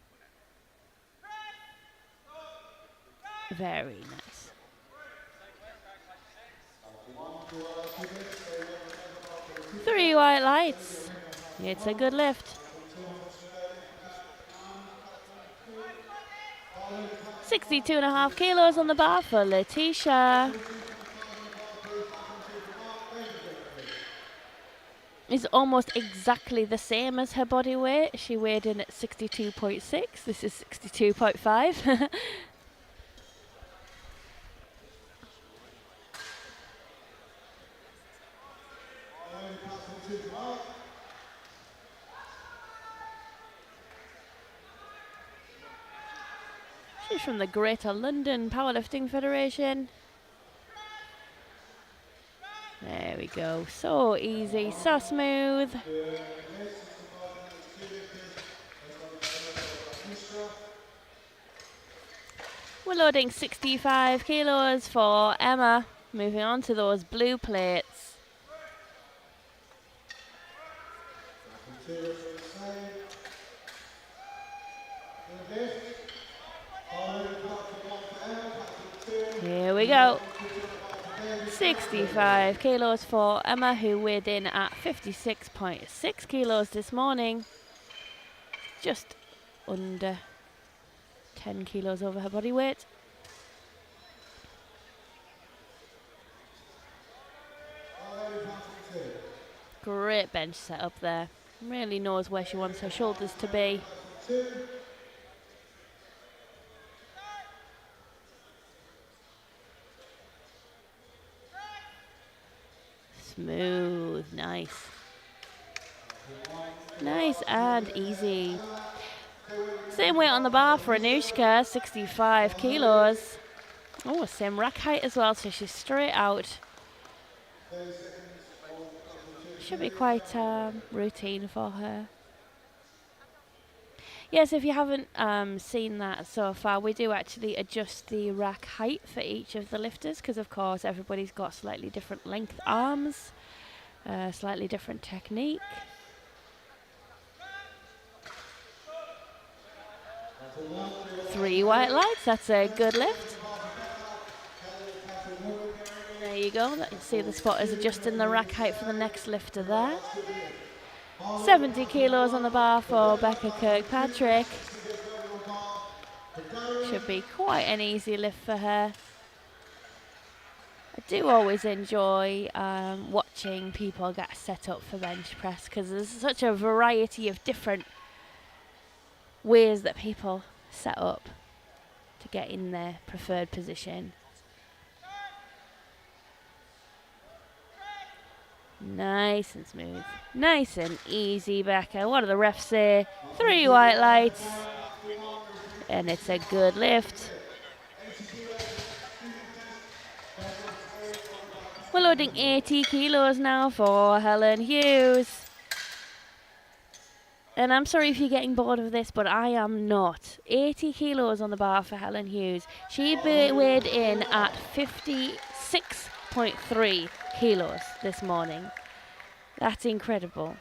Very nice. Three white lights. It's a good lift. 62.5 kilos on the bar for Letitia. Is almost exactly the same as her body weight. She weighed in at 62.6. This is 62.5. She's from the Greater London Powerlifting Federation. There we go. So easy, so smooth. We're loading 65 kilos for Emma. Moving on to those blue plates. Here we go. 65 kilos for Emma, who weighed in at 56.6 kilos this morning. Just under 10 kilos over her body weight. Great bench setup there. Really knows where she wants her shoulders to be. Smooth, nice. Nice and easy. Same weight on the bar for Anushka, 65 kilos. Oh, same rack height as well, so she's straight out. Should be quite routine for her. Yes, if you haven't seen that so far, we do actually adjust the rack height for each of the lifters because, of course, everybody's got slightly different length arms, slightly different technique. Three white lights, that's a good lift. There you go, you see the spotters adjusting the rack height for the next lifter there. 70 kilos on the bar for Becca Kirkpatrick. Should be quite an easy lift for her. I do always enjoy watching people get set up for bench press because there's such a variety of different ways that people set up to get in their preferred position. Nice and smooth. Nice and easy, Becca. What do the refs say? Three white lights. And it's a good lift. We're loading 80 kilos now for Helen Hughes. And I'm sorry if you're getting bored of this, but I am not. 80 kilos on the bar for Helen Hughes. She weighed in at 56.3 kilos this morning. That's incredible.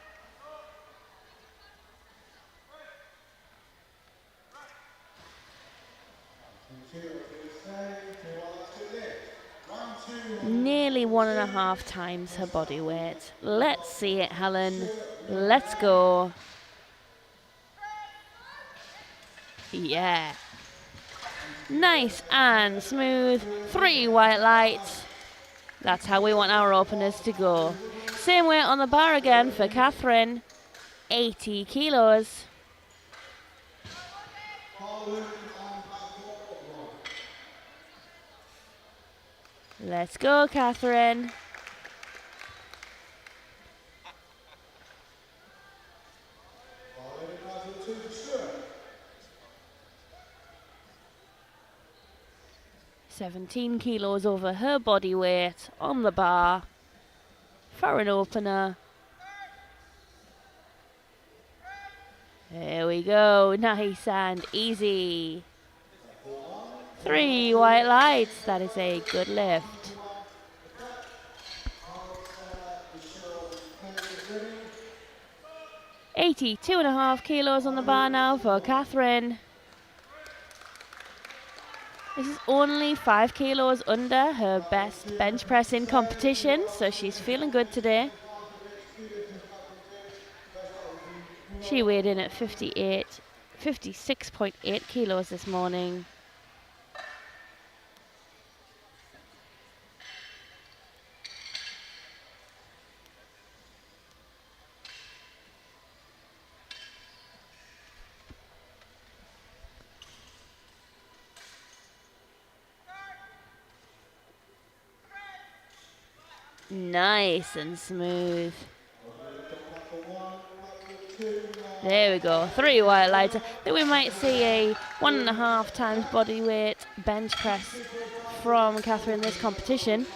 Nearly 1.5 times her body weight. Let's see it, Helen. Let's go. Yeah. Nice and smooth. Three white lights. That's how we want our openers to go. Same weight on the bar again for Catherine. 80 kilos. Let's go, Catherine. 17 kilos over her body weight on the bar for an opener. There we go, nice and easy. 3 white lights, that is a good lift. $82.5 kilos on the bar now for Catherine. This is only 5 kilos under her best bench press in competition, so she's feeling good today. She weighed in at 56.8 kilos this morning. Nice and smooth. There we go, 3 white lights. I think we might see a 1.5 times body weight bench press from Catherine in this competition.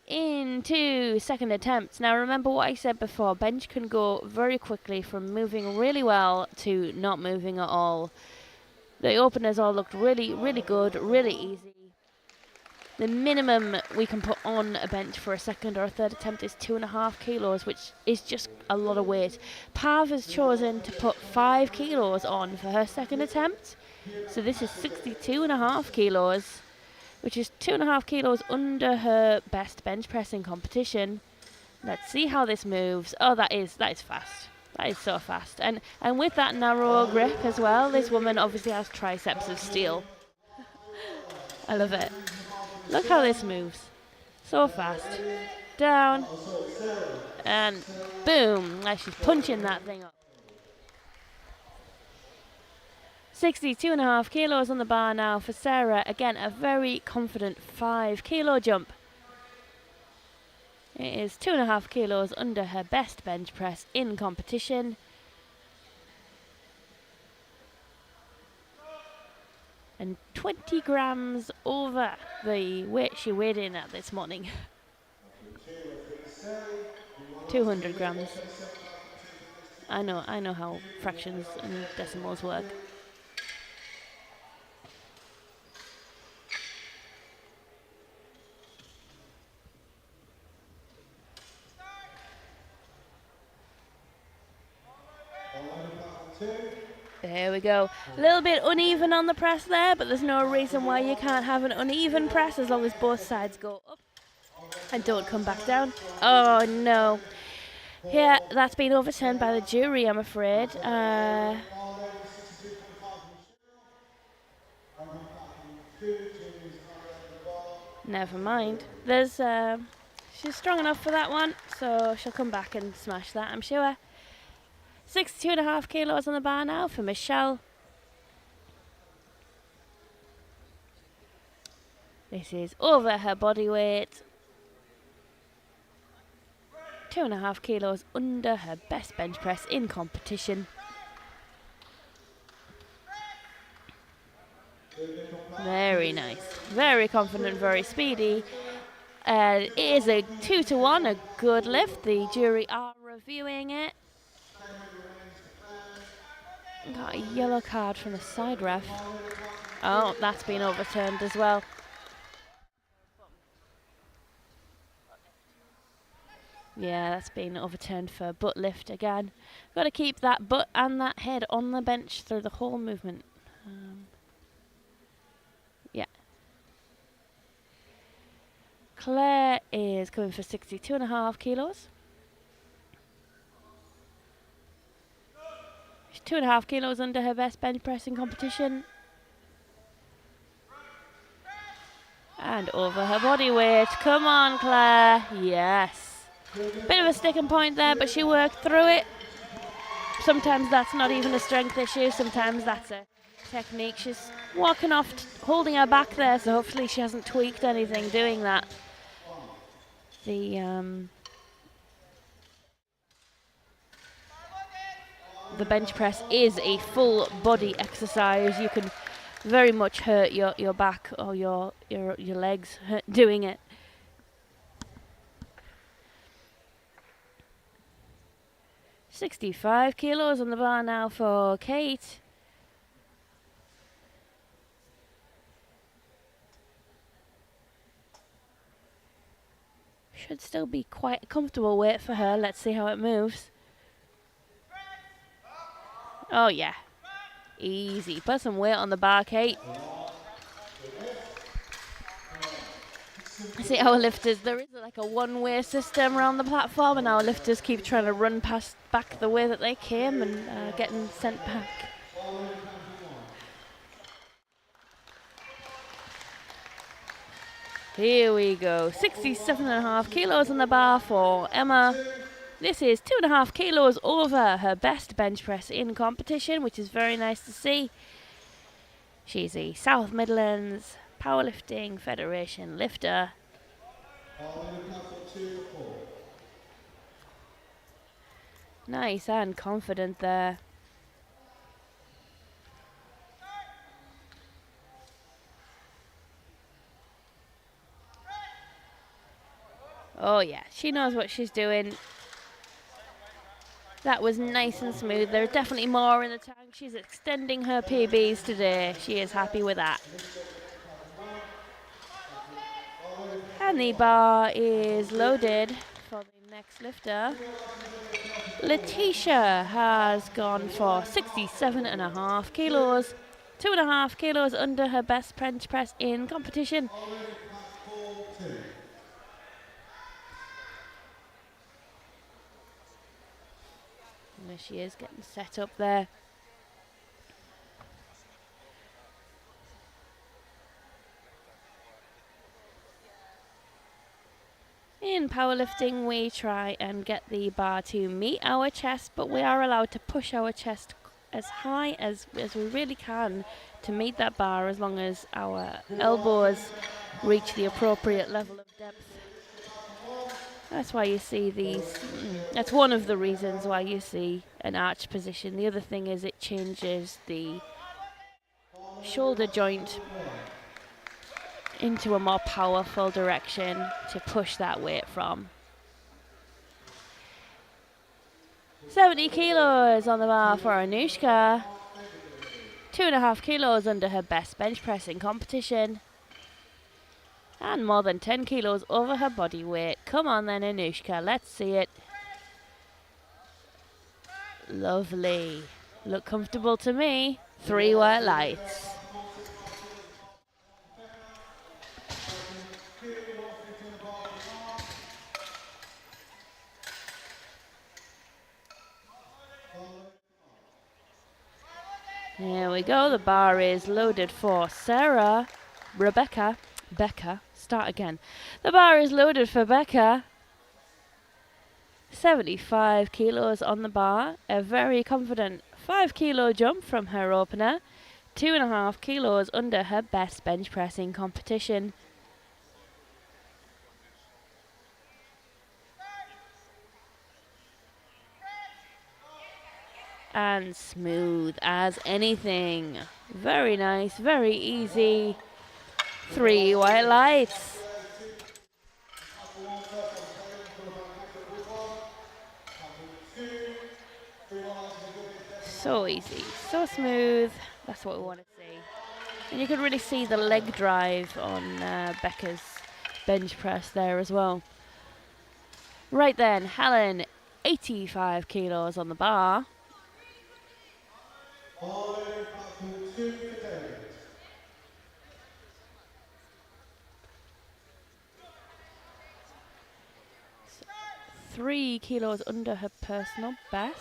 Into second attempts. Now remember what I said before, bench can go very quickly from moving really well to not moving at all. The openers all looked really, really good, really easy. The minimum we can put on a bench for a second or a third attempt is 2.5 kilos, which is just a lot of weight. Pav has chosen to put 5 kilos on for her second attempt. So this is 62.5 kilos, which is 2.5 kilos under her best bench pressing competition. Let's see how this moves. Oh, that is fast. That is so fast. And with that narrow grip as well, this woman obviously has triceps of steel. I love it. Look how this moves. So fast. Down. And boom. Like she's punching that thing up. 62.5 kilos on the bar now for Sarah. Again, a very confident 5 kilo jump. It is 2.5 kilos under her best bench press in competition. And 20 grams over the weight she weighed in at this morning. 200 grams. I know how fractions and decimals work. There we go. A little bit uneven on the press there, but there's no reason why you can't have an uneven press as long as both sides go up and don't come back down. Oh no. Yeah, that's been overturned by the jury, I'm afraid. Never mind. She's strong enough for that one, so she'll come back and smash that, I'm sure. 62.5 kilos on the bar now for Michelle. This is over her body weight. 2.5 kilos under her best bench press in competition. Very nice. Very confident, very speedy. It is a 2-to-1, a good lift. The jury are reviewing it. Got a yellow card from the side ref. Oh, that's been overturned as well. Yeah, that's been overturned for butt lift again. Got to keep that butt and that head on the bench through the whole movement. Yeah. Claire is coming for 62.5 kilos. 2.5 kilos under her best bench pressing competition. And over her body weight. Come on, Claire. Yes. Bit of a sticking point there, but she worked through it. Sometimes that's not even a strength issue. Sometimes that's a technique. She's walking off, holding her back there, so hopefully she hasn't tweaked anything doing that. the bench press is a full body exercise. You can very much hurt your back or your legs doing it. $65 kilos on the bar now for Kate. Should still be quite a comfortable weight for her. Let's see how it moves. Oh yeah, easy. Put some weight on the bar, Kate. See our lifters, there is like a one-way system around the platform, and our lifters keep trying to run back the way that they came and getting sent back. Here we go, 67.5 kilos on the bar for Emma. This is 2.5 kilos over her best bench press in competition, which is very nice to see. She's a South Midlands Powerlifting Federation lifter. Nice and confident there. Oh yeah, she knows what she's doing. That was nice and smooth. There's definitely more in the tank. She's extending her PBs today. She is happy with that. And the bar is loaded for the next lifter. Letitia has gone for 67.5 kilos. 2.5 kilos under her best bench press in competition. There she is, getting set up there. In powerlifting, we try and get the bar to meet our chest, but we are allowed to push our chest as high as we really can to meet that bar, as long as our elbows reach the appropriate level of depth. That's why you see these, that's one of the reasons why you see an arch position. The other thing is it changes the shoulder joint into a more powerful direction to push that weight from. 70 kilos on the bar for Anushka. 2.5 kilos under her best bench press in competition. And more than 10 kilos over her body weight. Come on then, Anushka, let's see it. Lovely. Look comfortable to me. 3 white lights. Here we go, the bar is loaded for Sarah. Becca, start again. The bar is loaded for Becca. 75 kilos on the bar. A very confident 5 kilo jump from her opener. 2.5 kilos under her best bench press in competition. And smooth as anything. Very nice, very easy. 3 white lights. So easy, so smooth. That's what we want to see. And you can really see the leg drive on Becca's bench press there as well. Right then, Helen, 85 kilos on the bar. So 3 kilos under her personal best.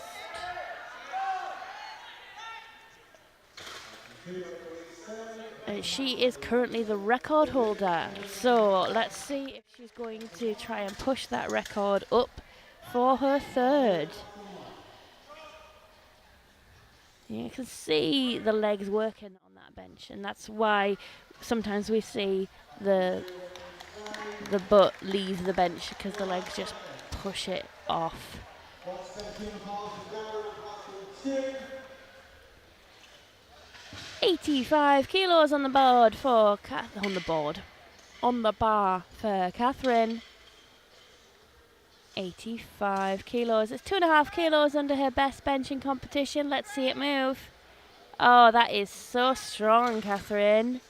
And she is currently the record holder. So let's see if she's going to try and push that record up for her third. You can see the legs working on that bench, and that's why sometimes we see the butt leave the bench, because the legs just push it off. 85 kilos on the board for on the bar for Catherine. 85 kilos. It's 2.5 kilos under her best bench in competition. Let's see it move. Oh, that is so strong, Catherine.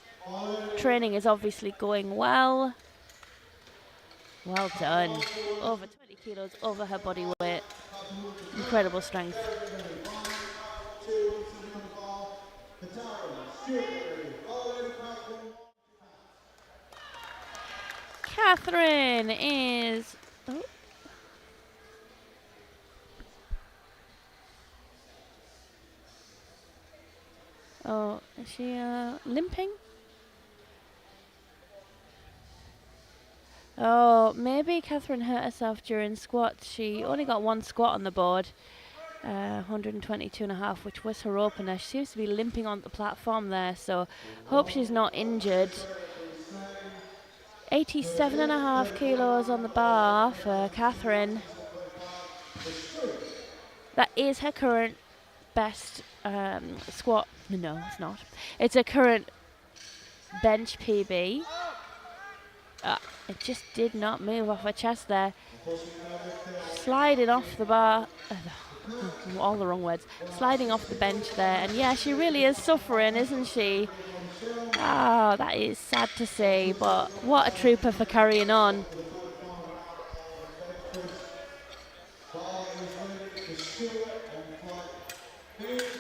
Training is obviously going well. Well done. Over 20 kilos over her body weight. Incredible strength. Catherine is... Oh, is she limping? Oh, maybe Catherine hurt herself during squats. She only got one squat on the board. 122.5, which was her opener. She seems to be limping on the platform there, so hope she's not injured. 87.5 kilos on the bar for Catherine. That is her current best squat. No, it's not. It's a current bench PB. It just did not move off her chest there. Sliding off the bar. All the wrong words. Sliding off the bench there. And yeah, she really is suffering, isn't she? Oh, that is sad to see, but what a trooper for carrying on.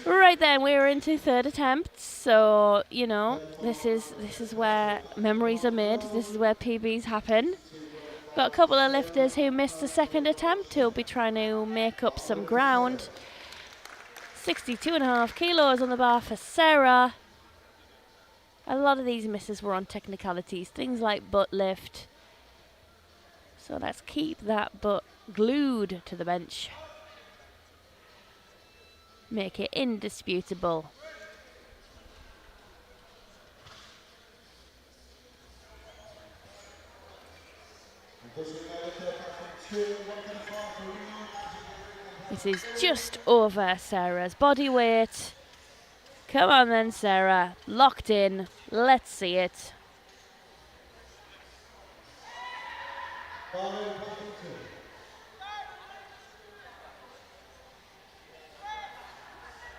Right then, we're into third attempts, so you know this is where memories are made. This is where PBs happen. Got a couple of lifters who missed the second attempt who'll be trying to make up some ground. 62.5 kilos on the bar for Sarah. A lot of these misses were on technicalities, things like butt lift. So let's keep that butt glued to the bench. Make it indisputable. This is just over Sarah's body weight. Come on then, Sarah. Locked in. Let's see it.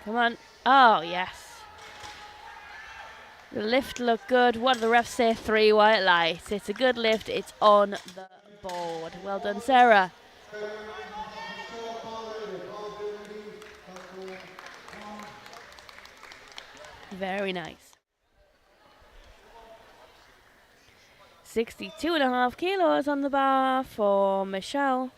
Come on. Oh, yes. The lift looked good. What do the refs say? 3 white lights. It's a good lift. It's on the board. Well done, Sarah. Very nice. 62.5 kilos on the bar for Michelle.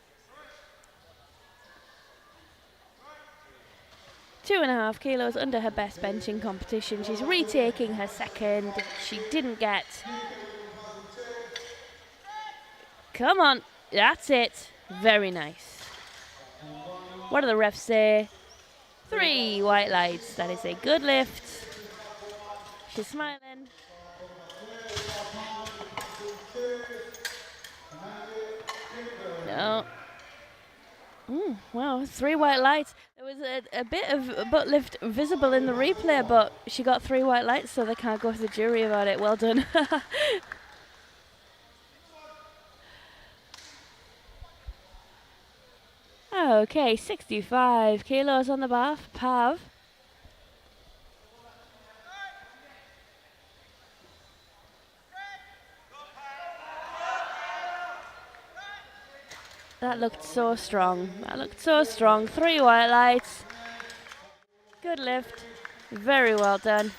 2.5 kilos under her best benching competition. She's retaking her second. She didn't get. Come on. That's it. Very nice. What do the refs say? 3 white lights. That is a good lift. She's smiling. No. Wow, 3 white lights. There was a bit of butt lift visible in the replay, but she got 3 white lights, so they can't go to the jury about it. Well done. Okay, 65 kilos on the bar for Pav. That looked so strong. 3 white lights. Good lift. Very well done.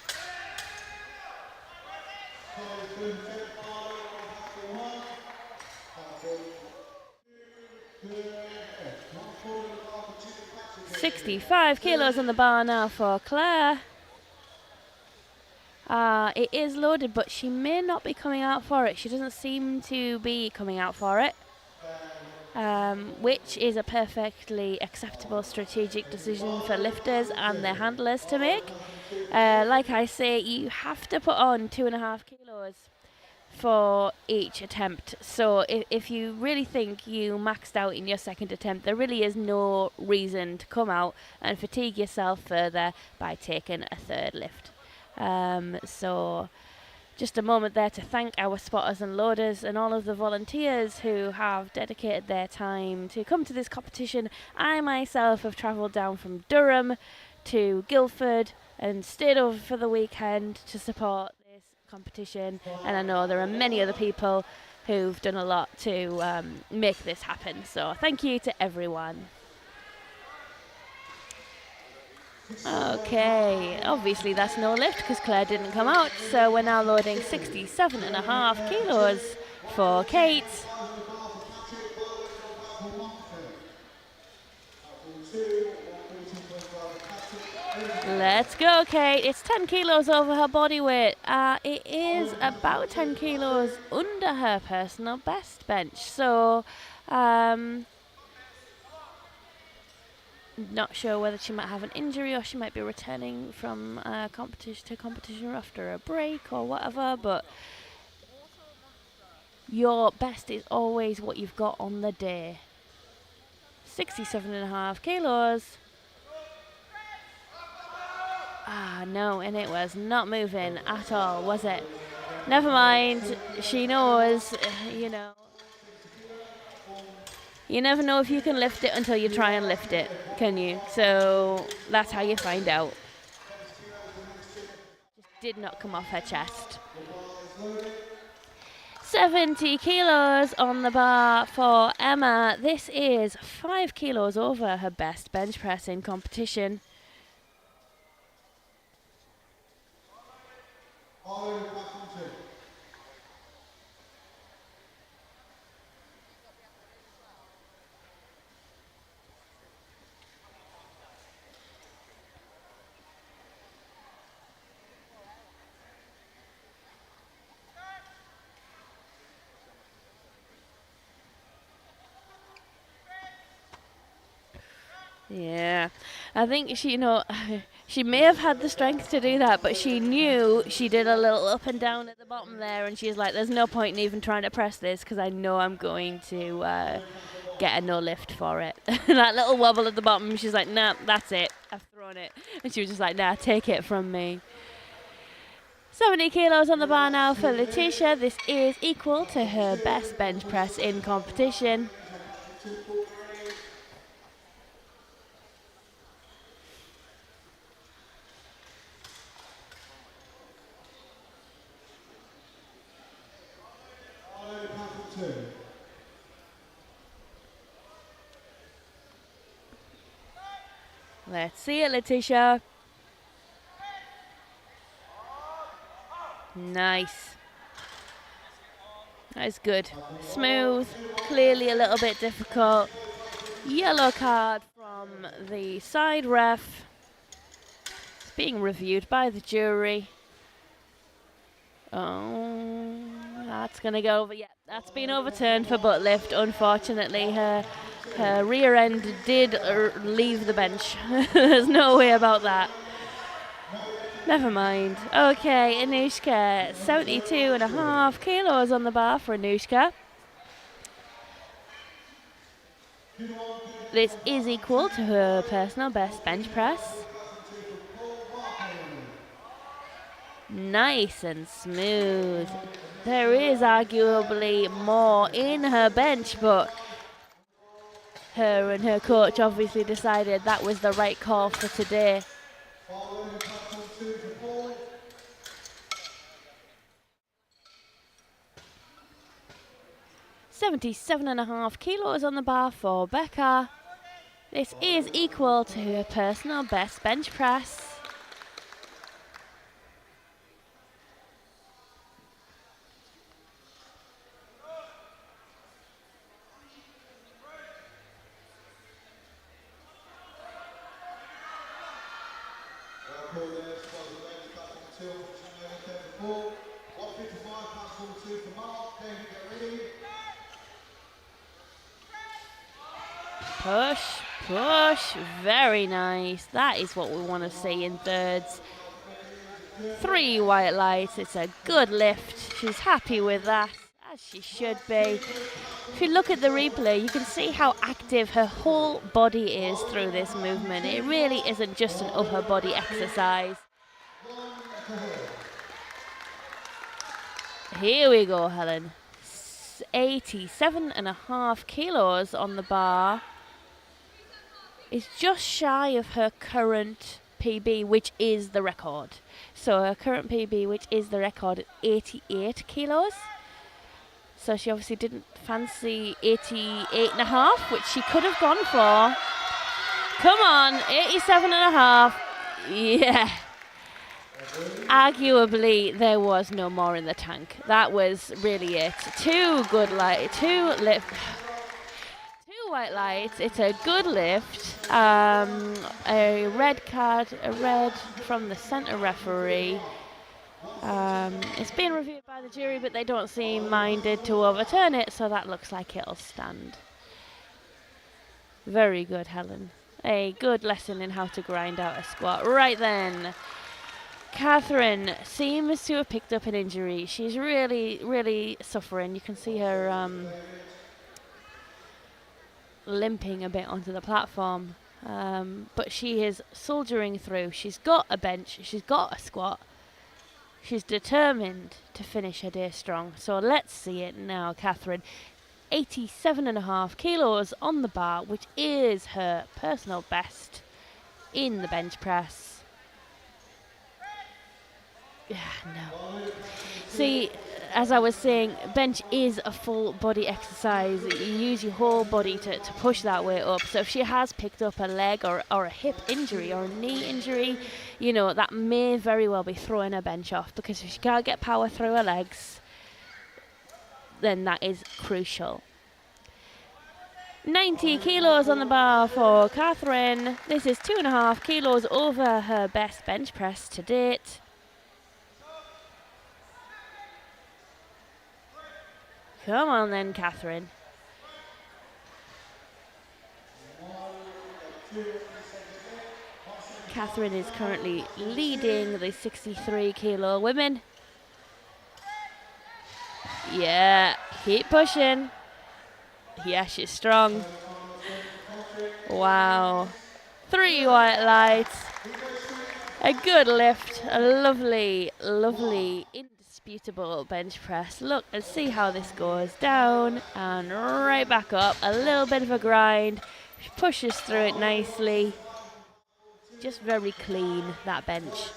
$65 kilos on the bar now for Claire. It is loaded, but she may not be coming out for it. She doesn't seem to be coming out for it. Which is a perfectly acceptable strategic decision for lifters and their handlers to make. Like I say, you have to put on 2.5 kilos for each attempt. So if you really think you maxed out in your second attempt, there really is no reason to come out and fatigue yourself further by taking a third lift. So just a moment there to thank our spotters and loaders and all of the volunteers who have dedicated their time to come to this competition. I myself have travelled down from Durham to Guildford and stayed over for the weekend to support this competition, and I know there are many other people who've done a lot to make this happen, so thank you to everyone. Okay, obviously that's no lift because Claire didn't come out, so we're now loading 67.5 kilos for Kate. Let's go, Kate. It's 10 kilos over her body weight. It is about 10 kilos under her personal best bench, so not sure whether she might have an injury or she might be returning from competition after a break or whatever, but your best is always what you've got on the day. 67.5 kilos. No, and it was not moving at all, was it? Never mind, she knows, you know. You never know if you can lift it until you try and lift it, can you? So that's how you find out. Just did not come off her chest. 70 kilos on the bar for Emma. This is 5 kilos over her best bench press in competition. Yeah, I think she, she may have had the strength to do that, but she knew she did a little up and down at the bottom there, and she's like, there's no point in even trying to press this because I know I'm going to get a no lift for it. That little wobble at the bottom, she's like, nah, that's it, I've thrown it. And she was just like, nah, take it from me. 70 kilos on the bar now for Letitia. This is equal to her best bench press in competition. Let's see it, Letitia. Nice. That is good. Smooth, clearly a little bit difficult. Yellow card from the side ref. It's being reviewed by the jury. Oh, that's going to go over. Yeah, that's been overturned for butt lift. Unfortunately, her rear end did leave the bench. There's no way about that. Never mind. Okay, Anushka, 72.5 kilos on the bar for Anushka. This is equal to her personal best bench press. Nice and smooth. There is arguably more in her bench, but her and her coach obviously decided that was the right call for today. $77.5 kilos on the bar for Becca. This is equal to her personal best bench press. Push, push, very nice. That is what we want to see in thirds. 3 white lights. It's a good lift. She's happy with that, as she should be. If you look at the replay, you can see how active her whole body is through this movement. It really isn't just an upper body exercise. Here we go, Helen. 87.5 kilos on the bar. Is just shy of her current PB, which is the record. So her current PB, which is the record, is 88 kilos. So she obviously didn't fancy 88.5, which she could have gone for. Come on, 87.5. Yeah. Arguably, there was no more in the tank. That was really it. Two white lights. It's a good lift. A red card, a red from the centre referee. It's been reviewed by the jury, but they don't seem minded to overturn it, so that looks like it'll stand. Very good, Helen. A good lesson in how to grind out a squat. Right then, Catherine seems to have picked up an injury. She's really, really suffering. You can see her limping a bit onto the platform, but she is soldiering through. She's got a bench, she's got a squat. She's determined to finish her day strong. So let's see it now, Catherine. 87.5 kilos on the bar, which is her personal best in the bench press. Yeah, no. See, as I was saying, bench is a full body exercise. You use your whole body to push that weight up. So if she has picked up a leg or a hip injury or a knee injury, you know, that may very well be throwing her bench off, because if she can't get power through her legs, then that is crucial. 90 kilos on the bar for Catherine. This is 2.5 kilos over her best bench press to date. Come on then, Catherine. Catherine is currently leading the 63 kilo women. Yeah, keep pushing. Yeah, she's strong. Wow. 3 white lights. A good lift. A lovely, lovely, indisputable bench press. Look and see how this goes. Down and right back up. A little bit of a grind. She pushes through it nicely. Just very clean, that bench.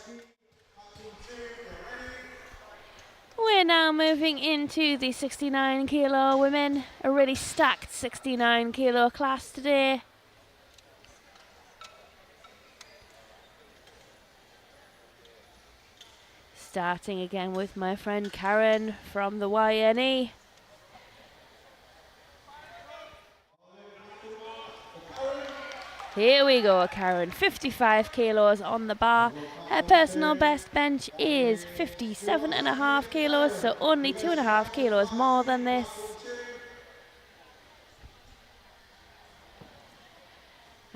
We're now moving into the 69 kilo women. A really stacked 69 kilo class today. Starting again with my friend Karen from the YNE. Here we go, Karen. 55 kilos on the bar. Her personal best bench is 57.5 kilos, so only 2.5 kilos more than this.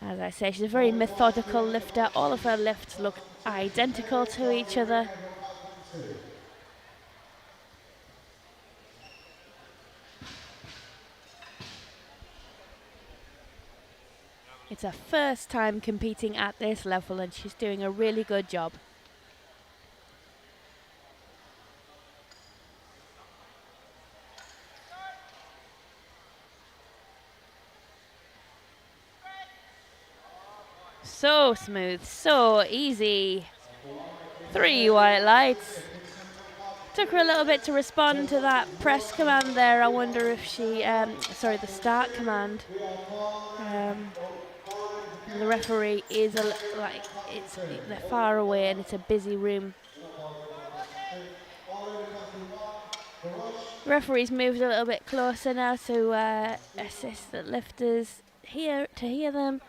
As I say, she's a very methodical lifter. All of her lifts look identical to each other. It's her first time competing at this level, and she's doing a really good job. So smooth, so easy. 3 white lights. Took her a little bit to respond to that press command there. I wonder if she, the start command. The referee is they're far away and it's a busy room. Referee's moved a little bit closer now to assist the lifters here to hear them.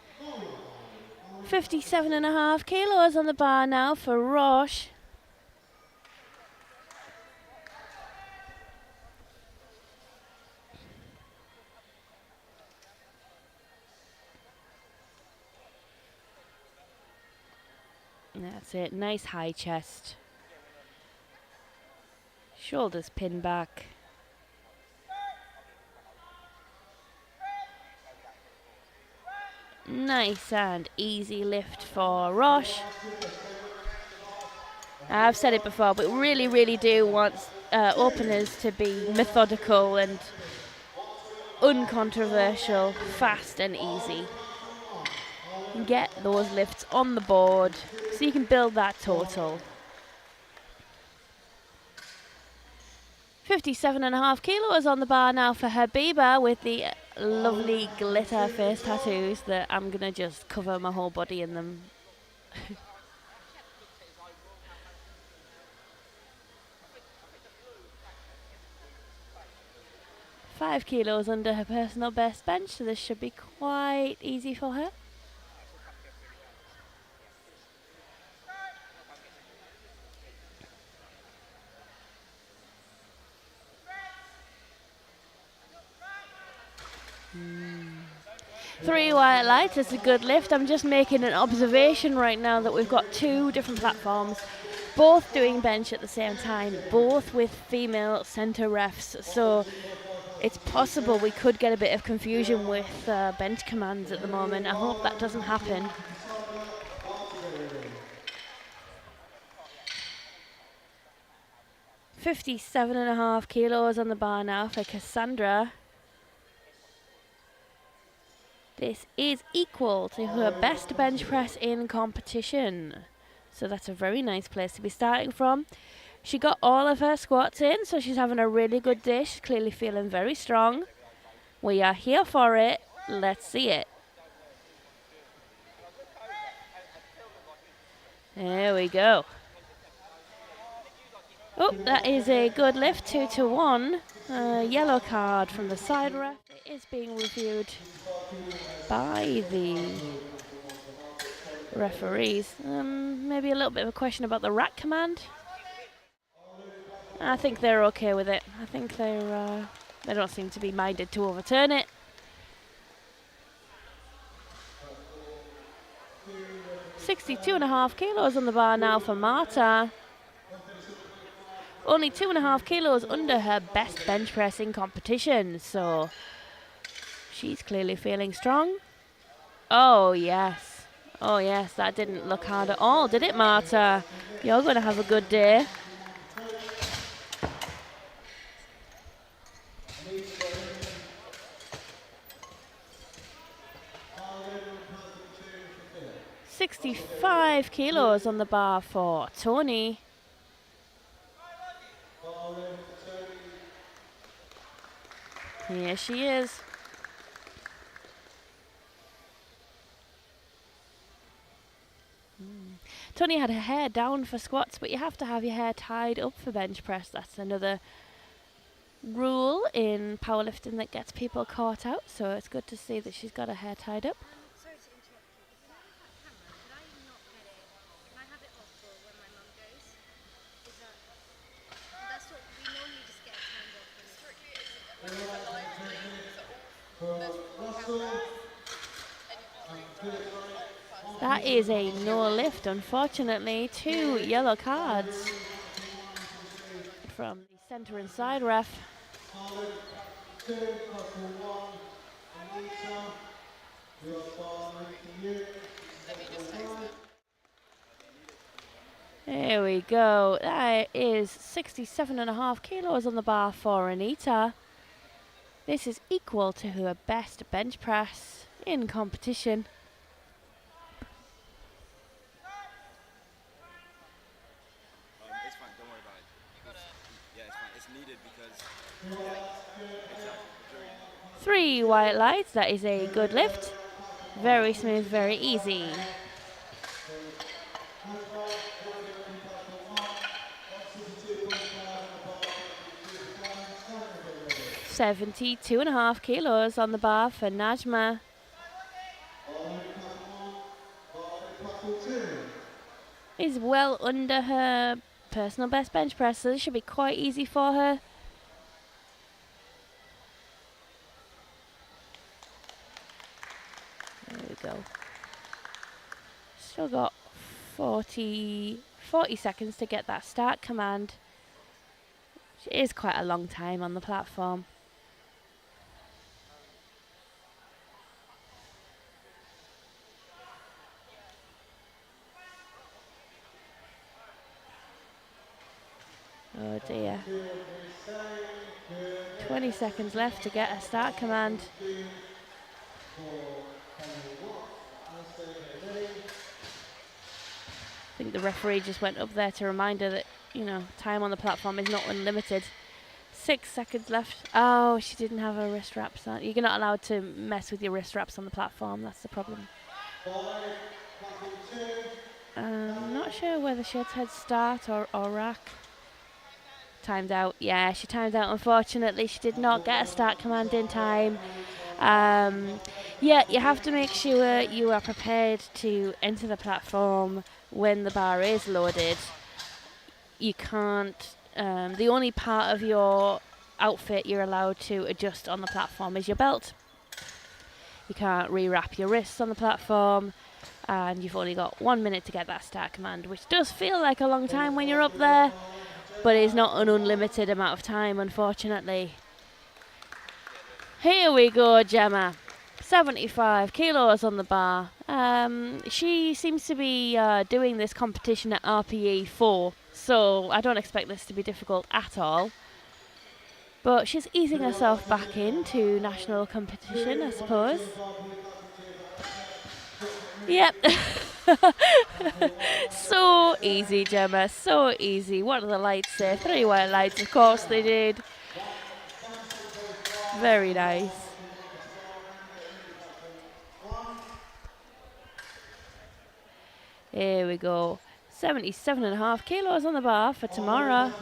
57.5 kilos on the bar now for Roche. That's it, nice high chest. Shoulders pin back. Nice and easy lift for Roche. I've said it before, but really, really do want openers to be methodical and uncontroversial, fast and easy. Get those lifts on the board so you can build that total. 57.5 kilos on the bar now for Habiba with the lovely glitter face tattoos that I'm going to just cover my whole body in them. Five kilos under her personal best bench, so this should be quite easy for her. Three white lights, it's a good lift. I'm just making an observation right now that we've got two different platforms, both doing bench at the same time, both with female centre refs. So it's possible we could get a bit of confusion with bench commands at the moment. I hope that doesn't happen. $57.5 kilos on the bar now for Cassandra. This is equal to her best bench press in competition. So that's a very nice place to be starting from. She got all of her squats in, so she's having a really good day. She's clearly feeling very strong. We are here for it. Let's see it. There we go. Oh, that is a good lift, 2-1. Yellow card from the side ref. It is being reviewed by the referees. Maybe a little bit of a question about the rack command. I think they're okay with it. I think they don't seem to be minded to overturn it. $62.5 kilos on the bar now for Marta. Only 2.5 kilos under her best bench press in competition, so she's clearly feeling strong. Oh yes, that didn't look hard at all, did it, Marta? You're going to have a good day. $65 kilos on the bar for Tony. Here she is. Tony had her hair down for squats, but you have to have your hair tied up for bench press. That's another rule in powerlifting that gets people caught out, so it's good to see that she's got her hair tied up. Sorry to interrupt, but with my camera, could I not get it? Can I have it off for when my mum goes? Is that... That's what we normally just get it turned off. Strictly, when it's a live stream, there's cameras, That is a no lift, unfortunately. 2 yellow cards from the centre and side ref. There we go. That is 67.5 kilos on the bar for Anita. This is equal to her best bench press in competition. It's fine, don't worry about it. It's fine. It's needed because exactly. 3 white lights. That is a good lift. Very smooth, very easy. $72.5 kilos on the bar for Najma. Is well under her personal best bench press, so this should be quite easy for her. There we go. Still got 40 seconds to get that start command. Which is quite a long time on the platform. Oh dear. 20 seconds left to get a start command. I think the referee just went up there to remind her that, you know, time on the platform is not unlimited. 6 seconds left. Oh, she didn't have her wrist wraps on. You're not allowed to mess with your wrist wraps on the platform. That's the problem. I'm not sure whether she had head start or rack. Timed out. Yeah, she timed out. Unfortunately, she did not get a start command in time. Yeah, you have to make sure you are prepared to enter the platform when the bar is loaded. You can't. The only part of your outfit you're allowed to adjust on the platform is your belt. You can't rewrap your wrists on the platform, and you've only got 1 minute to get that start command, which does feel like a long time when you're up there, but it's not an unlimited amount of time, unfortunately. Here we go, Gemma. 75 kilos on the bar. She seems to be doing this competition at RPE 4, so I don't expect this to be difficult at all. But she's easing herself back into national competition, I suppose. Yep. So easy, Gemma, so easy. What do the lights say? 3 white lights, of course they did. Very nice. Here we go. 77.5 kilos on the bar for Tamara.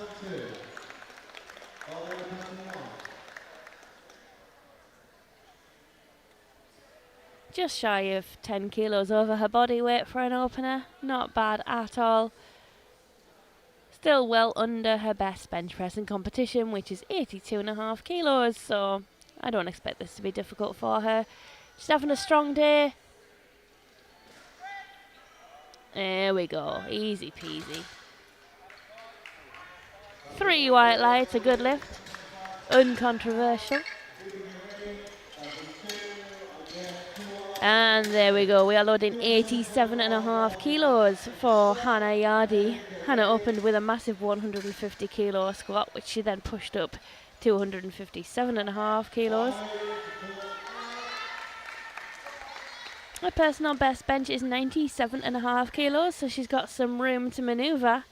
Just shy of 10 kilos over her body weight for an opener. Not bad at all. Still well under her best bench press in competition, which is 82.5 kilos, so I don't expect this to be difficult for her. She's having a strong day. There we go, easy peasy. 3 white lights, a good lift. Uncontroversial. And there we go, we are loading 87.5 kilos for Hannah Yardi. Hannah opened with a massive 150 kilo squat, which she then pushed up to 157.5 kilos. Her personal best bench is 97.5 kilos, so she's got some room to maneuver.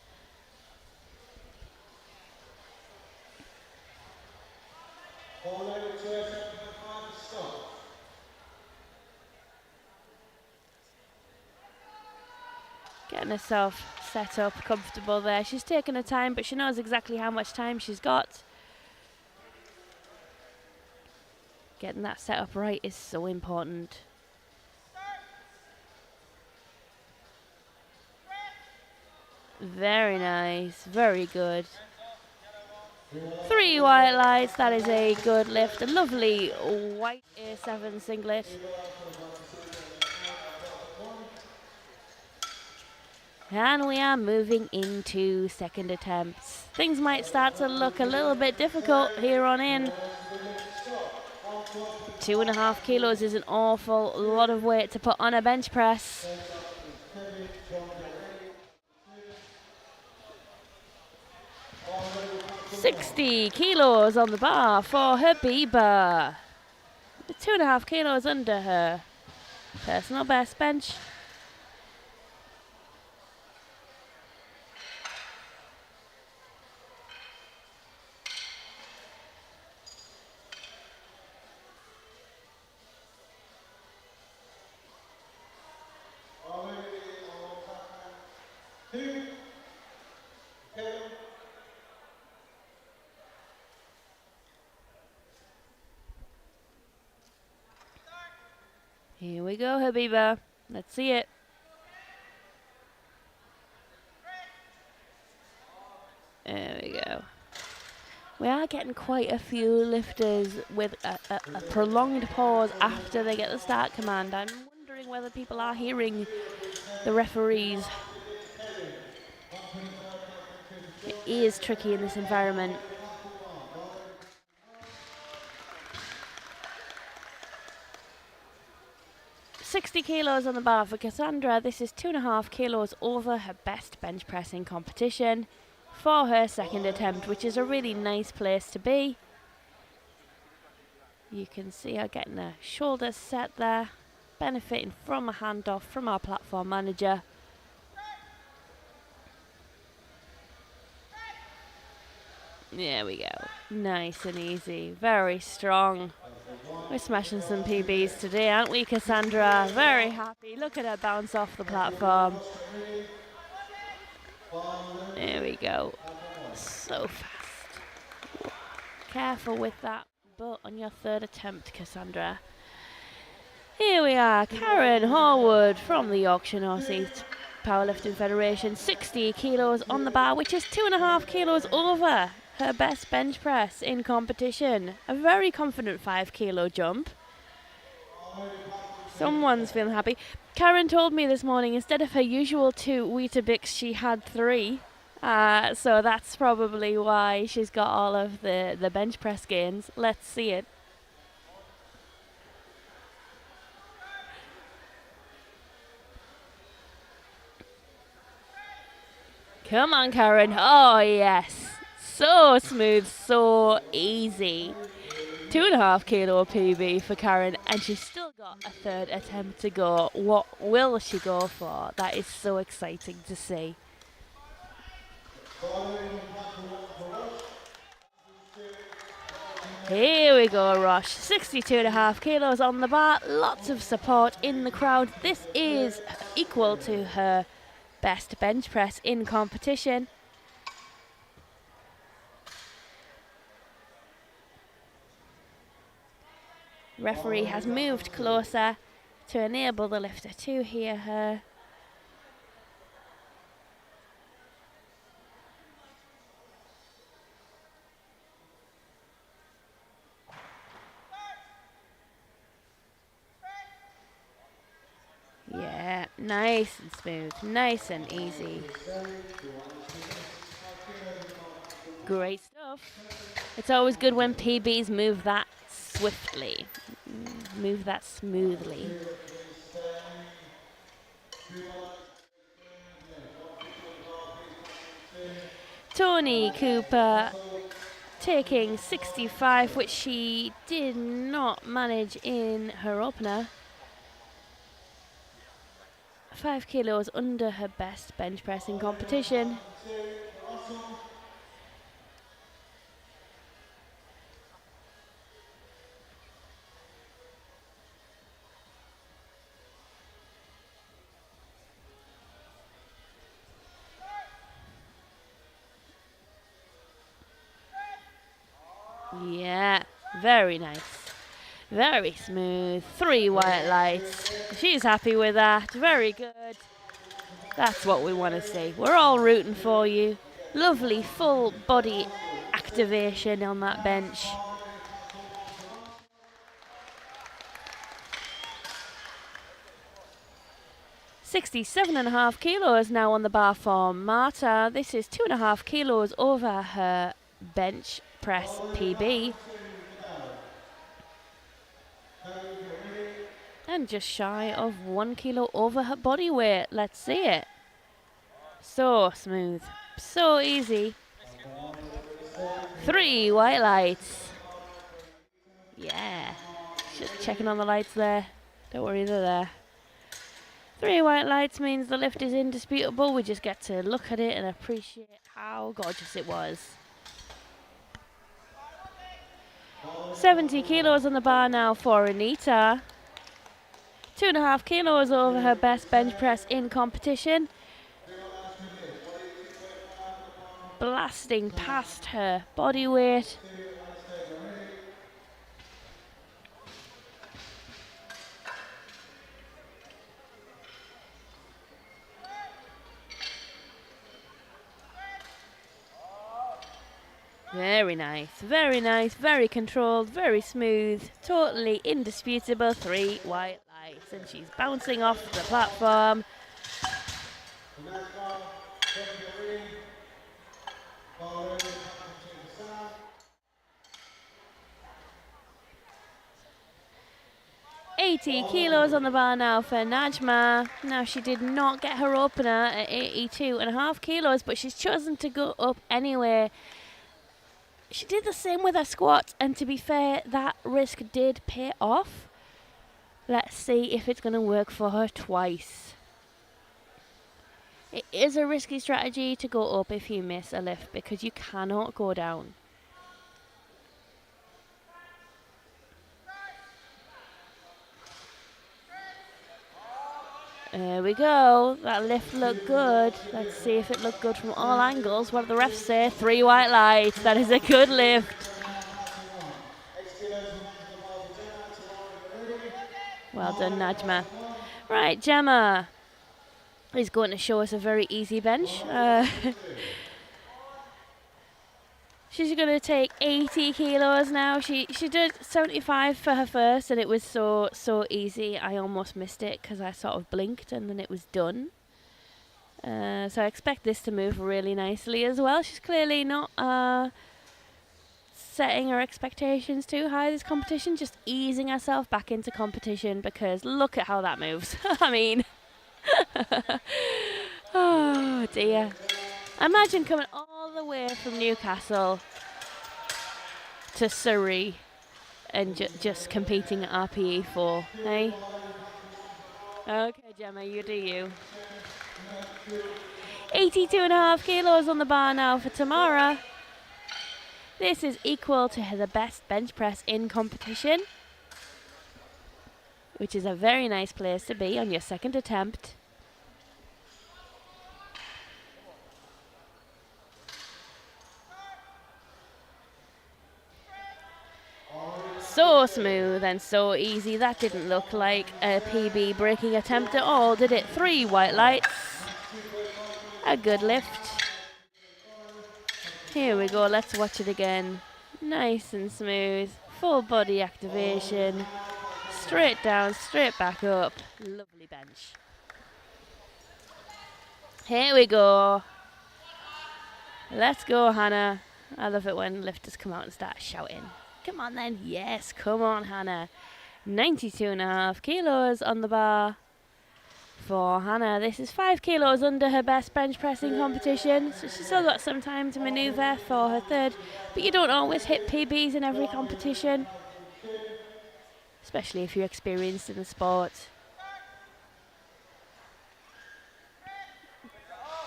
Getting herself set up, comfortable there. She's taking her time, but she knows exactly how much time she's got. Getting that set up right is so important. Very nice, very good. 3 white lights, that is a good lift. A lovely white A7 singlet. And we are moving into second attempts. Things might start to look a little bit difficult here on in. 2.5 kilos is an awful lot of weight to put on a bench press. $60 kilos on the bar for Habiba. 2.5 kilos under her personal best bench. Here we go, Habiba. Let's see it. There we go. We are getting quite a few lifters with a prolonged pause after they get the start command. I'm wondering whether people are hearing the referees. It is tricky in this environment. 30 kilos on the bar for Cassandra. This is 2.5 kilos over her best bench press in competition for her second attempt, which is a really nice place to be. You can see her getting her shoulders set there, benefiting from a handoff from our platform manager. There we go. Nice and easy. Very strong. We're smashing some PBs today, aren't we, Cassandra? Very happy. Look at her bounce off the platform. There we go. So fast. Careful with that butt on your third attempt, Cassandra. Here we are, Karen Horwood from the Yorkshire North East Powerlifting Federation. 60 kilos on the bar, which is 2.5 kilos over her best bench press in competition. A very confident 5 kilo jump. Someone's feeling happy. Karen told me this morning instead of her usual 2 Weetabix, she had 3. So that's probably why she's got all of the bench press gains. Let's see it. Come on, Karen. Oh, yes. So smooth, so easy. 2.5 kilo PB for Karen, and she's still got a third attempt to go. What will she go for? That is so exciting to see. Here we go, Rosh. 62.5 kilos on the bar. Lots of support in the crowd. This is equal to her best bench press in competition. Referee has moved closer to enable the lifter to hear her. Yeah, nice and smooth, nice and easy. Great stuff. It's always good when PBs move that swiftly, move that smoothly. Tony Cooper taking 65, which she did not manage in her opener. 5 kilos under her best bench press in competition. Yeah, very nice. Very smooth. 3 white lights. She's happy with that. Very good. That's what we want to see. We're all rooting for you. Lovely full body activation on that bench. £67.5 kilos now on the bar for Marta. This is 2.5 kilos over her bench press PB. And just shy of 1 kilo over her body weight. Let's see it. So smooth. So easy. 3 white lights. Yeah. Just checking on the lights there. Don't worry, they're there. 3 white lights means the lift is indisputable. We just get to look at it and appreciate how gorgeous it was. 70 kilos on the bar now for Anita. 2.5 kilos over her best bench press in competition. Blasting past her body weight. Very nice, very controlled, very smooth, totally indisputable. 3 white lights, and she's bouncing off the platform. 80 kilos on the bar now for Najma. Now, she did not get her opener at 82.5 kilos, but she's chosen to go up anyway. She did the same with her squat, and to be fair, that risk did pay off. Let's see if it's going to work for her twice. It is a risky strategy to go up if you miss a lift because you cannot go down. There we go. That lift looked good. Let's see if it looked good from all angles. What do the refs say? 3 white lights. That is a good lift. Well done, Najma. Right, Gemma is going to show us a very easy bench. She's going to take 80 kilos now. She did 75 for her first, and it was so easy. I almost missed it because I sort of blinked and then it was done. So I expect this to move really nicely as well. She's clearly not setting her expectations too high this competition, just easing herself back into competition because look at how that moves. I mean, oh dear. Imagine coming all the way from Newcastle to Surrey and just competing at RPE 4, hey? Okay, Gemma, you do you. 82.5 kilos on the bar now for Tamara. This is equal to the best bench press in competition, which is a very nice place to be on your second attempt. So smooth and so easy. That didn't look like a PB breaking attempt at all, did it? 3 white lights. A good lift. Here we go, let's watch it again. Nice and smooth. Full body activation. Straight down, straight back up. Lovely bench. Here we go. Let's go, Hannah. I love it when lifters come out and start shouting. Come on then. Yes, come on, Hannah. 92.5 kilos on the bar for Hannah. This is 5 kilos under her best bench pressing competition, so she's still got some time to manoeuvre for her third, but you don't always hit PBs in every competition, especially if you're experienced in the sport.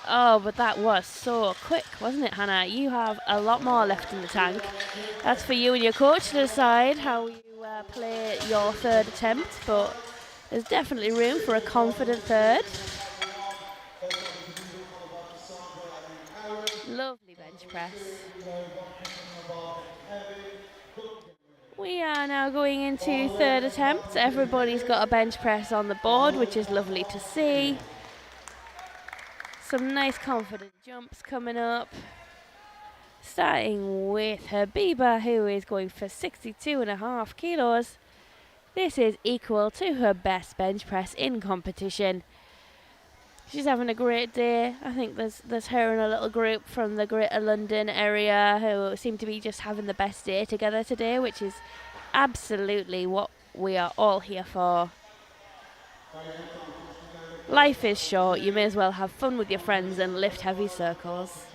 Oh, but that was so quick, wasn't it, Hannah? You have a lot more left in the tank. That's for you and your coach to decide how you play your third attempt, but there's definitely room for a confident third. Lovely bench press. We are now going into third attempt. Everybody's got a bench press on the board, which is lovely to see. Some nice confident jumps coming up. Starting with Habiba, who is going for 62.5 kilos. This is equal to her best bench press in competition. She's having a great day. I think there's her and a little group from the Greater London area who seem to be just having the best day together today, which is absolutely what we are all here for. Life is short, you may as well have fun with your friends and lift heavy circles.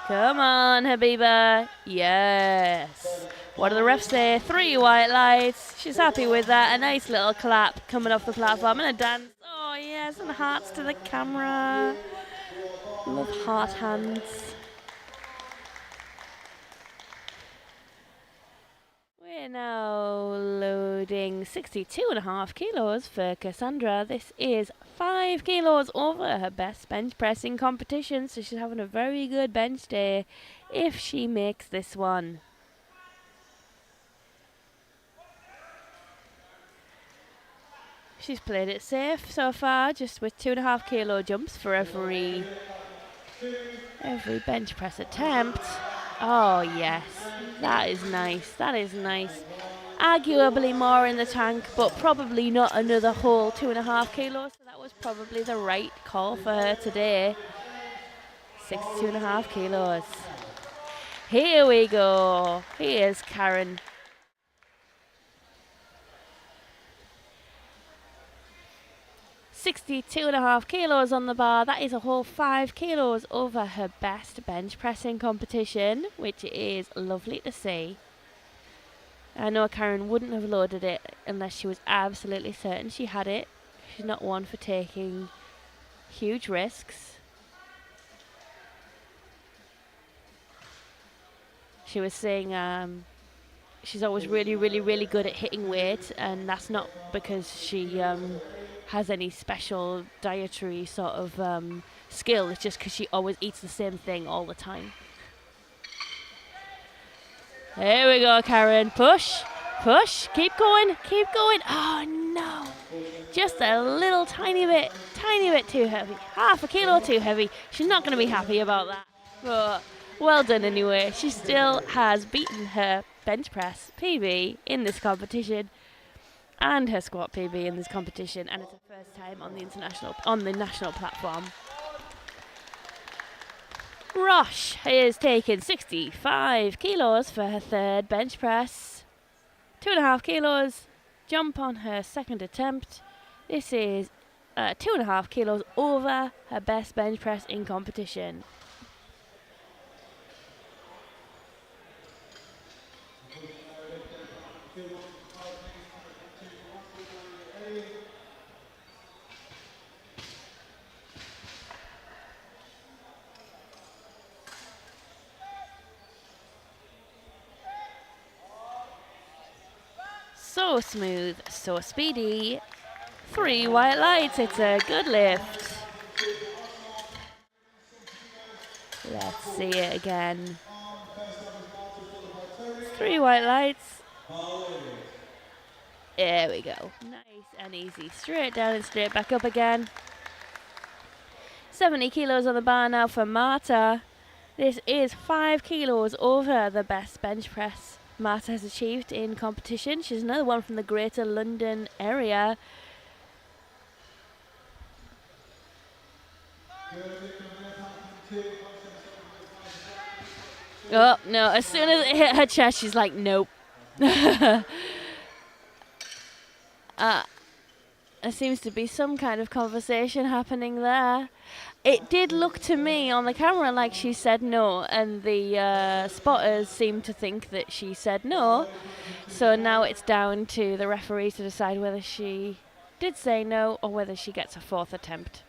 Come on, Habiba. Yes. What do the refs say? 3 white lights. She's happy with that. A nice little clap coming off the platform and a dance. Oh, yes, and hearts to the camera. Love heart hands. We're now loading 62.5 kilos for Cassandra. This is 5 kilos over her best bench pressing competition, so she's having a very good bench day if she makes this one. She's played it safe so far, just with 2.5 kilo jumps for every bench press attempt. Oh yes, that is nice. That is nice. arguably more in the tank, but probably not another whole 2.5 kilos. So that was probably the right call for her today. 62.5 kilos. Here we go. Here's Karen. $62.5 kilos on the bar. That is a whole 5 kilos over her best bench pressing competition, which is lovely to see. I know Karen wouldn't have loaded it unless she was absolutely certain she had it. She's not one for taking huge risks. She was saying she's always really, really, really good at hitting weight, and that's not because she has any special dietary sort of skill. It's just because she always eats the same thing all the time. There we go, Karen. Push, push, keep going, keep going. Oh no, just a little tiny bit too heavy. Half a kilo too heavy. She's not going to be happy about that. But well done anyway. She still has beaten her bench press PB in this competition and her squat PB in this competition, and it's her first time on the national platform. Rosh is taking 65 kilos for her third bench press. 2.5 kilos jump on her second attempt. This is 2.5 kilos over her best bench press in competition. So smooth, so speedy. 3 white lights, it's a good lift. Let's see it again. 3 white lights. There we go. Nice and easy. Straight down and straight back up again. 70 kilos on the bar now for Marta. This is 5 kilos over the best bench press Marta has achieved in competition. She's another one from the Greater London area. Oh, no. As soon as it hit her chest, she's like, nope. There seems to be some kind of conversation happening there. It did look to me on the camera like she said no, and the spotters seemed to think that she said no. So now it's down to the referee to decide whether she did say no or whether she gets a 4th attempt.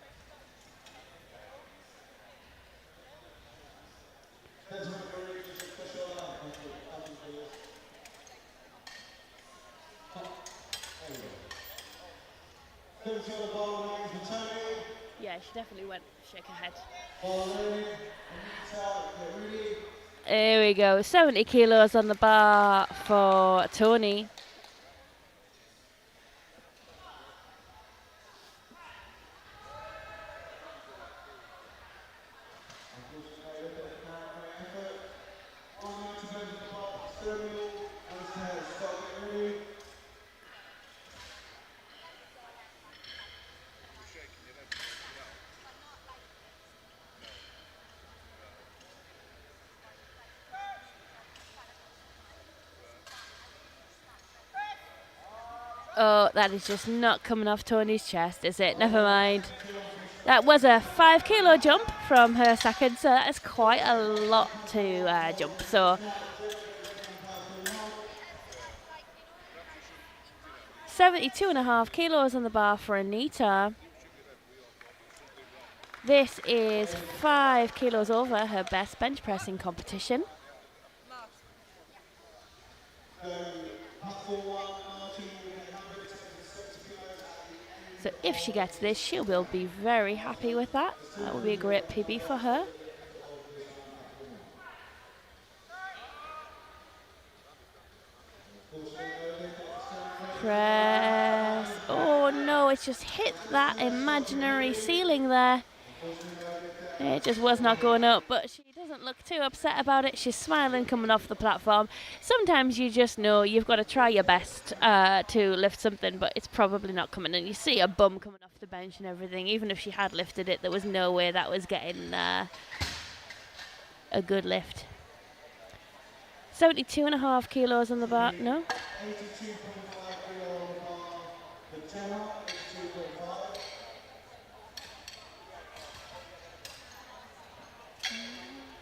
Yeah, she definitely went shake her head. There we go. 70 kilos on the bar for Tony. Oh, that is just not coming off Tony's chest, is it? Never mind. That was a 5 kilo jump from her second, so that is quite a lot to jump. So 72.5 kilos on the bar for Anita. This is 5 kilos over her best bench pressing competition. So if she gets this, she will be very happy with that. That will be a great PB for her. Press. Oh no, it's just hit that imaginary ceiling there. It just was not going up, but she doesn't doesn't look too upset about it. She's smiling coming off the platform. Sometimes you just know you've got to try your best to lift something, but it's probably not coming. And you see a bum coming off the bench and everything. Even if she had lifted it, there was no way that was getting a good lift. 72.5 kilos on the bar. No? 82.5 kilo on the bar for Gemma, 82.5.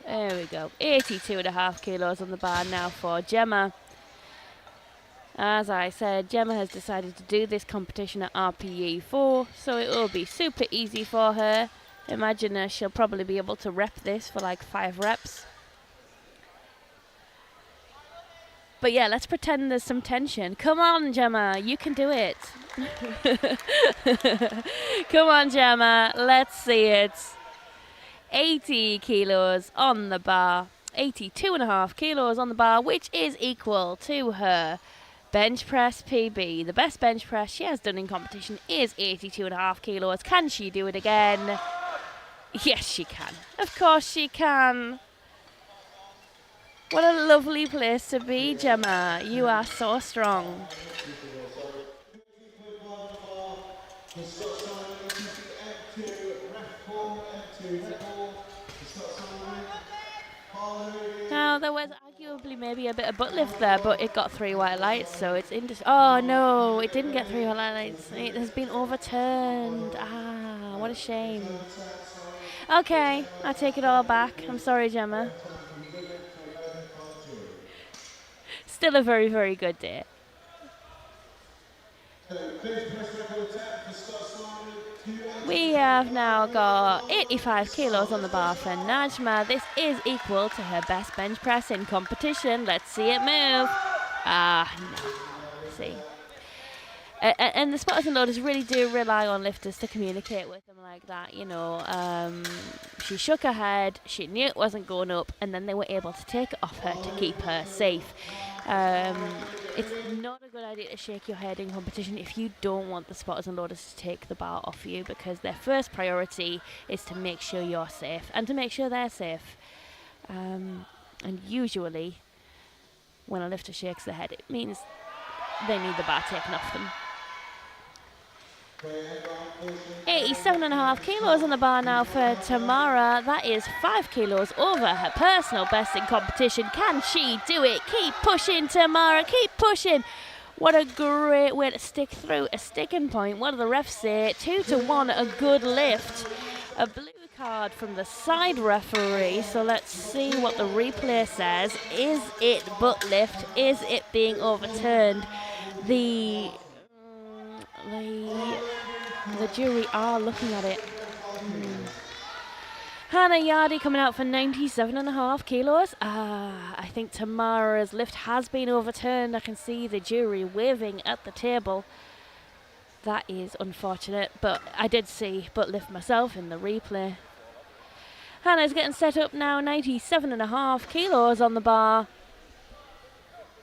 There we go. 82.5 kilos on the bar now for Gemma. As I said, Gemma has decided to do this competition at RPE 4, so it will be super easy for her. Imagine she'll probably be able to rep this for like 5 reps. But yeah, let's pretend there's some tension. Come on, Gemma, you can do it. Come on, Gemma, let's see it. 80 kilos on the bar. 82.5 kilos on the bar, which is equal to her bench press PB. The best bench press she has done in competition is 82.5 kilos. Can she do it again? Yes, she can. Of course she can. What a lovely place to be, Gemma. You are so strong. Now, there was arguably maybe a bit of butt lift there, but it got 3 white lights, so it's oh no, it didn't get 3 white lights. It has been overturned. Ah, what a shame. Okay, I take it all back. I'm sorry, Gemma. Still a very, very good day. We have now got 85 kilos on the bar for Najma. This is equal to her best bench press in competition. Let's see it move. Ah, no. See. And the spotters and loaders really do rely on lifters to communicate with them like that, you know. She shook her head, she knew it wasn't going up, and then they were able to take it off her to keep her safe. It's not a good idea to shake your head in competition if you don't want the spotters and loaders to take the bar off you, because their first priority is to make sure you're safe and to make sure they're safe. And usually, when a lifter shakes their head, it means they need the bar taken off them. 87.5 kilos on the bar now for Tamara. That is 5 kilos over her personal best in competition. Can she do it? Keep pushing, Tamara. Keep pushing. What a great way to stick through a sticking point. What do the refs say? 2-1, a good lift. A blue card from the side referee. So let's see what the replay says. Is it butt lift? Is it being overturned? The jury are looking at it. Hannah Yardy coming out for 97.5 kilos. I think Tamara's lift has been overturned. I can see the jury waving at the table. That is unfortunate, but I did see butt lift myself in the replay. Hannah's getting set up now, 97.5 kilos on the bar.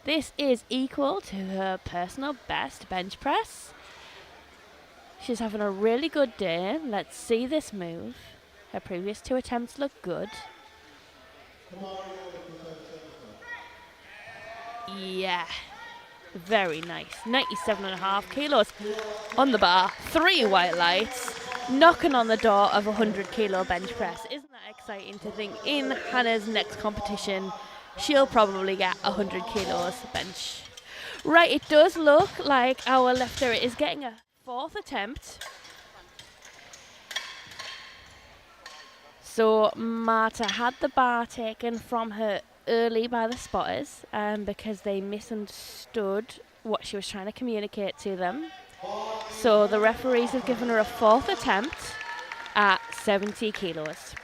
This is equal to her personal best bench press. She's having a really good day. Let's see this move. Her previous 2 attempts look good. Yeah, very nice. 97.5 kilos on the bar. 3 white lights. Knocking on the door of a 100 kilo bench press. Isn't that exciting to think in Hannah's next competition she'll probably get 100 kilos bench. Right, it does look like our lifter is getting a 4th attempt. So Marta had the bar taken from her early by the spotters because they misunderstood what she was trying to communicate to them. So the referees have given her a 4th attempt at 70 kilos.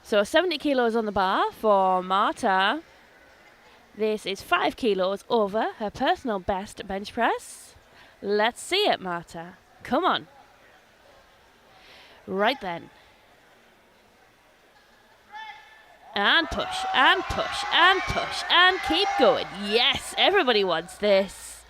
So 70 kilos on the bar for Marta. This is 5 kilos over her personal best bench press. Let's see it, Marta. Come on. Right then. And push, and push, and push, and keep going. Yes, everybody wants this.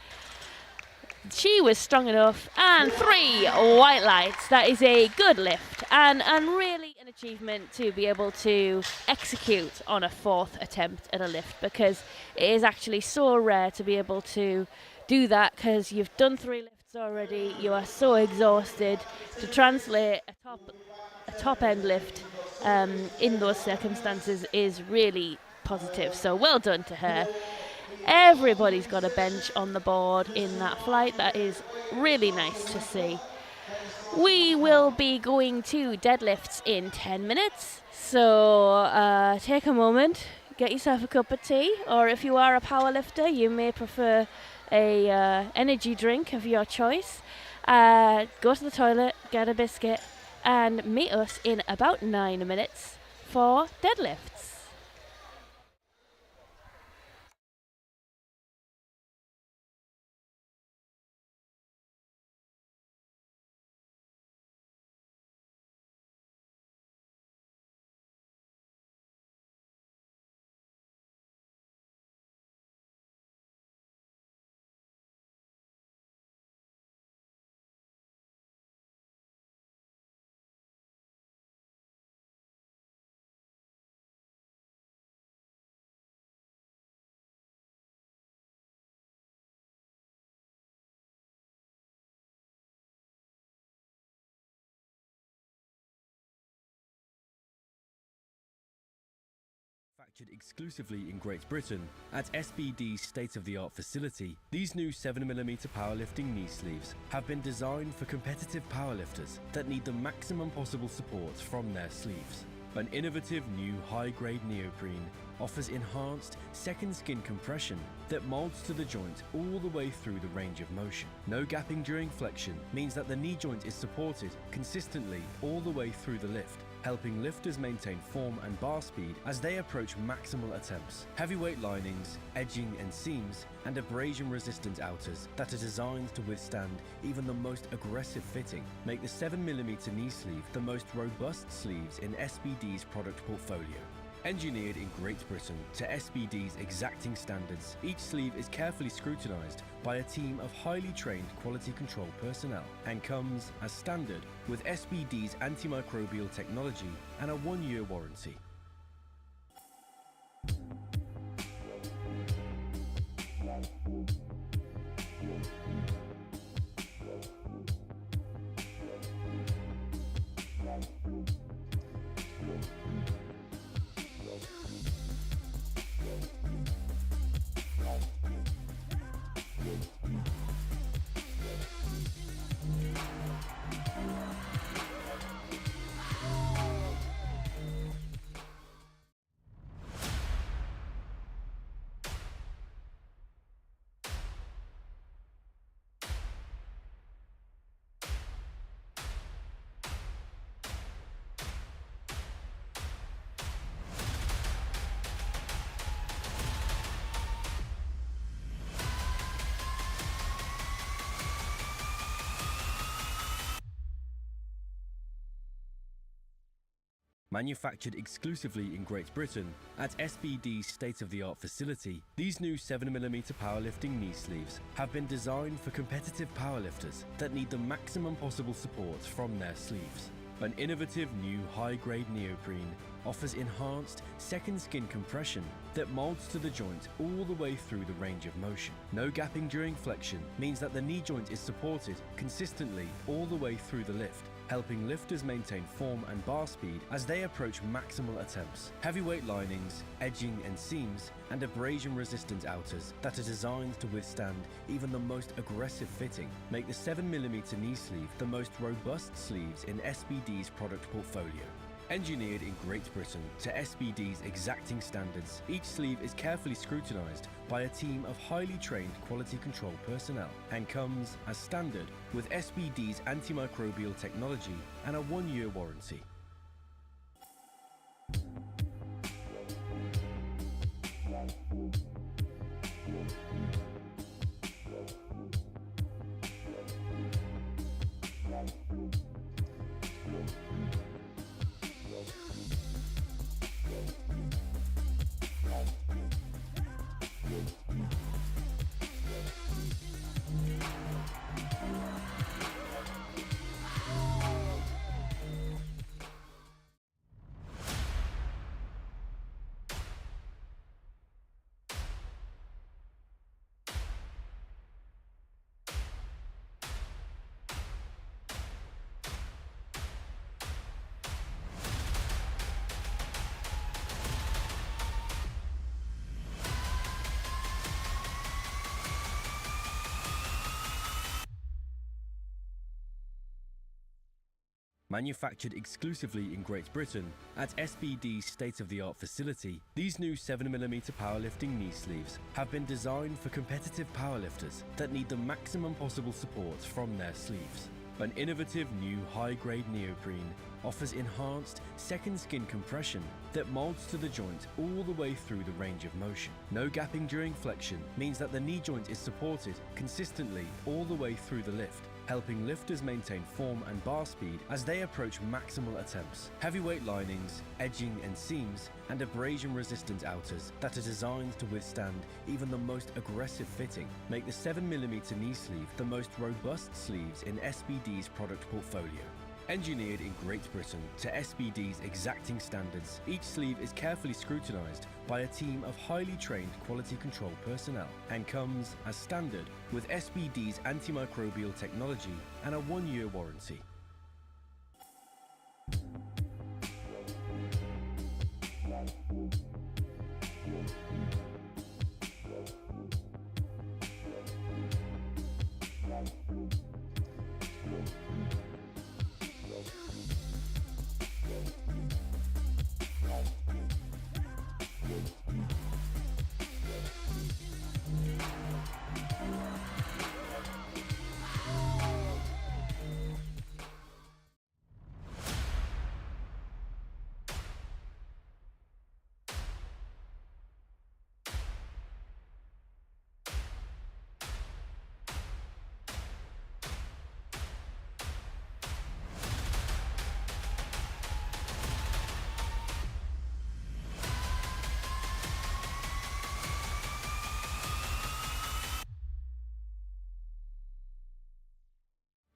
She was strong enough. And 3 white lights. That is a good lift. And really an an achievement to be able to execute on a 4th attempt at a lift, because it is actually so rare to be able to do that, because you've done 3 lifts already, you are so exhausted. To translate a top end lift in those circumstances is really positive, so well done to her. Everybody's got a bench on the board in that flight. That is really nice to see. We will be going to deadlifts in 10 minutes, so take a moment, get yourself a cup of tea, or if you are a power lifter, you may prefer a energy drink of your choice. Go to the toilet, get a biscuit, and meet us in about 9 minutes for deadlifts. Manufactured exclusively in Great Britain at SBD's state-of-the-art facility, these new 7mm powerlifting knee sleeves have been designed for competitive powerlifters that need the maximum possible support from their sleeves. An innovative new high-grade neoprene offers enhanced second skin compression that molds to the joint all the way through the range of motion. No gapping during flexion means that the knee joint is supported consistently all the way through the lift, helping lifters maintain form and bar speed as they approach maximal attempts. Heavyweight linings, edging and seams, and abrasion-resistant outers that are designed to withstand even the most aggressive fitting make the 7mm knee sleeve the most robust sleeves in SBD's product portfolio. Engineered in Great Britain to SBD's exacting standards, each sleeve is carefully scrutinized by a team of highly trained quality control personnel and comes, as standard, with SBD's antimicrobial technology and a 1-year warranty. Manufactured exclusively in Great Britain at SBD's state-of-the-art facility, these new 7mm powerlifting knee sleeves have been designed for competitive powerlifters that need the maximum possible support from their sleeves. An innovative new high-grade neoprene offers enhanced second skin compression that molds to the joint all the way through the range of motion. No gapping during flexion means that the knee joint is supported consistently all the way through the lift, helping lifters maintain form and bar speed as they approach maximal attempts. Heavyweight linings, edging and seams, and abrasion-resistant outers that are designed to withstand even the most aggressive fitting make the 7mm knee sleeve the most robust sleeves in SBD's product portfolio. Engineered in Great Britain to SBD's exacting standards, each sleeve is carefully scrutinized by a team of highly trained quality control personnel and comes, as standard, with SBD's antimicrobial technology and a 1-year warranty. Manufactured exclusively in Great Britain at SBD's state-of-the-art facility, these new 7mm powerlifting knee sleeves have been designed for competitive powerlifters that need the maximum possible support from their sleeves. An innovative new high-grade neoprene offers enhanced second skin compression that molds to the joint all the way through the range of motion. No gapping during flexion means that the knee joint is supported consistently all the way through the lift, helping lifters maintain form and bar speed as they approach maximal attempts. Heavyweight linings, edging and seams, and abrasion-resistant outers that are designed to withstand even the most aggressive fitting make the 7mm knee sleeve the most robust sleeves in SBD's product portfolio. Engineered in Great Britain to SBD's exacting standards, each sleeve is carefully scrutinized by a team of highly trained quality control personnel and comes as standard with SBD's antimicrobial technology and a 1-year warranty.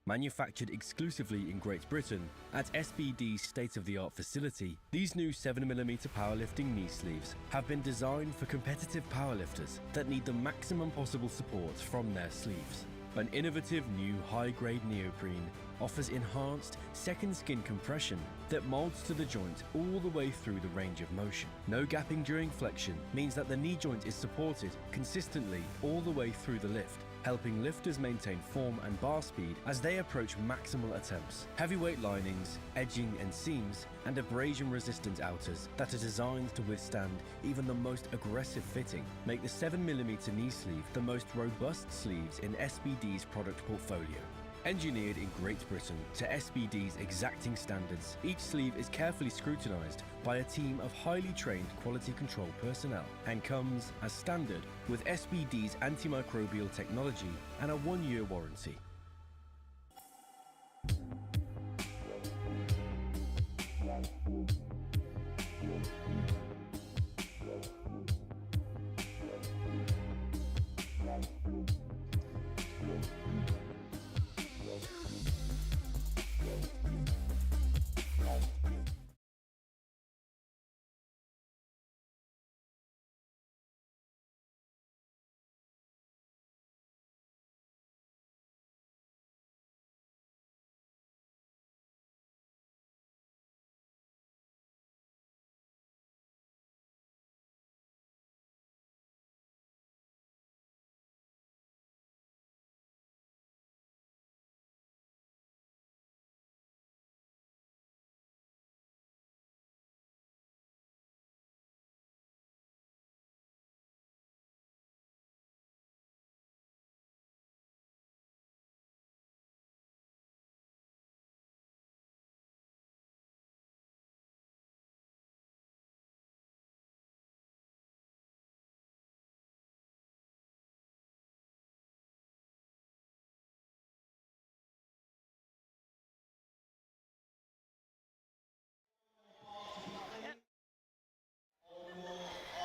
Manufactured exclusively in Great Britain at SBD's state-of-the-art facility, these new 7mm powerlifting knee sleeves have been designed for competitive powerlifters that need the maximum possible support from their sleeves. An innovative new high-grade neoprene offers enhanced second skin compression that molds to the joint all the way through the range of motion. No gapping during flexion means that the knee joint is supported consistently all the way through the lift, helping lifters maintain form and bar speed as they approach maximal attempts. Heavyweight linings, edging and seams, and abrasion-resistant outers that are designed to withstand even the most aggressive fitting make the 7mm knee sleeve the most robust sleeves in SBD's product portfolio. Engineered in Great Britain to SBD's exacting standards, each sleeve is carefully scrutinized by a team of highly trained quality control personnel and comes as standard with SBD's antimicrobial technology and a 1-year warranty.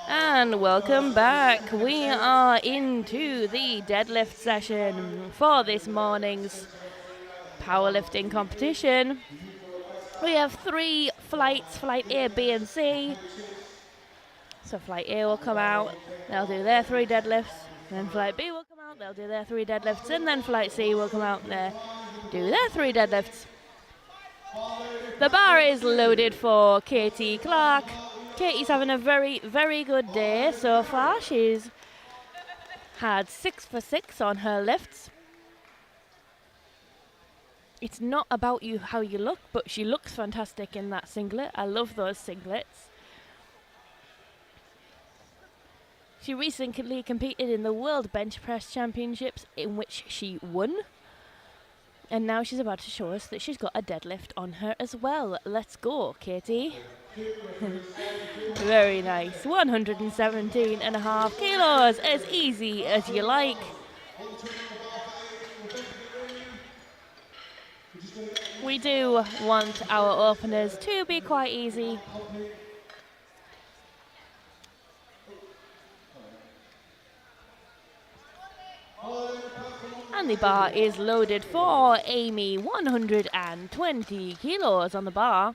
And welcome back. We are into the deadlift session for this morning's powerlifting competition. We have 3 flights, flight A, B and C. So flight A will come out, they'll do their 3 deadlifts, then flight B will come out, they'll do their 3 deadlifts, and then flight C will come out and do their 3 deadlifts. The bar is loaded for Katie Clark. Katie's having a very, very good day so far. She's had 6 for 6 on her lifts. it's not about you how you look, but she looks fantastic in that singlet. I love those singlets. She recently competed in the World Bench Press Championships, in which she won. And now she's about to show us that she's got a deadlift on her as well. Let's go, Katie. Very nice. 117.5 kilos, as easy as you like. We do want our openers to be quite easy. And the bar is loaded for Amy, 120 kilos on the bar.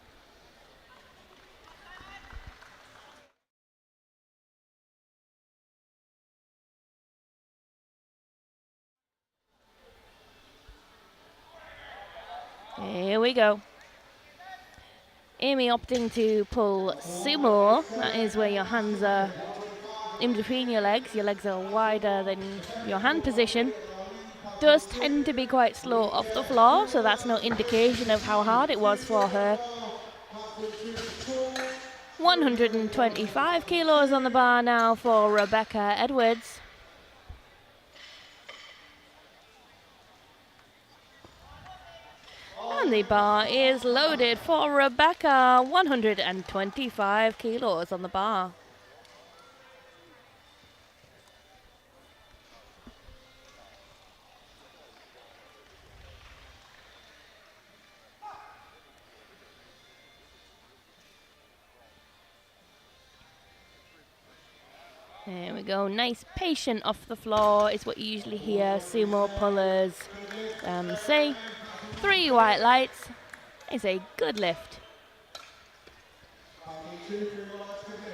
Here we go. Amy opting to pull sumo. That is where your hands are in between your legs. Your legs are wider than your hand position. Does tend to be quite slow off the floor, so that's no indication of how hard it was for her. 125 kilos on the bar now for Rebecca Edwards. And the bar is loaded for Rebecca, 125 kilos on the bar. There we go, nice patient off the floor is what you usually hear sumo pullers say. 3 white lights is a good lift.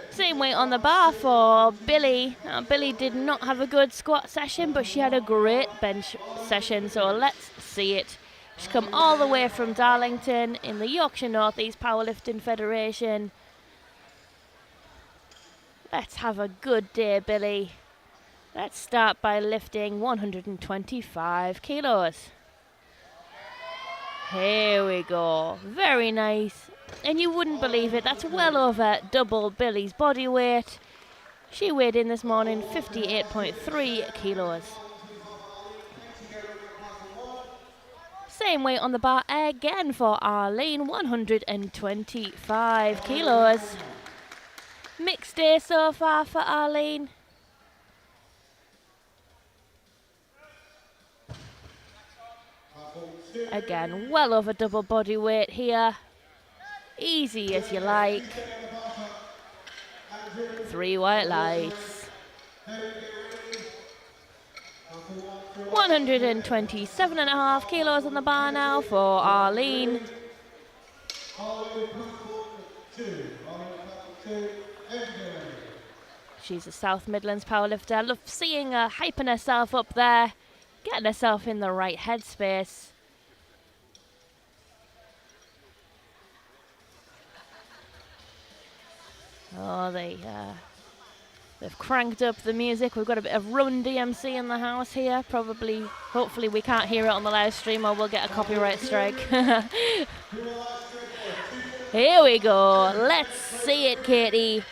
Same weight on the bar for Billy. Now, Billy did not have a good squat session, but she had a great bench session, so let's see it. She's come all the way from Darlington in the Yorkshire North East Powerlifting Federation. Let's have a good day, Billy. Let's start by lifting 125 kilos. Here we go. Very nice. And you wouldn't believe it, that's well over double Billy's body weight. She weighed in this morning 58.3 kilos. Same weight on the bar again for Arlene, 125 kilos. Mixed day so far for Arlene. Again, well over double body weight here. Easy as you like. 3 white lights. 127.5 kilos on the bar now for Arlene. She's a South Midlands powerlifter. I love seeing her hyping herself up there, getting herself in the right headspace. Oh, they've cranked up the music. We've got a bit of Run DMC in the house here. Hopefully we can't hear it on the live stream or we'll get a copyright strike. Here we go. Let's see it, Katie.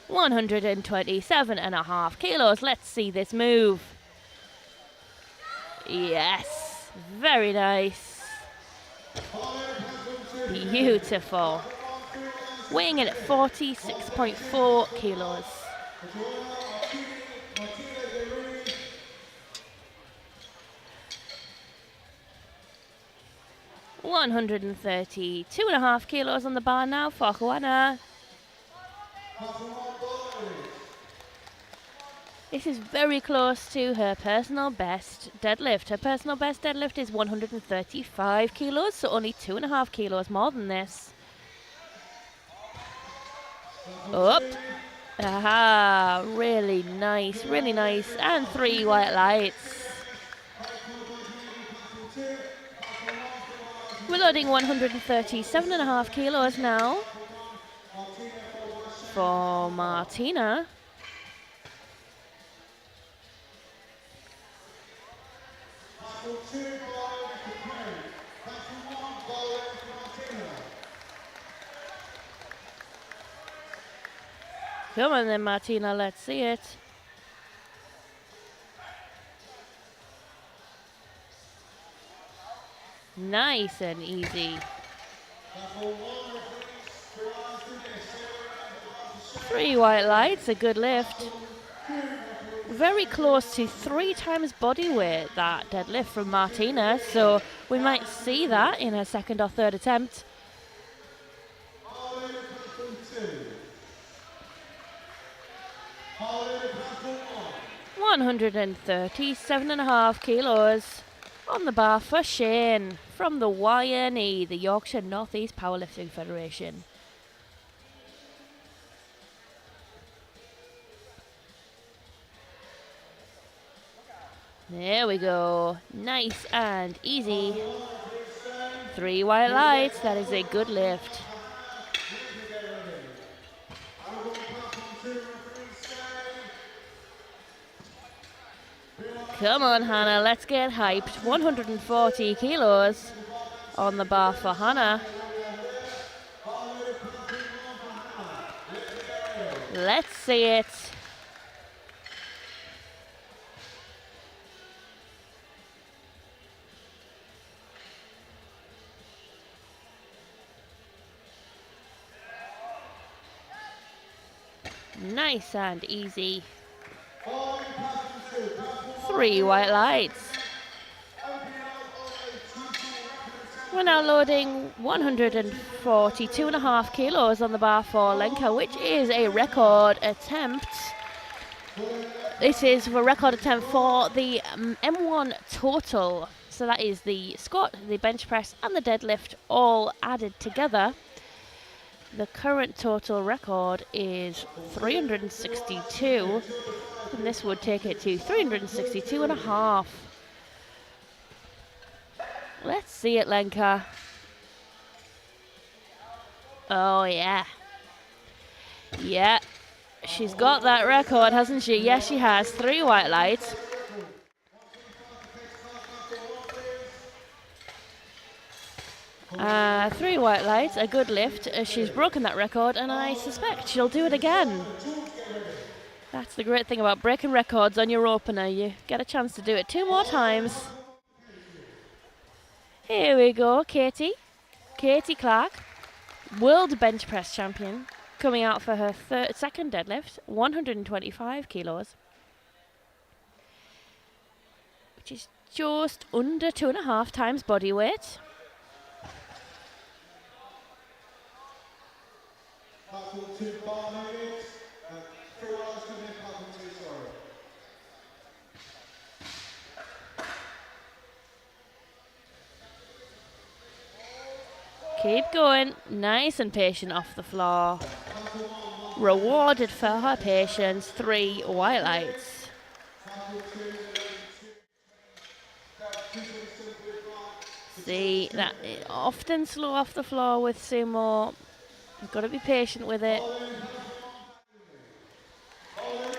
127.5 kilos. Let's see this move. Yes. Very nice. Beautiful. Weighing in at 46.4 kilos. $132.5 kilos on the bar now for Juana. This is very close to her personal best deadlift. Her personal best deadlift is 135 kilos, so only 2.5 kilos more than this. Up. Aha, really nice, really nice. And 3 white lights. We're loading 137.5 kilos now for Martina. Come on then, Martina, let's see it. Nice and easy. 3 white lights, a good lift. Very close to 3 times body weight, that deadlift from Martina, so we might see that in her second or third attempt. 137.5 kilos on the bar for Shane from the YNE, the Yorkshire North East Powerlifting Federation. There we go. Nice and easy. 3 white lights. That is a good lift. Come on, Hannah. Let's get hyped. 140 kilos on the bar for Hannah. Let's see it. Nice and easy. 3 white lights. We're now loading 142.5 kilos on the bar for Lenka, which is a record attempt. This is a record attempt for the M1 total. So that is the squat, the bench press and the deadlift all added together. The current total record is 362, and this would take it to 362.5. Let's see it, Lenka. Oh, yeah. Yeah, she's got that record, hasn't she? Yes, she has. 3 white lights. Three white lights, a good lift. She's broken that record, and I suspect she'll do it again. That's the great thing about breaking records on your opener. You get a chance to do it 2 more times. Here we go, Katie. Katie Clark, world bench press champion, coming out for her second deadlift, 125 kilos. Which is just under 2.5 times body weight. Keep going, nice and patient off the floor. Rewarded for her patience, 3 white lights. See, that often slow off the floor with sumo. You've got to be patient with it.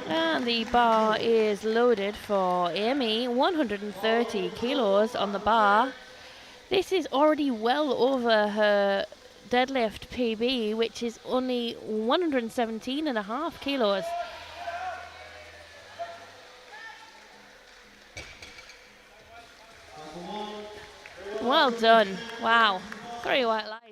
And the bar is loaded for Amy, 130 kilos on the bar. This is already well over her deadlift PB, which is only 117.5 kilos. Well done. Wow. 3 white lights.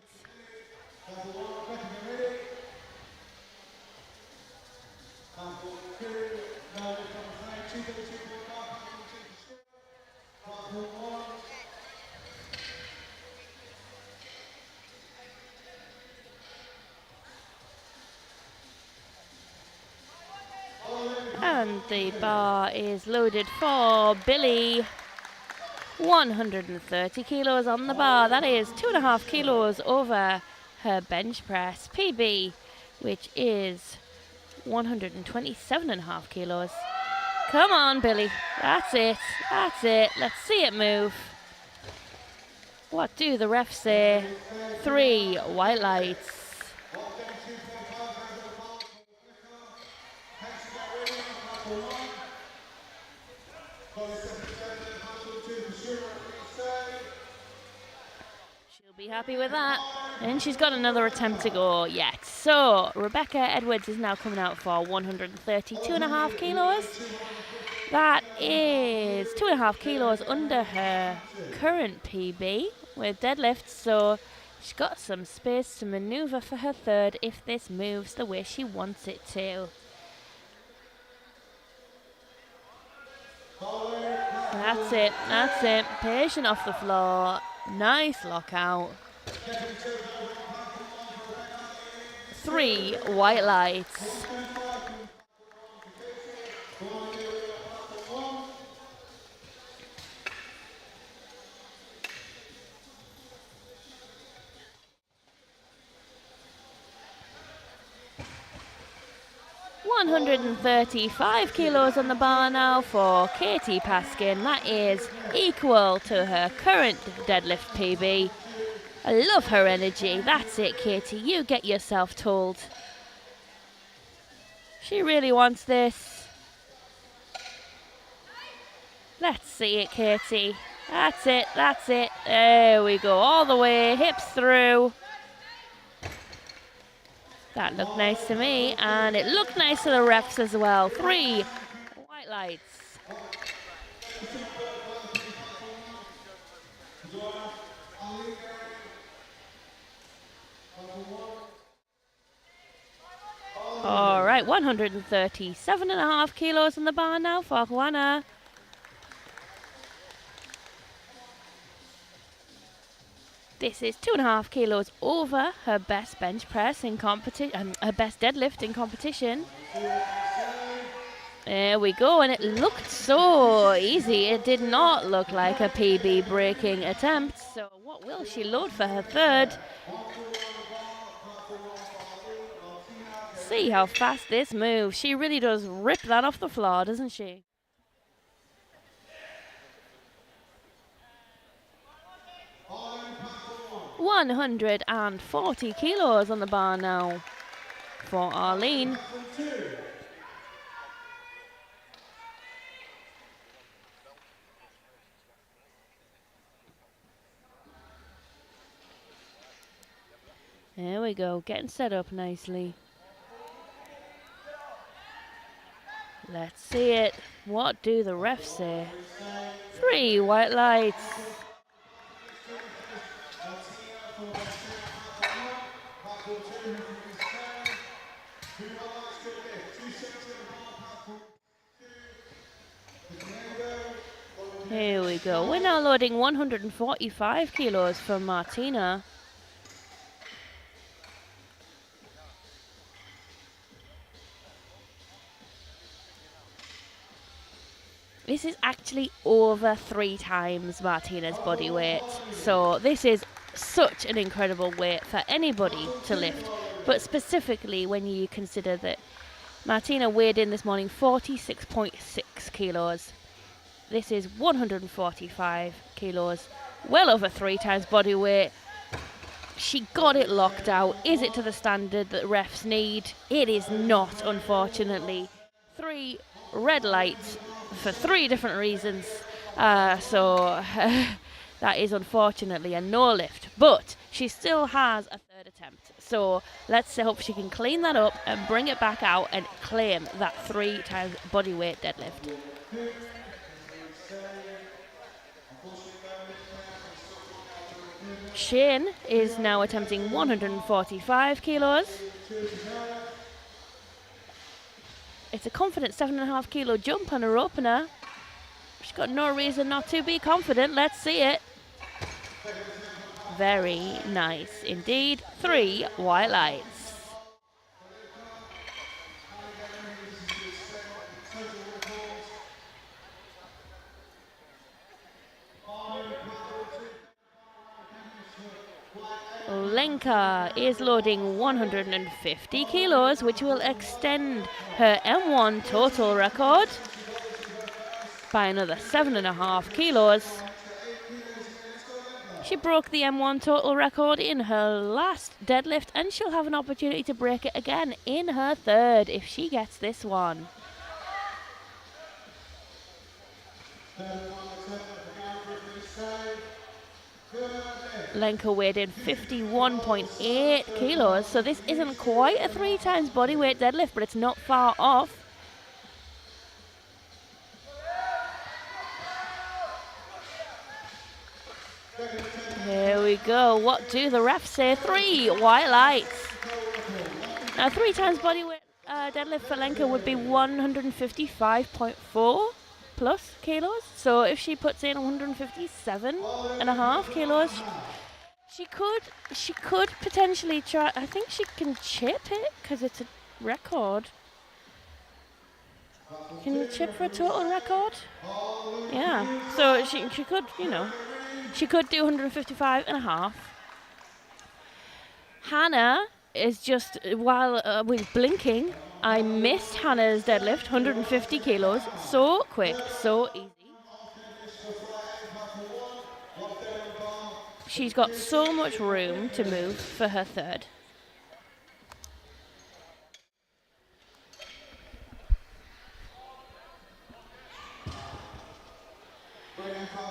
And the bar is loaded for Billy. 130 kilos on the bar. That is 2.5 kilos over her bench press PB, which is 127.5 kilos. Come on, Billy. That's it. That's it. Let's see it move. What do the refs say? 3 white lights. She'll Be happy with that. And she's got another attempt to go yet. So Rebecca Edwards is now coming out for 132.5 kilos. That is 2.5 kilos under her current PB with deadlifts. So she's got some space to maneuver for her third if this moves the way she wants it to. That's it, that's it. Patient off the floor. Nice lockout. 3 white lights. $135 kilos on the bar now for Katie Paskin. That is equal to her current deadlift PB. I love her energy. That's it, Katie. You get yourself told. She really wants this. Let's see it, Katie. That's it, that's it. There we go. All the way, hips through. That looked nice to me, and it looked nice to the refs as well. 3 white lights. All right, 137.5 kilos in the bar now for Juana. This is 2.5 kilos over her best bench press in competition, her best deadlift in competition. There we go, and it looked so easy. It did not look like a PB breaking attempt. So what will she load for her third? See how fast this moves. She really does rip that off the floor, doesn't she? $140 kilos on the bar now for Arlene. There we go, getting set up nicely. Let's see it. What do the refs say? 3 white lights. Here we go. We're now loading 145 kilos for Martina. This is actually over 3 times Martina's body weight. So this is such an incredible weight for anybody to lift. But specifically when you consider that Martina weighed in this morning 46.6 kilos. This is 145 kilos, well over 3 times body weight. She got it locked out. Is it to the standard that refs need? It is not, unfortunately. 3 red lights for 3 different reasons. So that is unfortunately a no lift. But she still has a third attempt. So let's hope she can clean that up and bring it back out and claim that 3 times body weight deadlift. Shane is now attempting 145 kilos. It's a confident 7.5 kilo jump on her opener. She's got no reason not to be confident. Let's see it. Very nice indeed. 3 white lights. Lenka is loading 150 kilos, which will extend her M1 total record by another 7.5 kilos. She broke the M1 total record in her last deadlift, and she'll have an opportunity to break it again in her third if she gets this one. Third one, Lenka weighed in 51.8 kilos, so this isn't quite a 3 times body weight deadlift, but it's not far off. Here we go. What do the refs say? 3 white lights. Now, 3 times body weight deadlift for Lenka would be 155.4 plus kilos. So if she puts in 157.5 kilos, she could potentially try. I think she can chip it because it's a record. Can you chip for a total record? Yeah. So she could, she could do 155.5. Hannah is just, while with blinking, I missed Hannah's deadlift, 150 kilos. So quick, so easy. She's got so much room to move for her third.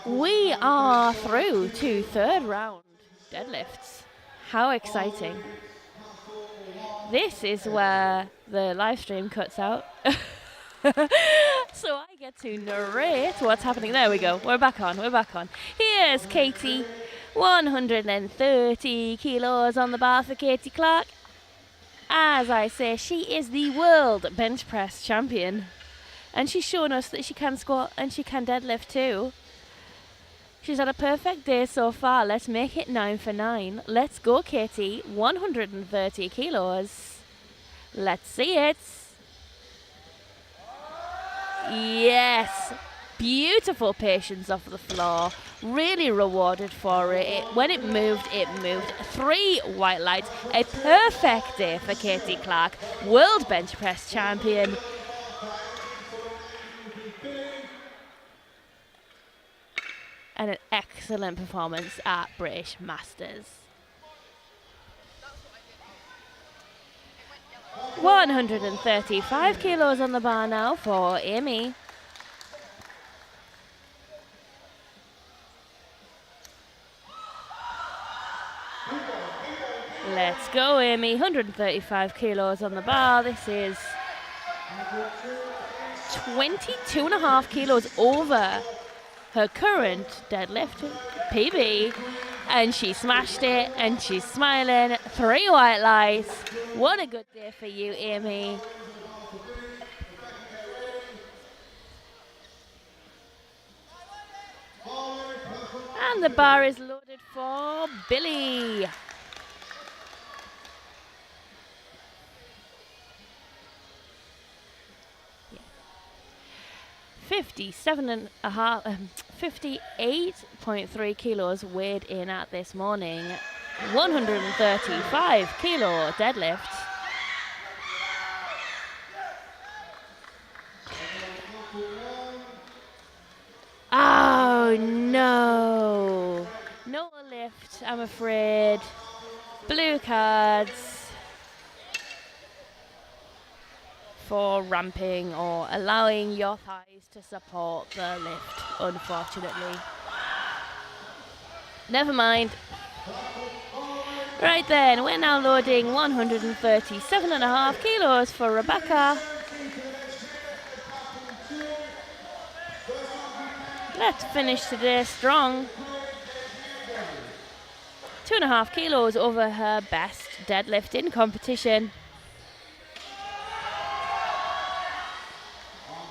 We are through to third round deadlifts. How exciting. This is where the live stream cuts out. So I get to narrate what's happening. There we go. We're back on. Here's Katie. 130 kilos on the bar for Katie Clark. As I say, she is the world bench press champion. And she's shown us that she can squat and she can deadlift too. She's had a perfect day so far. Let's make it 9 for 9. Let's go, Katie. 130 kilos. Let's see it. Yes. Beautiful patience off the floor. Really rewarded for it. When it moved, it moved. 3 white lights. A perfect day for Katie Clark, world bench press champion. And an excellent performance at British Masters. 135 kilos on the bar now for Amy. Let's go, Amy. 135 kilos on the bar. This is 22.5 kilos over her current deadlift PB, and she smashed it, and she's smiling. 3 white lights. What a good day for you, Amy. And the bar is loaded for Billy. Yeah. 58.3 kilos weighed in at this morning. 135 kilo deadlift. Oh no! No lift, I'm afraid. Blue cards for ramping or allowing your thighs to support the lift, unfortunately. Never mind. Right then, we're now loading 137.5 kilos for Rebecca. Let's finish today strong. 2.5 kilos over her best deadlift in competition.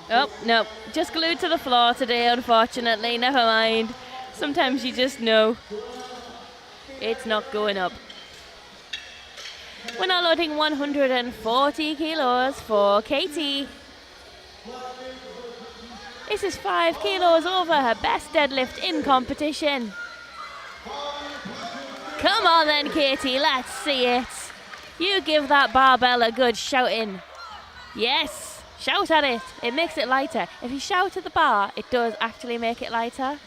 Oh, no, just glued to the floor today, unfortunately. Never mind. Sometimes you just know it's not going up. We're now loading 140 kilos for Katie. This is 5 kilos over her best deadlift in competition. Come on then, Katie, let's see it. You give that barbell a good shouting. Yes, shout at it. It makes it lighter. If you shout at the bar, it does actually make it lighter.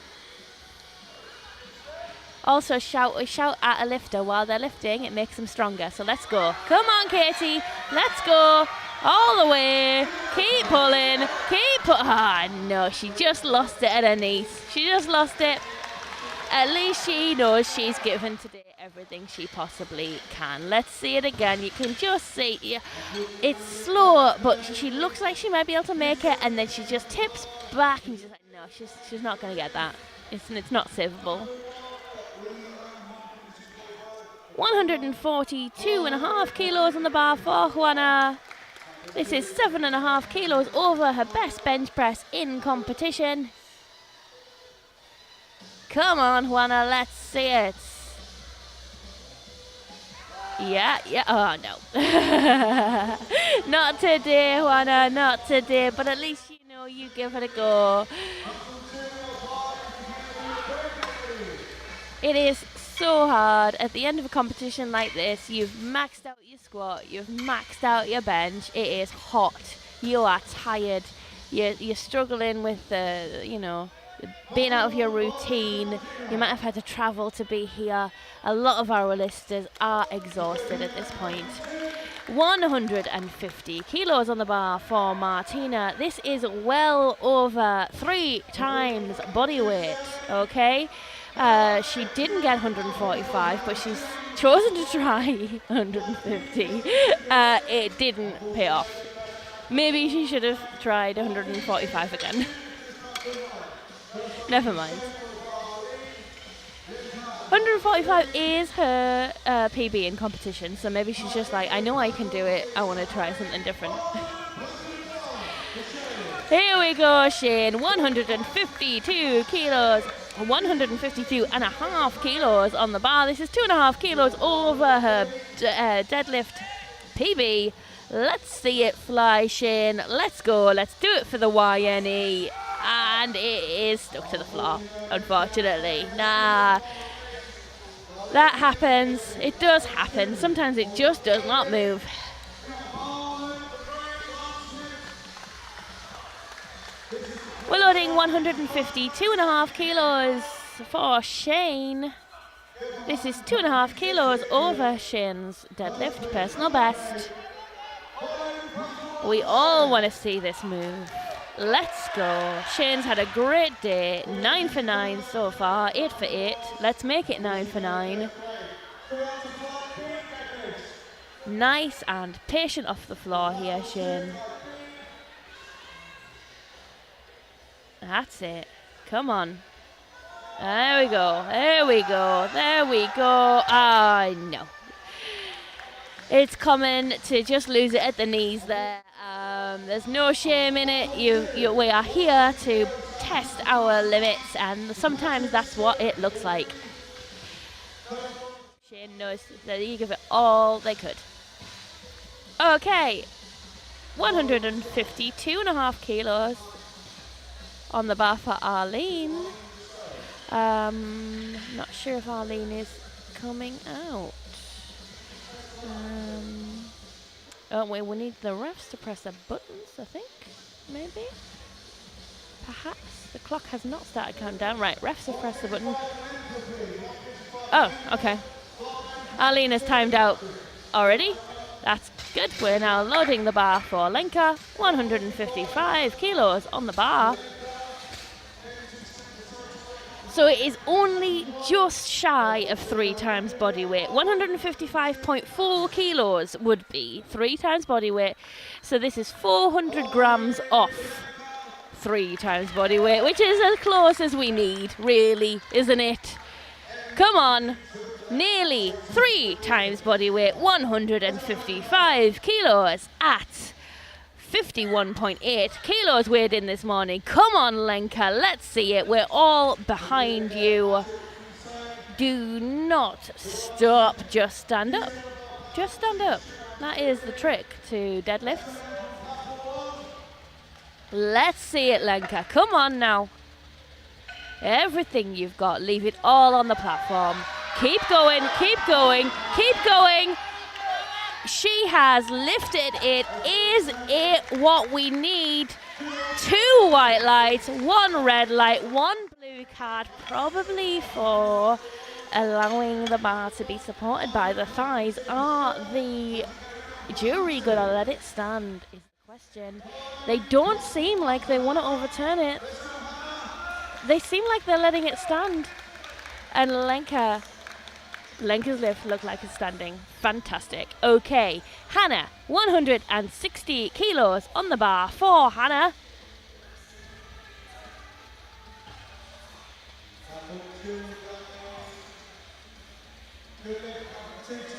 Also, shout at a lifter while they're lifting. It makes them stronger. So let's go. Come on, Katie. Let's go. All the way. Keep pulling. Keep no, she just lost it at her knees. She just lost it. at least she knows she's given today everything she possibly can. Let's see it again. You can just see it's slow, but she looks like she might be able to make it, and then she just tips back, and she's like, no, she's not going to get that. It's not savable. 142.5 kilos on the bar for Juana. This is 7.5 kilos over her best bench press in competition. Come on, Juana, let's see it. Yeah, oh no. Not today, Juana, not today, but at least you know you give it a go. It is so hard at the end of a competition like this. You've maxed out your squat, you've maxed out your bench. It is hot. You are tired. You're struggling with being out of your routine. You might have had to travel to be here. A lot of our listeners are exhausted at this point. 150 kilos on the bar for Martina. This is well over 3 times body weight, okay? She didn't get 145, but she's chosen to try 150. It didn't pay off. Maybe she should have tried 145 again. Never mind. 145 is her PB in competition, so maybe she's just like, I know I can do it, I want to try something different. Here we go, Shane. 152 kilos. 152.5 kilos on the bar. This is 2.5 kilos over her deadlift PB. Let's see it fly, Shane. Let's go. Let's do it for the YNE. And it is stuck to the floor, unfortunately. Nah. That happens. It does happen. Sometimes it just does not move. We're loading 152.5 kilos for Shane. This is 2.5 kilos over Shane's deadlift personal best. We all want to see this move. Let's go. Shane's had a great day. 9 for 9 so far. 8 for 8. Let's make it 9 for 9. Nice and patient off the floor here, Shane. That's it. Come on. There we go. There we go. There we go. Ah, no. It's common to just lose it at the knees there. There's no shame in it. We are here to test our limits, and sometimes that's what it looks like. Shane knows that you give it all they could. Okay. 152.5 kilos on the bar for Arlene. Not sure if Arlene is coming out. Oh wait, we need the refs to press the buttons, I think. Maybe? Perhaps? The clock has not started countdown. Right, refs have pressed the button. Oh, okay. Arlene has timed out already. That's good. We're now loading the bar for Lenka. 155 kilos on the bar. So it is only just shy of 3 times body weight. 155.4 kilos would be 3 times body weight. So this is 400 grams off 3 times body weight, which is as close as we need, really, isn't it? Come on. Nearly 3 times body weight. 155 kilos at 51.8 kilos weighed in this morning. Come on, Lenka, let's see it. We're all behind you. Do not stop. Just stand up. Just stand up. That is the trick to deadlifts. Let's see it, Lenka. Come on now. Everything you've got, leave it all on the platform. Keep going, keep going, keep going. She has lifted it. Is it what we need? 2 white lights, 1 red light, 1 blue card, probably for allowing the bar to be supported by the thighs. Are the jury going to let it stand is the question. They don't seem like they want to overturn it. They seem like they're letting it stand. And Lenka's lift looked like it's standing. Fantastic. Okay, Hannah, 160 kilos on the bar for Hannah.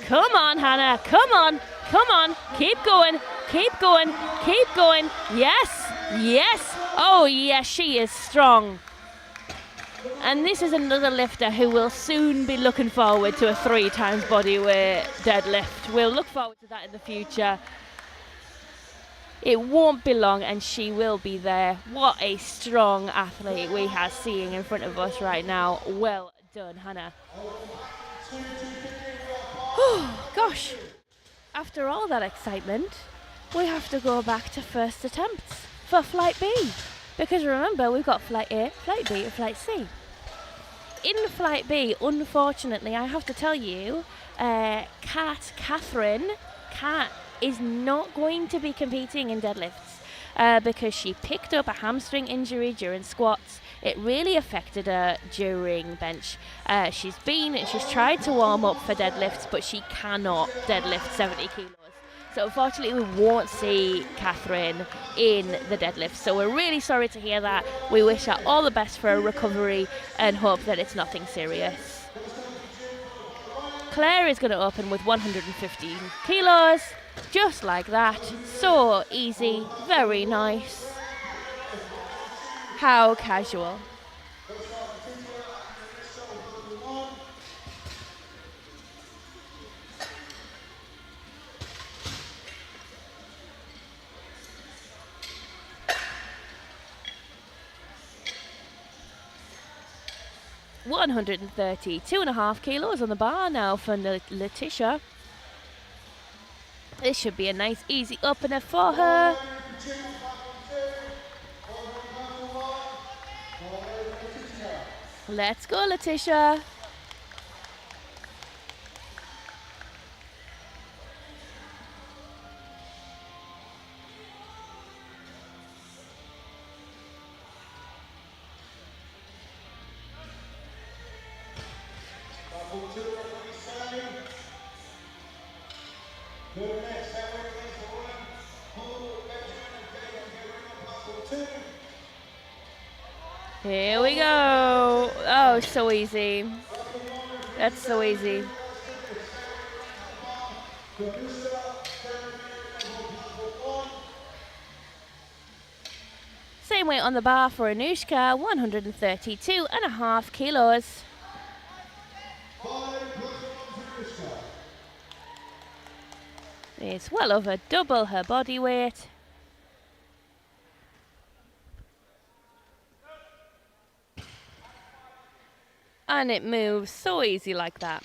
Come on, Hannah. Come on. Come on. Keep going. Keep going. Keep going. Yes. Yes. Oh, yes, she is strong. And this is another lifter who will soon be looking forward to a 3 times bodyweight deadlift. We'll look forward to that in the future. It won't be long and she will be there. What a strong athlete we are seeing in front of us right now. Well done, Hannah. Oh, gosh. After all that excitement, we have to go back to first attempts for Flight B. Because remember, we've got Flight A, Flight B, and Flight C. In Flight B, unfortunately, I have to tell you, Catherine is not going to be competing in deadlifts because she picked up a hamstring injury during squats. It really affected her during bench. She's tried to warm up for deadlifts, but she cannot deadlift 70 kilos. So unfortunately, we won't see Catherine in the deadlift. So we're really sorry to hear that. We wish her all the best for her recovery and hope that it's nothing serious. Claire is going to open with 115 kilos, just like that. So easy, very nice. How casual. $132.5 kilos on the bar now for Letitia. This should be a nice easy opener for her. Let's go, Letitia. Here we go. Oh, so easy. That's so easy. Same weight on the bar for Anushka, 132.5 kilos. It's well over double her body weight. And it moves so easy like that.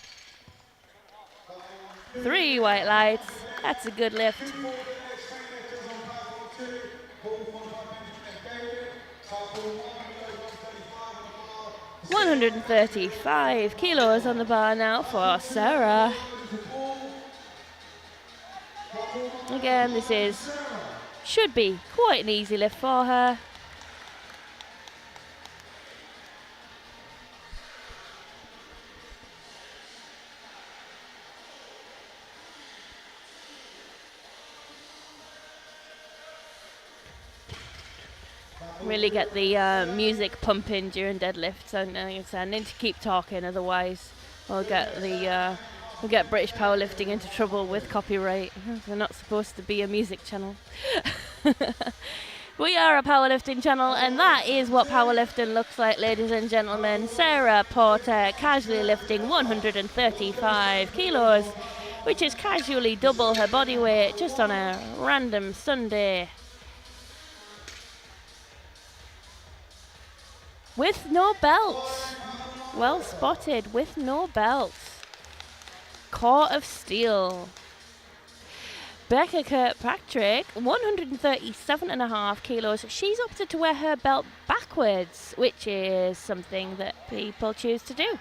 3 white lights. That's a good lift. 135 kilos on the bar now for Sarah. Again, this should be quite an easy lift for her. Really get the music pumping during deadlifts, and I need to keep talking, otherwise we'll get British powerlifting into trouble with copyright. We're not supposed to be a music channel. We are a powerlifting channel, and that is what powerlifting looks like, ladies and gentlemen. Sarah Porter casually lifting 135 kilos, which is casually double her body weight just on a random Sunday. With no belts. Well spotted, with no belts. Core of steel. Becca Kirkpatrick, 137.5 kilos. She's opted to wear her belt backwards, which is something that people choose to do,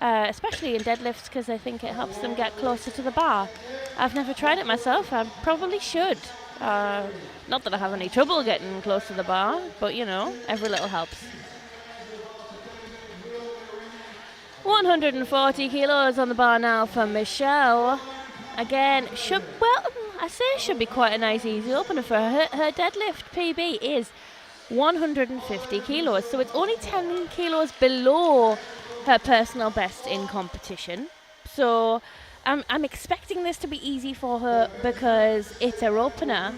especially in deadlifts, because I think it helps them get closer to the bar. I've never tried it myself. I probably should. Not that I have any trouble getting close to the bar, but you know, every little helps. 140 kilos on the bar now for Michelle. Again, I say should be quite a nice easy opener for her. Her deadlift PB is 150 kilos, so it's only 10 kilos below her personal best in competition. So I'm expecting this to be easy for her because it's her opener.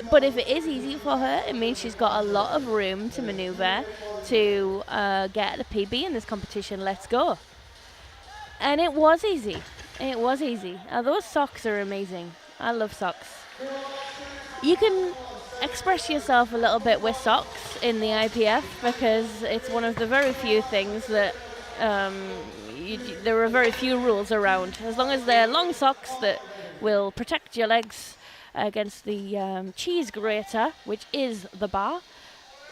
But if it is easy for her, it means she's got a lot of room to maneuver to get a PB in this competition. Let's go. And it was easy. It was easy. Those socks are amazing. I love socks. You can express yourself a little bit with socks in the IPF because it's one of the very few things that there are very few rules around. As long as they're long socks that will protect your legs against the cheese grater, which is the bar,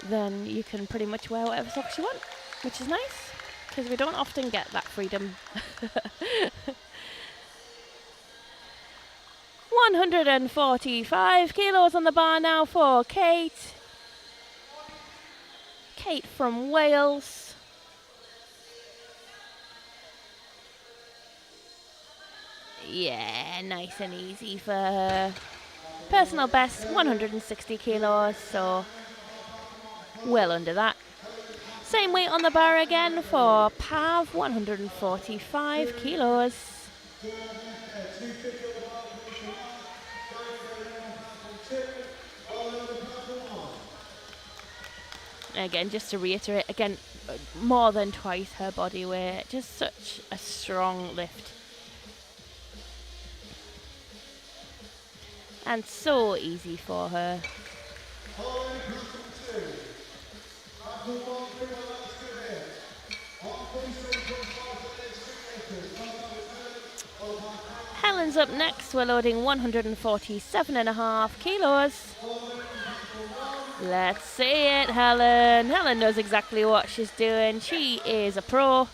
then you can pretty much wear whatever socks you want, which is nice because we don't often get that freedom. 145 kilos on the bar now for Kate. Kate from Wales. Yeah, nice and easy for her. Personal best 160 kilos, so well under that. Same weight on the bar again for Pav, 145 kilos. Again, just to reiterate, again, more than twice her body weight. Just such a strong lift. And so easy for her. Helen's up next. We're loading 147.5 kilos. Let's see it, Helen. Helen knows exactly what she's doing. She is a pro.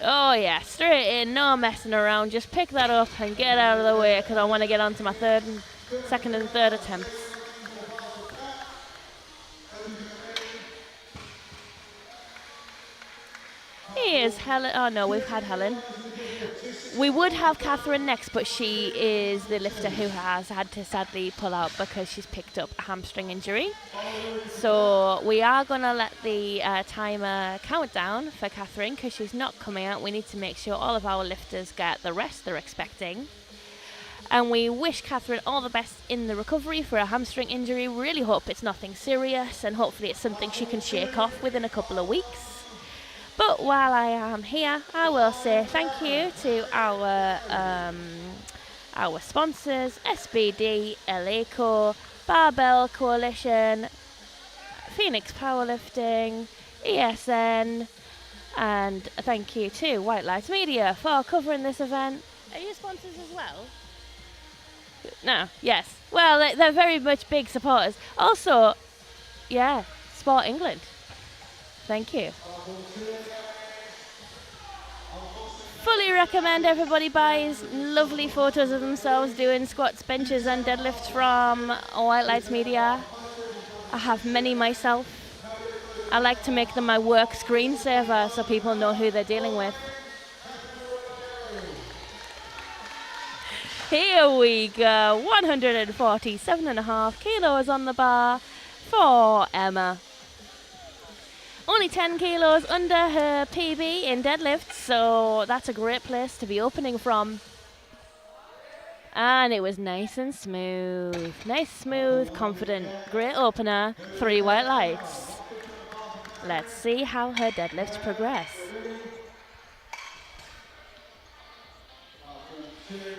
Oh yeah, straight in, no messing around. Just pick that up and get out of the way because I want to get on to my second and third attempts. Here's Helen. Oh no, we've had Helen. We would have Catherine next, but she is the lifter who has had to sadly pull out because she's picked up a hamstring injury. So we are going to let the timer count down for Catherine because she's not coming out. We need to make sure all of our lifters get the rest they're expecting. And we wish Catherine all the best in the recovery for a hamstring injury. Really hope it's nothing serious and hopefully it's something she can shake off within a couple of weeks. But while I am here, I will say thank you to our sponsors, SBD, Eleco, Barbell Coalition, Phoenix Powerlifting, ESN, and thank you to White Lights Media for covering this event. Are you sponsors as well? No, yes. Well, they're very much big supporters. Also, yeah, Sport England. Thank you. Fully recommend everybody buys lovely photos of themselves doing squats, benches and deadlifts from White Lights Media. I have many myself. I like to make them my work screensaver so people know who they're dealing with. Here we go, 147.5 kilos on the bar for Emma. Only 10 kilos under her PB in deadlifts, so that's a great place to be opening from. And it was nice and smooth. Nice, smooth, confident. Great opener. 3 white lights. Let's see how her deadlifts progress.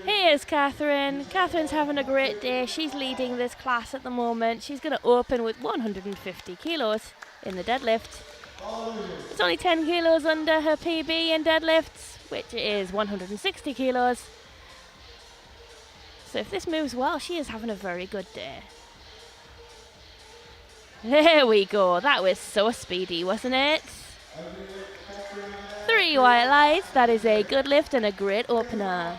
Here's Catherine. Catherine's having a great day. She's leading this class at the moment. She's going to open with 150 kilos in the deadlift. It's only 10 kilos under her PB in deadlifts, which is 160 kilos. So if this moves well, she is having a very good day. There we go. That was so speedy, wasn't it? 3 white lights. That is a good lift and a great opener.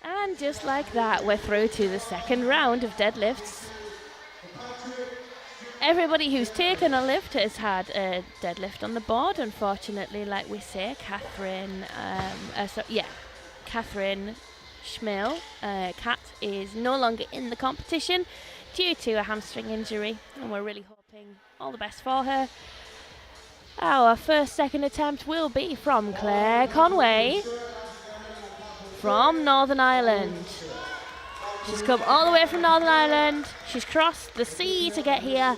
And just like that, we're through to the second round of deadlifts. Everybody who's taken a lift has had a deadlift on the board, unfortunately, like we say. Catherine Schmill, Kat, is no longer in the competition due to a hamstring injury, and we're really hoping all the best for her. Our second attempt will be from Claire Conway from Northern Ireland. She's come all the way from Northern Ireland. She's crossed the sea to get here,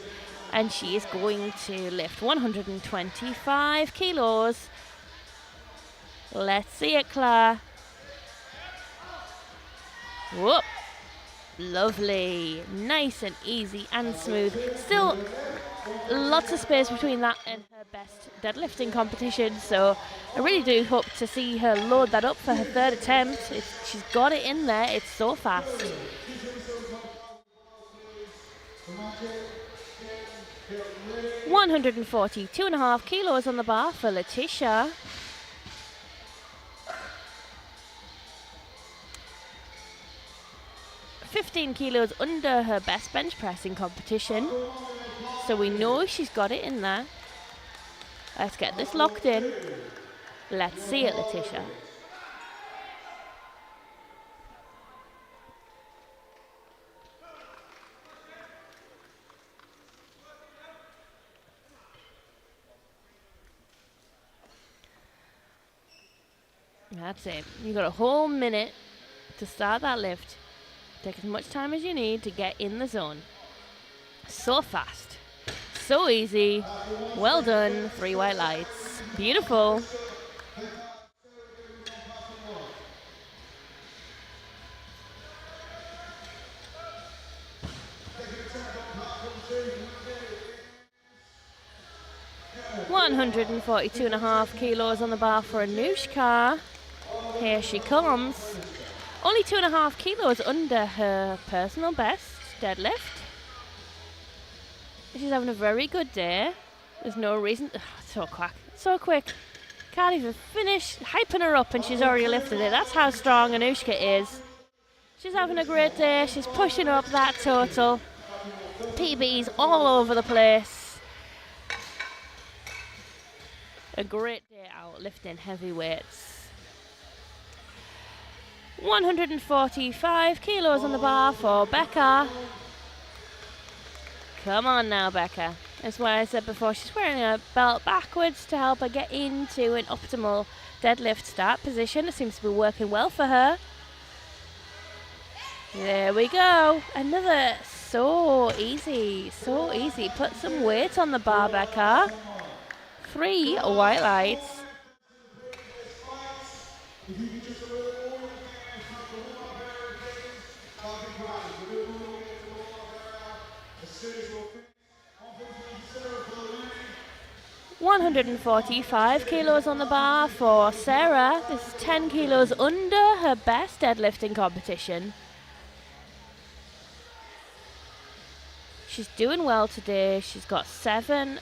and she is going to lift 125 kilos. Let's see it, Claire. Whoop. Lovely. Nice and easy and smooth. Still lots of space between that and her best deadlifting competition, so I really do hope to see her load that up for her third attempt. She's got it in there. It's so fast. 142.5 kilos on the bar for Letitia. $15 kilos under her best bench pressing competition, so we know she's got it in there. Let's get this locked in. Let's see it, Letitia. That's it. You've got a whole minute to start that lift. Take as much time as you need to get in the zone. So fast. So easy. Well done. 3 white lights. Beautiful. $142.5 kilos on the bar for Anushka. Here she comes. Only 2.5 kilos under her personal best deadlift. She's having a very good day. There's no reason. So quick. Can't even finish hyping her up and she's already lifted it. That's how strong Anushka is. She's having a great day. She's pushing up that total. PBs all over the place. A great day out lifting heavy weights. 145 kilos on the bar for Becca. Come on now, Becca. That's why I said before, she's wearing a belt backwards to help her get into an optimal deadlift start position. It seems to be working well for her. There we go. Another so easy. Put some weight on the bar, Becca. 3 white lights. $145 kilos on the bar for Sarah. This is 10 kilos under her best deadlifting competition. She's doing well today. She's got 7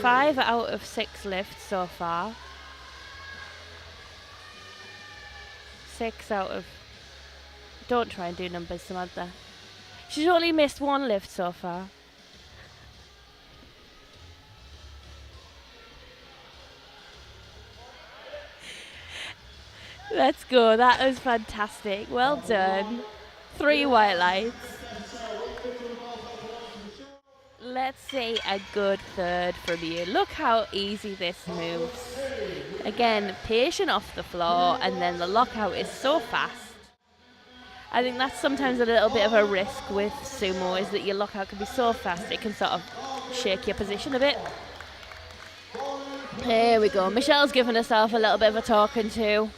5 out of 6 lifts so far. 6 out of... Don't try and do numbers, Samantha. She's only missed 1 lift so far. Let's go. That was fantastic. Well done. 3 white lights. Let's see a good third from you. Look how easy this moves. Again, patient off the floor, and then the lockout is so fast. I think that's sometimes a little bit of a risk with sumo, is that your lockout can be so fast it can sort of shake your position a bit. Here we go. Michelle's given herself a little bit of a talking to.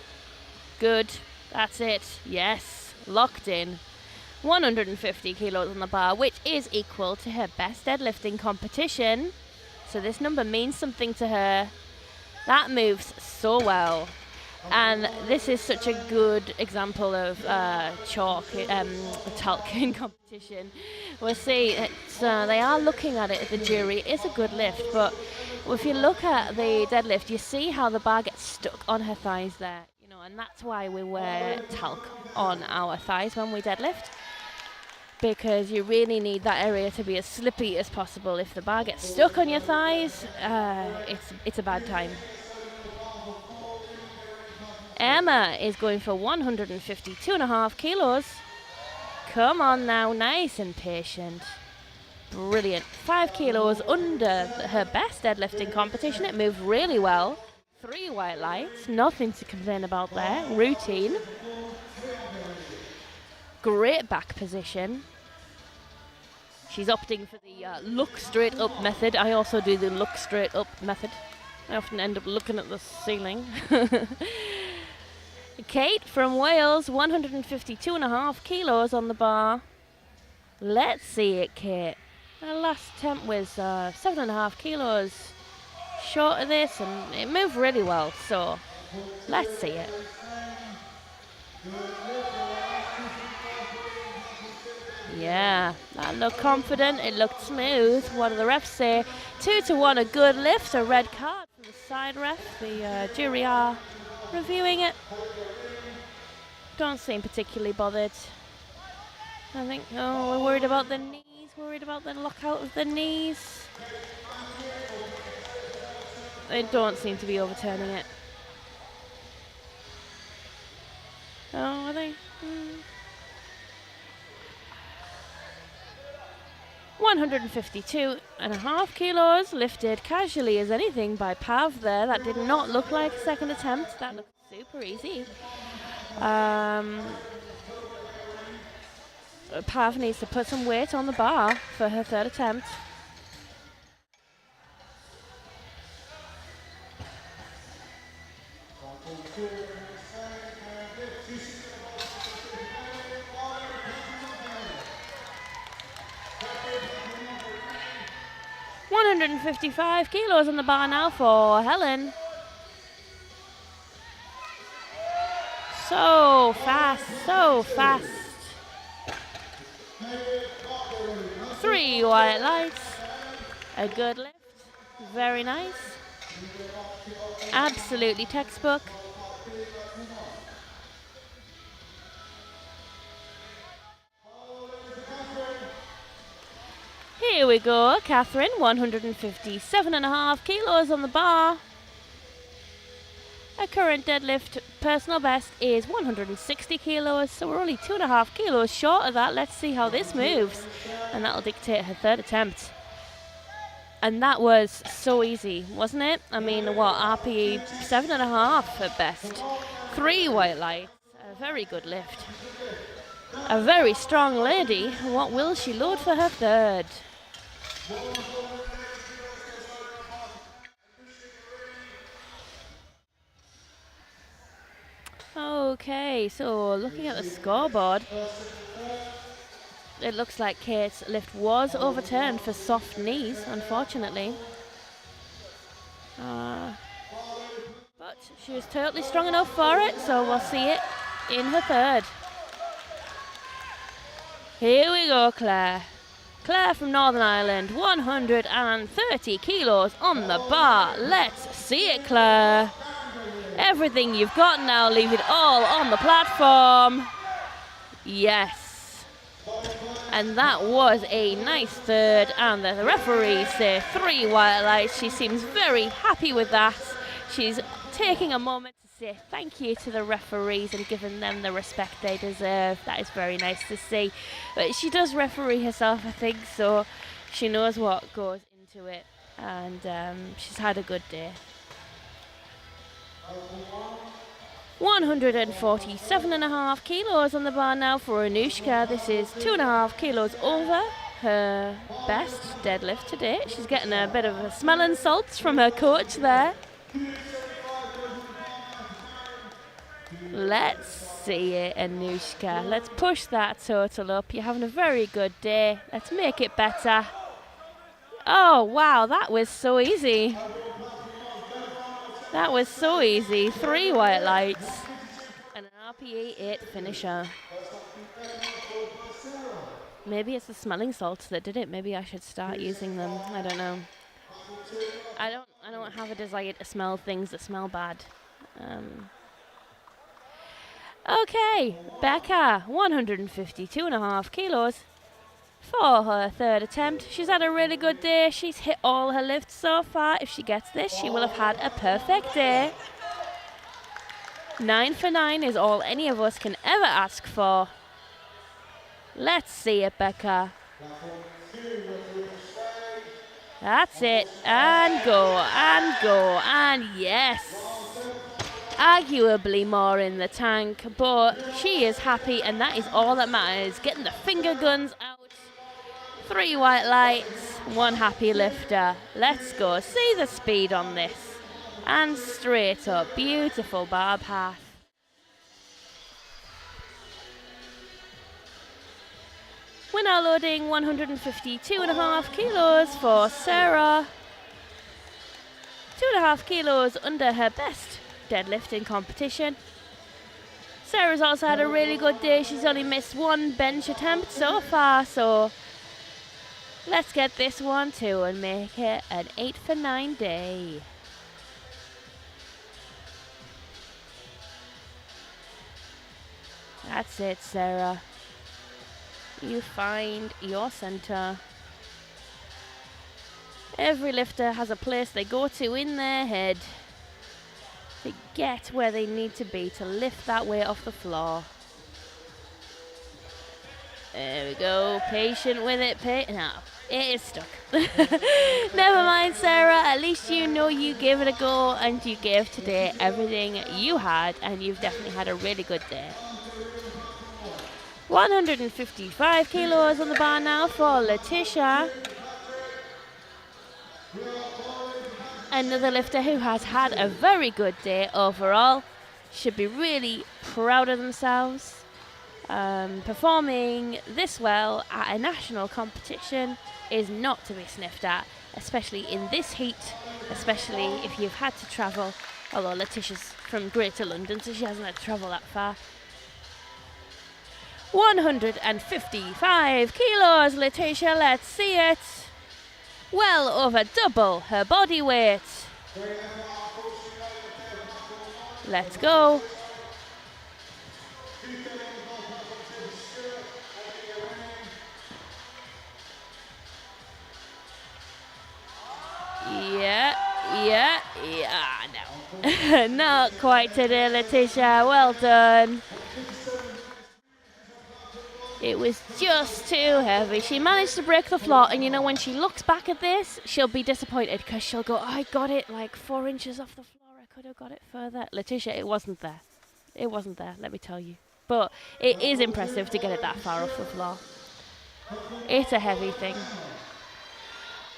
Good. That's it. Yes. Locked in. 150 kilos on the bar, which is equal to her best deadlifting competition. So this number means something to her. That moves so well. And this is such a good example of talc in competition. We'll see. They are looking at it, the jury. It is a good lift, but if you look at the deadlift, you see how the bar gets stuck on her thighs there. You know, and that's why we wear talc on our thighs when we deadlift, because you really need that area to be as slippy as possible. If the bar gets stuck on your thighs, it's a bad time. Emma is going for 152.5 kilos. Come on now, nice and patient. Brilliant. 5 kilos under her best deadlifting competition. It moved really well. 3 white lights, nothing to complain about there. Routine. Great back position. She's opting for the look straight up method. I also do the look straight up method. I often end up looking at the ceiling. Kate from Wales, 152.5 kilos on the bar. Let's see it, Kate. Her last attempt was 7.5 kilos short of this, and it moved really well, so let's see it. Yeah, that looked confident, it looked smooth. What do the refs say? 2-1, a good lift, a red card from the side ref. The jury are reviewing it. Don't seem particularly bothered. I think, we're worried about the knees, worried about the lockout of the knees. They don't seem to be overturning it. Oh, are they? 152.5 kilos, lifted casually as anything by Pav there. That did not look like a second attempt. That looked super easy. Pav needs to put some weight on the bar for her third attempt. $155 kilos on the bar now for Helen. So fast, so fast. 3 white lights. A good lift. Very nice. Absolutely textbook. Here we go, Catherine, 157.5 kilos on the bar. Her current deadlift personal best is 160 kilos, so we're only 2.5 kilos short of that. Let's see how this moves, and that'll dictate her third attempt. And that was so easy, wasn't it? I mean, what, RPE 7.5 at best. 3 white lights, a very good lift. A very strong lady. What will she load for her third? Okay, so looking at the scoreboard, it looks like Kate's lift was overturned for soft knees, unfortunately. But she was totally strong enough for it, so we'll see it in her third. Here we go, Claire. Claire from Northern Ireland, 130 kilos on the bar. Let's see it, Claire. Everything you've got now, leave it all on the platform. Yes. And that was a nice third, and the referees say 3 white lights. She seems very happy with that. She's taking a moment to say thank you to the referees and giving them the respect they deserve. That is very nice to see. But she does referee herself, I think, so she knows what goes into it, and she's had a good day. 147.5 kilos on the bar now for Anushka. This is 2.5 kilos over her best deadlift to date. She's getting a bit of a smelling salts from her coach there. Let's see it, Anushka. Let's push that total up. You're having a very good day. Let's make it better. Oh, wow, that was so easy. That was so easy. 3 white lights and an RPE 8 finisher. Maybe it's the smelling salts that did it. Maybe I should start using them. I don't know. I don't have a desire to smell things that smell bad. Okay, Becca, 152.5 kilos for her third attempt. She's had a really good day. She's hit all her lifts so far. If she gets this, she will have had a perfect day. 9 for 9 is all any of us can ever ask for. Let's see it, Becca. That's it. And go, and go, and yes. Arguably more in the tank, but she is happy, and that is all that matters. Getting the finger guns out. 3 white lights, 1 happy lifter. Let's go. See the speed on this. And straight up. Beautiful bar path. We're now loading 152.5 kilos for Sarah. 2.5 kilos under her best deadlift in competition. Sarah's also had a really good day. She's only missed 1 bench attempt so far, so let's get this one too and make it an 8 for 9 day. That's it, Sarah. You find your center. Every lifter has a place they go to in their head to get where they need to be to lift that weight off the floor. There we go. Patient with it. No, it is stuck. Never mind, Sarah. At least you know you gave it a go, and you gave today everything you had, and you've definitely had a really good day. 155 kilos on the bar now for Letitia. Another lifter who has had a very good day overall. Should be really proud of themselves. Performing this well at a national competition is not to be sniffed at, especially in this heat, especially if you've had to travel, although Letitia's from Greater London, so she hasn't had to travel that far. 155 kilos, Letitia, let's see it. Well over double her body weight. Let's go. Yeah, no. Not quite today, Letitia. Well done. It was just too heavy. She managed to break the floor, and you know, when she looks back at this, she'll be disappointed because she'll go, I got it like 4 inches off the floor. I could have got it further. Letitia, it wasn't there. It wasn't there, let me tell you. But it is impressive to get it that far off the floor. It's a heavy thing.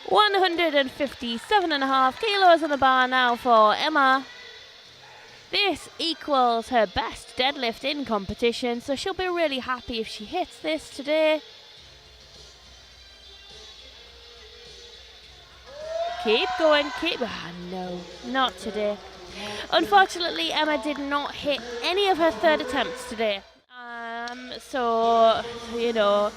157.5 kilos on the bar now for Emma. This equals her best deadlift in competition, so she'll be really happy if she hits this today. Keep going, keep... no, not today. Unfortunately, Emma did not hit any of her third attempts today. So, you know,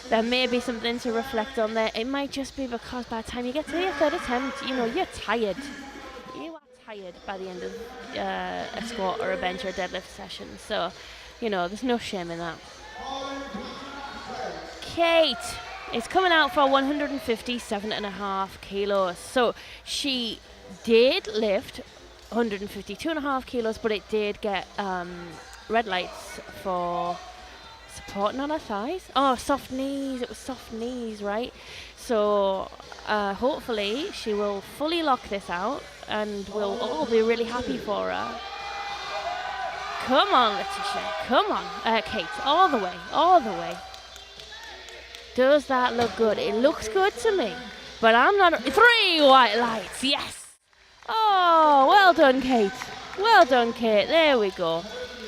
there may be something to reflect on there. It might just be because by the time you get to your third attempt, you know, you're tired. You are tired by the end of a squat or a bench or a deadlift session. So, you know, there's no shame in that. Kate is coming out for 157.5 kilos. So she did lift 152.5 kilos, but it did get red lights for supporting on her thighs. Oh, soft knees. It was soft knees, right? So hopefully she will fully lock this out and we'll all be really happy for her. Come on, Letitia. Come on. Kate, all the way. All the way. Does that look good? It looks good to me. But I'm not... 3 white lights. Yes. Oh, well done, Kate. Well done, Kate. There we go.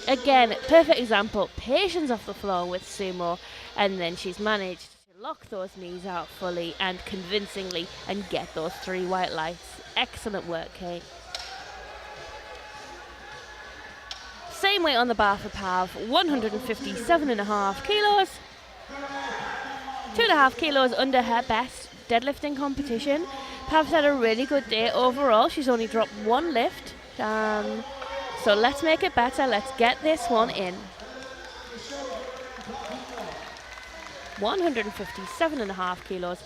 Again, perfect example. Patience off the floor with sumo. And then she's managed to lock those knees out fully and convincingly and get those 3 white lights. Excellent work, Kate. Same weight on the bar for Pav. 157.5 kilos. 2.5 kilos under her best deadlifting competition. Pav's had a really good day overall. She's only dropped 1 lift. So let's make it better. Let's get this one in. 157.5 kilos.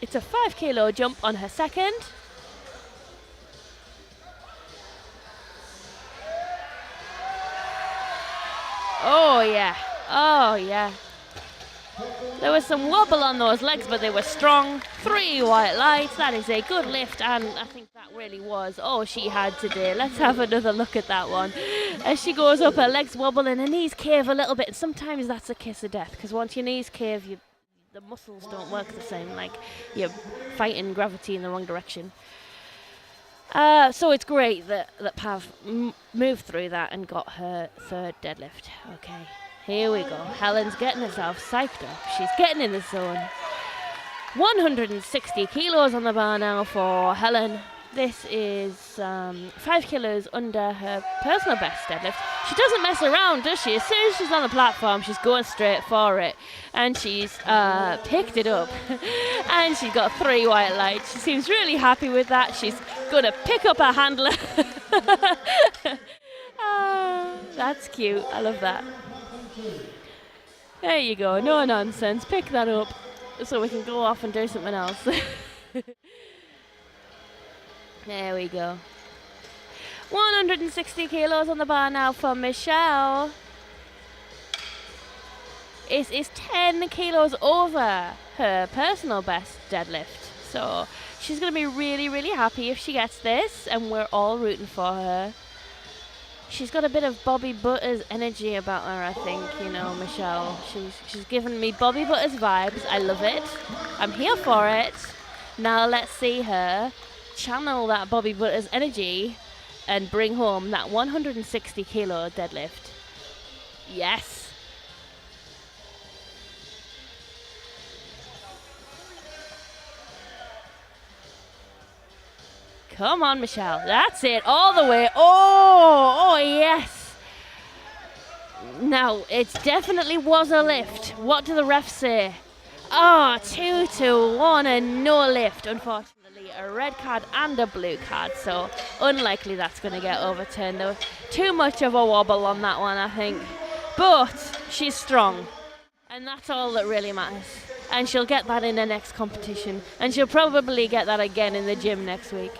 It's a 5 kilo jump on her second. Oh yeah, oh yeah. There was some wobble on those legs, but they were strong. 3 white lights, that is a good lift, and I think that really was all she had today. Let's have another look at that one. As she goes up, her legs wobble and her knees cave a little bit, and sometimes that's a kiss of death, because once your knees cave, the muscles don't work the same, like you're fighting gravity in the wrong direction. So it's great that Pav moved through that and got her 3rd deadlift. Okay. Here we go. Helen's getting herself psyched up. She's getting in the zone. 160 kilos on the bar now for Helen. This is 5 kilos under her personal best deadlift. She doesn't mess around, does she? As soon as she's on the platform, she's going straight for it. And she's picked it up. And she's got 3 white lights. She seems really happy with that. She's going to pick up her handler. That's cute. I love that. There you go, no nonsense. Pick that up so we can go off and do something else. There we go. 160 kilos on the bar now for Michelle. It is 10 kilos over her personal best deadlift. So she's going to be really, really happy if she gets this, and we're all rooting for her. She's got a bit of Bobby Butters energy about her, I think, you know, Michelle. She's given me Bobby Butters vibes. I love it. I'm here for it. Now let's see her channel that Bobby Butters energy and bring home that 160 kilo deadlift. Yes. Come on, Michelle. That's it. All the way. Oh, yes. Now, it definitely was a lift. What do the refs say? Oh, 2-1 and no lift. Unfortunately, a red card and a blue card. So, unlikely that's going to get overturned. There was too much of a wobble on that one, I think. But she's strong. And that's all that really matters. And she'll get that in her next competition. And she'll probably get that again in the gym next week.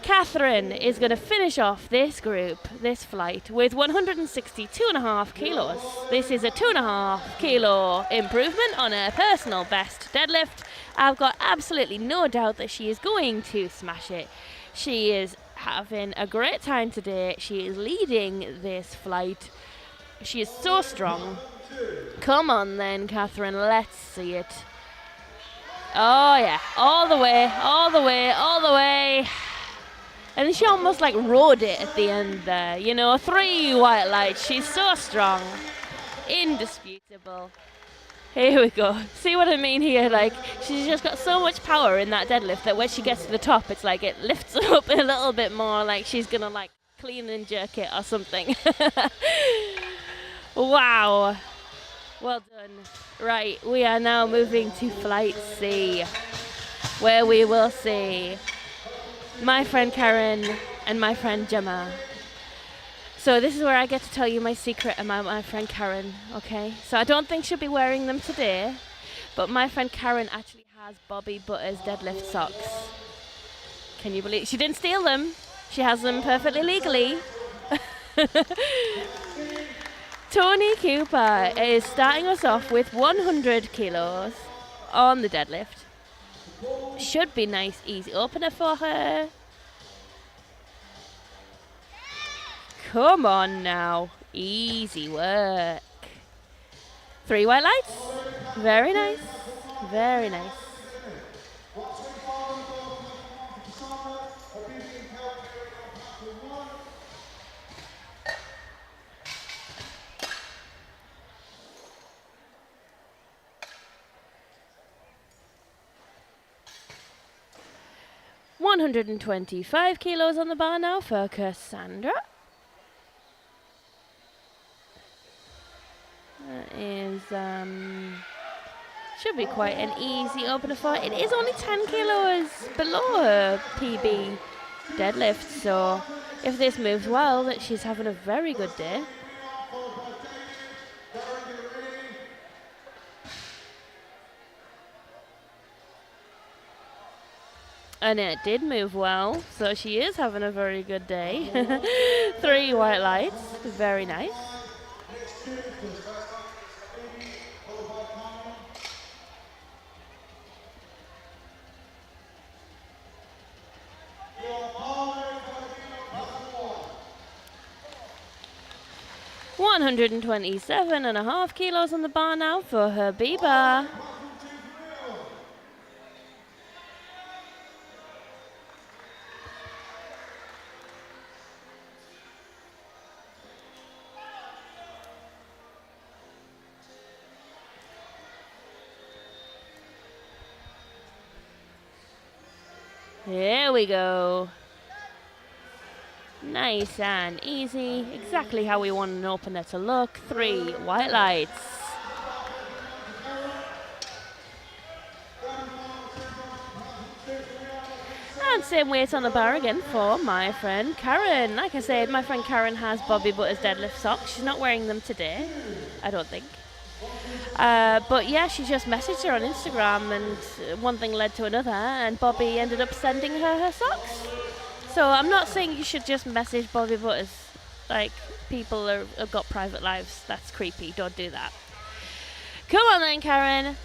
Catherine is going to finish off this group, this flight, with 162.5 kilos. This is a 2.5 kilo improvement on her personal best deadlift. I've got absolutely no doubt that she is going to smash it. She is having a great time today. She is leading this flight. She is so strong. Come on then, Catherine, let's see it. Oh yeah, all the way, all the way, all the way. And she almost like rode it at the end there, you know, 3 white lights. She's so strong, indisputable. Here we go. See what I mean here? Like, she's just got so much power in that deadlift that when she gets to the top, it's like it lifts her up a little bit more, like she's gonna like clean and jerk it or something. Wow. Well done. Right, we are now moving to Flight C, where we will see my friend Karen and my friend Gemma. So this is where I get to tell you my secret about my friend Karen, okay? So I don't think she'll be wearing them today, but my friend Karen actually has Bobby Butters deadlift socks. Can you believe? She didn't steal them. She has them perfectly legally. Tony Cooper is starting us off with 100 kilos on the deadlift. Should be nice, easy opener for her. Come on now. Easy work. 3 white lights. Very nice. Very nice. 125 kilos on the bar now for Cassandra. That is, should be quite an easy opener for her. It is only 10 kilos below her PB. deadlifts. So if this moves well, that she's having a very good day. And it did move well, so she is having a very good day. 3 white lights, very nice. $127.5 kilos on the bar now for Habiba. Here we go. Nice and easy. Exactly how we want an opener to look. 3 white lights. And same weight on the bar again for my friend Karen. Like I said, my friend Karen has Bobby Butter's deadlift socks. She's not wearing them today, I don't think. But yeah, she just messaged her on Instagram, and one thing led to another, and Bobby ended up sending her socks. So I'm not saying you should just message Bobby Butters. Like, people have got private lives. That's creepy. Don't do that. Come on then, Karen.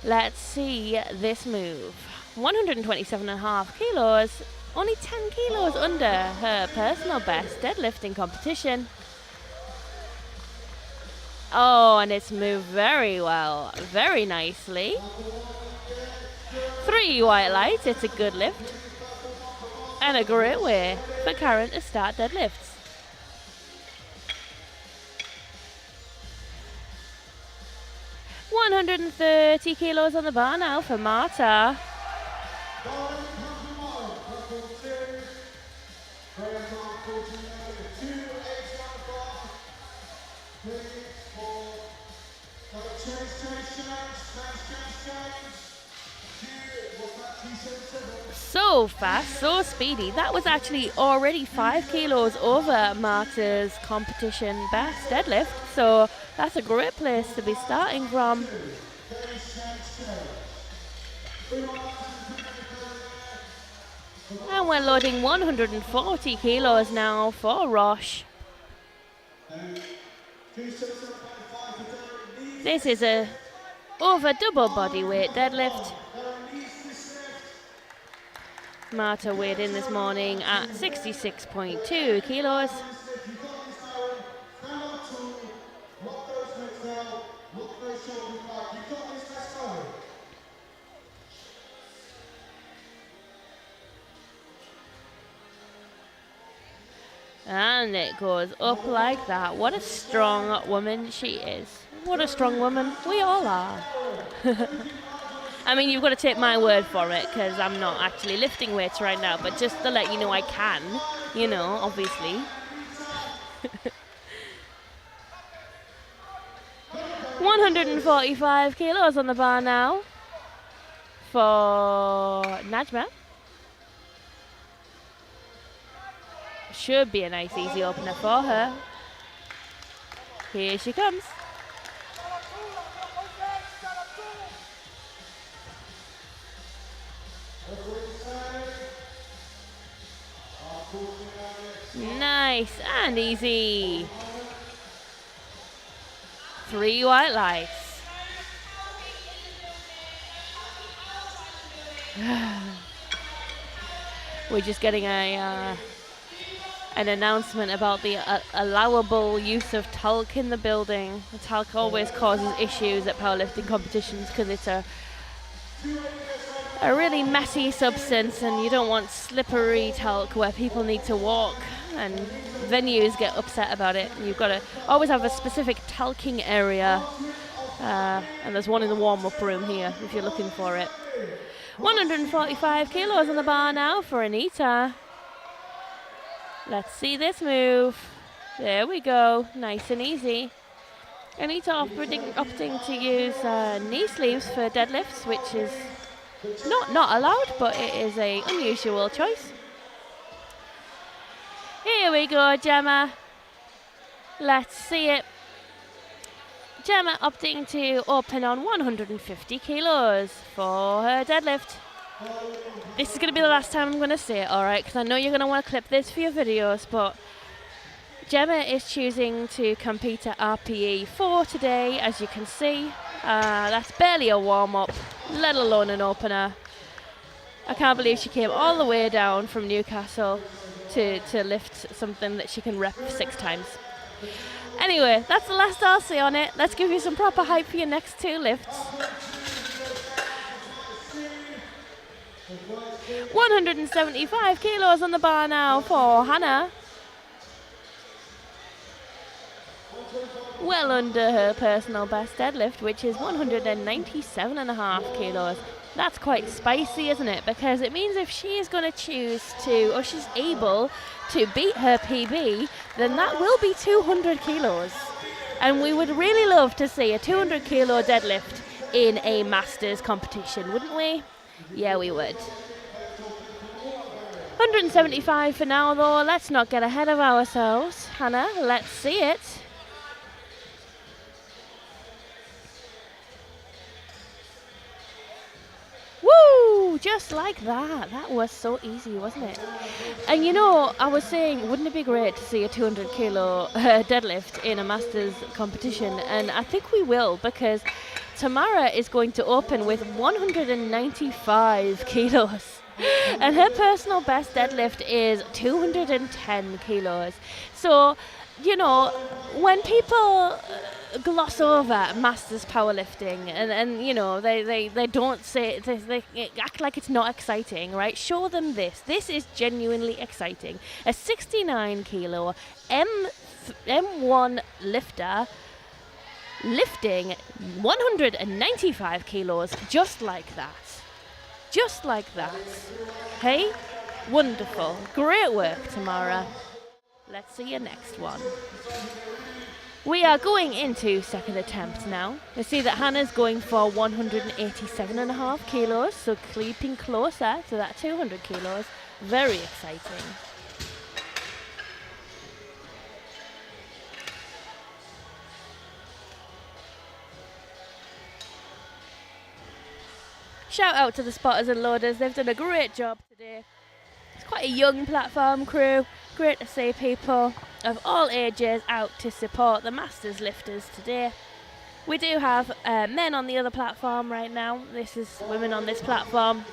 Let's see this move. 127.5 kilos. Only 10 kilos under her personal best deadlifting competition. Oh, and it's moved very well, very nicely. 3 white lights, it's a good lift. And a great way for Karen to start deadlifts. $130 kilos on the bar now for Marta. So fast, so speedy. That was actually already 5 kilos over Marta's competition best deadlift. So that's a great place to be starting from. And we're loading 140 kilos now for Roche. This is a over double body weight deadlift. Marta weighed in this morning at 66.2 kilos. And it goes up like that. What a strong woman she is. What a strong woman. We all are. I mean, you've got to take my word for it, because I'm not actually lifting weights right now, but just to let you know I can, you know, obviously. 145 kilos on the bar now for Najma. Should be a nice easy opener for her. Here she comes. Nice and easy. 3 white lights. We're just getting an announcement about the allowable use of talc in the building. The talc always causes issues at powerlifting competitions because it's a really messy substance, and you don't want slippery talc where people need to walk and venues get upset about it. You've got to always have a specific talking area, and there's one in the warm-up room here if you're looking for it. 145 kilos on the bar now for Anita. Let's see this move. There we go, nice and easy. Anita opting to use knee sleeves for deadlifts, which is not allowed, but it is a unusual choice. we go, Gemma. Let's see it. Gemma opting to open on 150 kilos for her deadlift. This is going to be the last time I'm going to say it, alright? Because I know you're going to want to clip this for your videos, but Gemma is choosing to compete at RPE 4 today, as you can see. That's barely a warm-up, let alone an opener. I can't believe she came all the way down from Newcastle to lift something that she can rep 6 times. Anyway, that's the last I'll say on it. Let's give you some proper hype for your next 2 lifts. 175 kilos on the bar now for Hannah. Well under her personal best deadlift, which is 197.5 kilos. That's quite spicy, isn't it? Because it means if she is going to choose to, or she's able to beat her PB, then that will be 200 kilos. And we would really love to see a 200 kilo deadlift in a Masters competition, wouldn't we? Yeah, we would. 175 for now, though. Let's not get ahead of ourselves. Hannah, let's see it. Woo! Just like that. That was so easy, wasn't it? And you know, I was saying, wouldn't it be great to see a 200 kilo deadlift in a Masters competition? And I think we will, because Tamara is going to open with 195 kilos. And her personal best deadlift is 210 kilos. So, you know, when people gloss over Masters powerlifting and you know, they don't say, they act like it's not exciting, right? Show them this. This is genuinely exciting. A 69 kilo M1 lifter lifting 195 kilos just like that. Just like that. Hey? Wonderful. Great work, Tamara. Let's see your next one. We are going into second attempt now. You see that Hannah's going for 187.5 kilos, so creeping closer to that 200 kilos. Very exciting. Shout out to the spotters and loaders, they've done a great job today. It's quite a young platform crew. Great to see people of all ages out to support the Masters lifters today. We do have men on the other platform right now. This is women on this platform.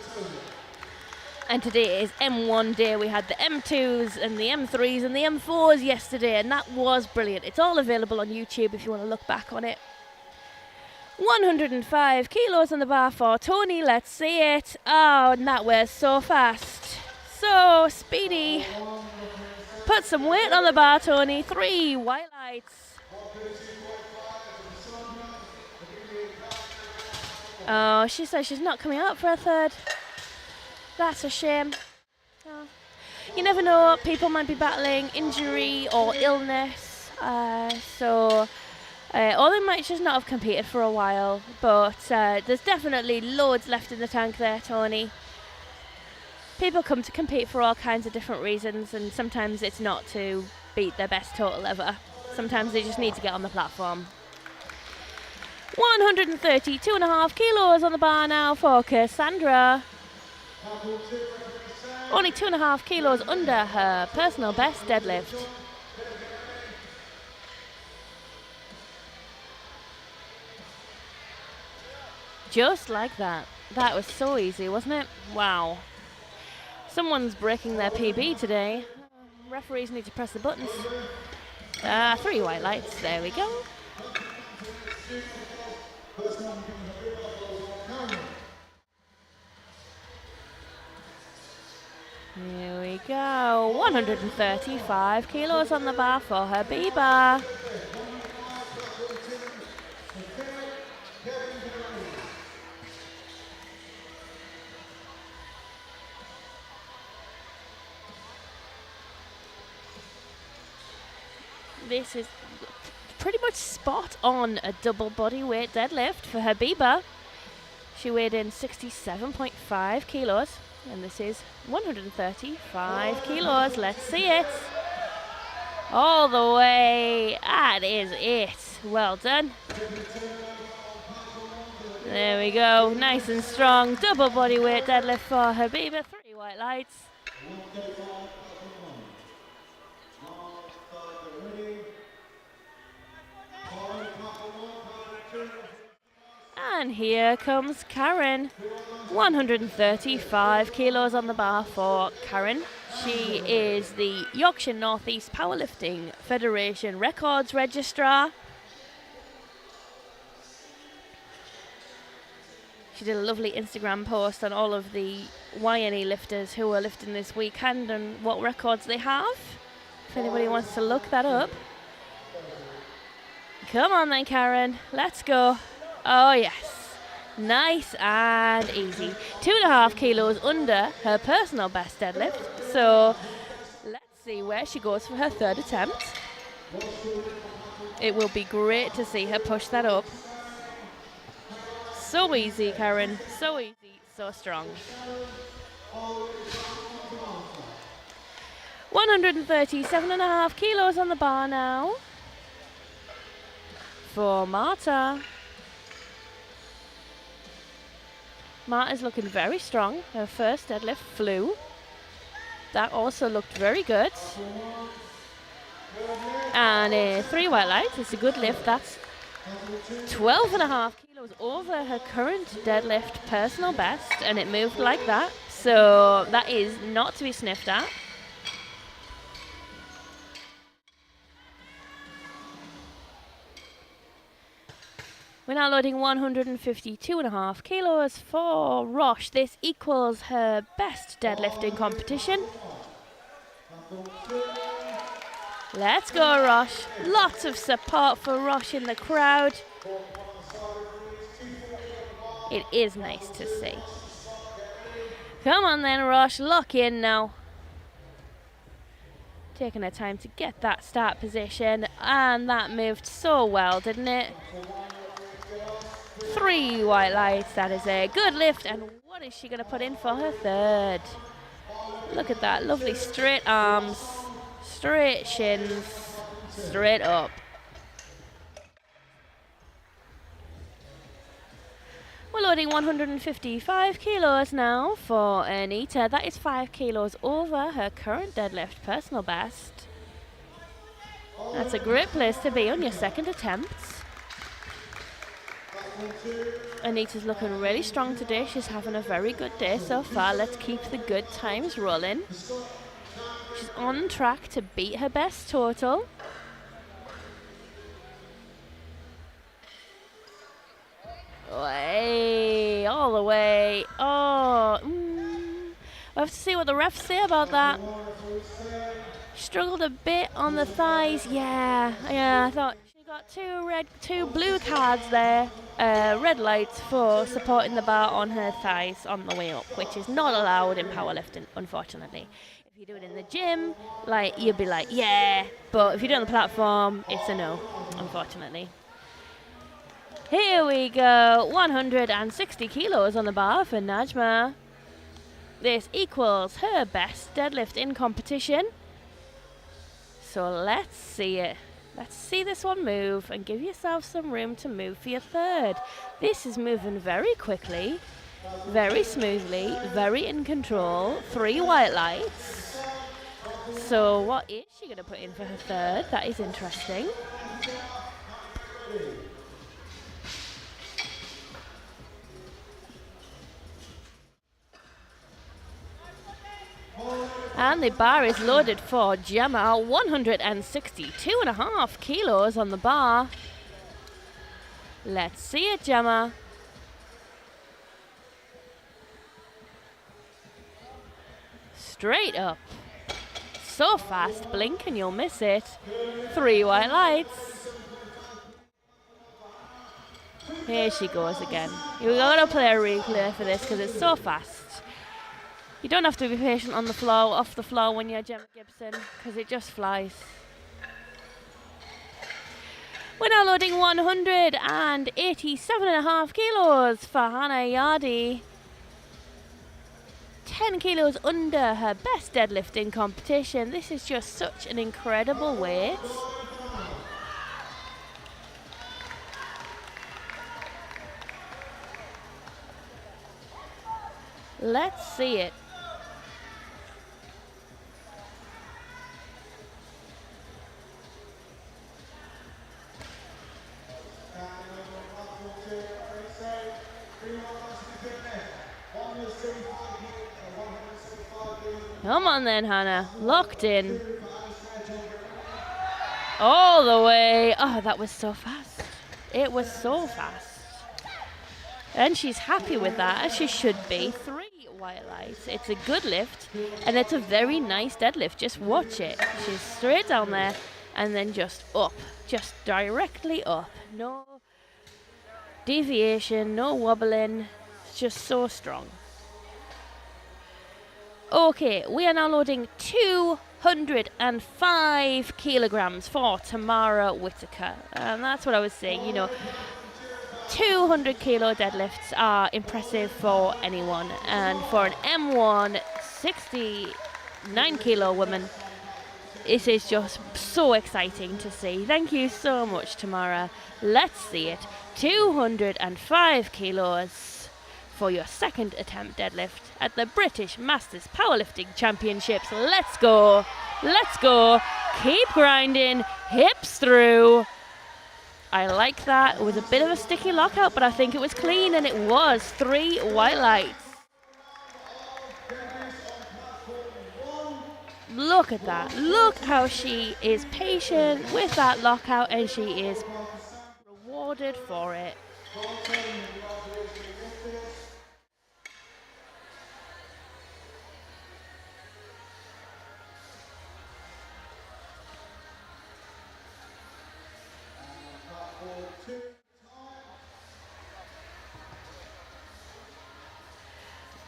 And today is M1 day. We had the M2s and the M3s and the M4s yesterday, and that was brilliant. It's all available on YouTube if you want to look back on it. 105 kilos on the bar for Tony. Let's see it. Oh, and that was so fast. So speedy. Put some weight on the bar, Tony. 3 white lights. Oh, she says she's not coming out for a third. That's a shame. Oh. You never know. People might be battling injury or illness. Or they might just not have competed for a while, but there's definitely loads left in the tank there, Tony. People come to compete for all kinds of different reasons, and sometimes it's not to beat their best total ever. Sometimes they just need to get on the platform. 132.5 kilos on the bar now for Cassandra. Only 2.5 kilos under her personal best deadlift. Just like that. That was so easy, wasn't it? Wow. Someone's breaking their PB today. Referees need to press the buttons. 3 white lights. There we go. Here we go. 135 kilos on the bar for her B-bar. This is pretty much spot on a double body weight deadlift for her B-bar. She weighed in 67.5 kilos, and this is 135 kilos. Let's see it. All the way. That is it. Well done. There we go. Nice and strong. Double body weight deadlift for Habiba. 3 white lights. And here comes Karen. 135 kilos on the bar for Karen. She is the Yorkshire North East Powerlifting Federation Records Registrar. She did a lovely Instagram post on all of the YNE lifters who are lifting this weekend and what records they have. If anybody wants to look that up. Come on then, Karen. Let's go. Oh, yes. Nice and easy. 2.5 kilos under her personal best deadlift. So let's see where she goes for her third attempt. It will be great to see her push that up. So easy, Karen. So easy, so strong. 137.5 kilos on the bar now for Marta. Marta's looking very strong. Her first deadlift flew. That also looked very good. And 3 white lights. It's a good lift. That's 12.5 kilos over her current deadlift personal best, and it moved like that. So that is not to be sniffed at. We're now loading 152.5 kilos for Roche. This equals her best deadlift in competition. Let's go, Roche. Lots of support for Roche in the crowd. It is nice to see. Come on then, Roche. Lock in now. Taking her time to get that start position. And that moved so well, didn't it? 3 white lights. That is a good lift. And what is she going to put in for her third? Look at that. Lovely straight arms, straight shins, straight up. We're loading 155 kilos now for Anita. That is 5 kilos over her current deadlift personal best. That's a great place to be on your second attempt. Anita's looking really strong today. She's having a very good day so far. Let's keep the good times rolling. She's on track to beat her best total. Way, all the way. Oh, we'll have to see what the refs say about that. Struggled a bit on the thighs. Yeah, I thought she got two blue cards there. Red lights for supporting the bar on her thighs on the way up, which is not allowed in powerlifting, unfortunately. If you do it in the gym, like, you'd be like, yeah, but if you do it on the platform, it's a no, unfortunately. Here we go, 160 kilos on the bar for Najma. This equals her best deadlift in competition. So let's see it. Let's see this one move and give yourself some room to move for your third. This is moving very quickly, very smoothly, very in control. 3 white lights. So what is she going to put in for her third? That is interesting. And the bar is loaded for Gemma. 162.5 kilos on the bar. Let's see it, Gemma. Straight up. So fast, blink and you'll miss it. 3 white lights. Here she goes again. You're going to play a replay for this because it's so fast. You don't have to be patient on the floor, off the floor when you're Gemma Gibson, because it just flies. We're now loading 187.5 kilos for Hannah Yardi. 10 kilos under her best deadlift in competition. This is just such an incredible weight. Let's see it. Come on then, Hannah. Locked in. All the way. Oh, that was so fast. It was so fast. And she's happy with that, as she should be. 3 white lights. It's a good lift, and it's a very nice deadlift. Just watch it. She's straight down there, and then just up. Just directly up. No deviation, no wobbling. It's just so strong. Okay, we are now loading 205 kilograms for Tamara Whitaker. And that's what I was saying, you know. 200 kilo deadlifts are impressive for anyone. And for an M1 69 kilo woman, it is just so exciting to see. Thank you so much, Tamara. Let's see it. 205 kilos for your second attempt deadlift at the British Masters Powerlifting Championships. Let's go. Let's go. Keep grinding. Hips through. I like that. It was a bit of a sticky lockout, but I think it was clean, and it was. 3 white lights. Look at that. Look how she is patient with that lockout, and she is rewarded for it.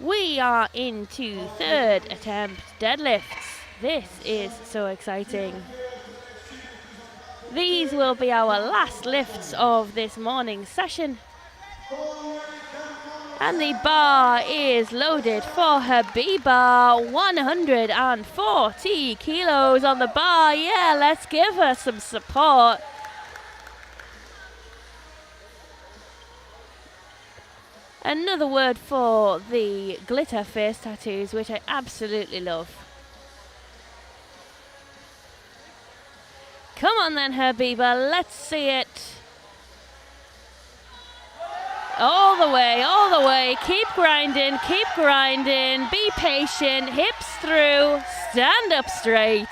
We are into third attempt deadlifts. This is so exciting. These will be our last lifts of this morning's session. And the bar is loaded for her B-bar. 140 kilos on the bar. Yeah, let's give her some support. Another word for the glitter face tattoos, which I absolutely love. Come on then, her Bieber, let's see it. All the way, keep grinding, be patient, hips through, stand up straight.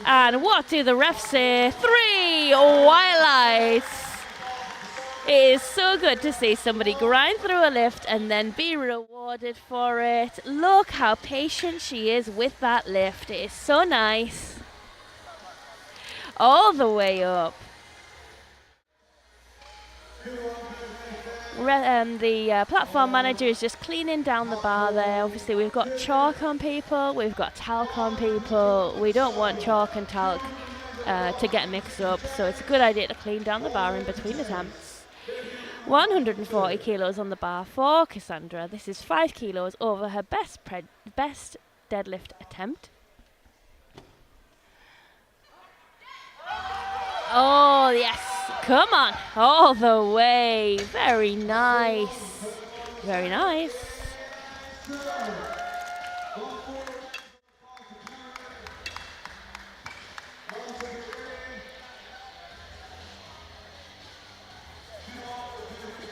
And what do the refs say? 3 white lights. It is so good to see somebody grind through a lift and then be rewarded for it. Look how patient she is with that lift. It is so nice. All the way up. The platform manager is just cleaning down the bar there. Obviously we've got chalk on people, we've got talc on people. We don't want chalk and talc to get mixed up, so it's a good idea to clean down the bar in between attempts. 140 kilos on the bar for Cassandra. This is 5 kilos over her best deadlift attempt. Oh, yes. Come on. All the way. Very nice. Very nice.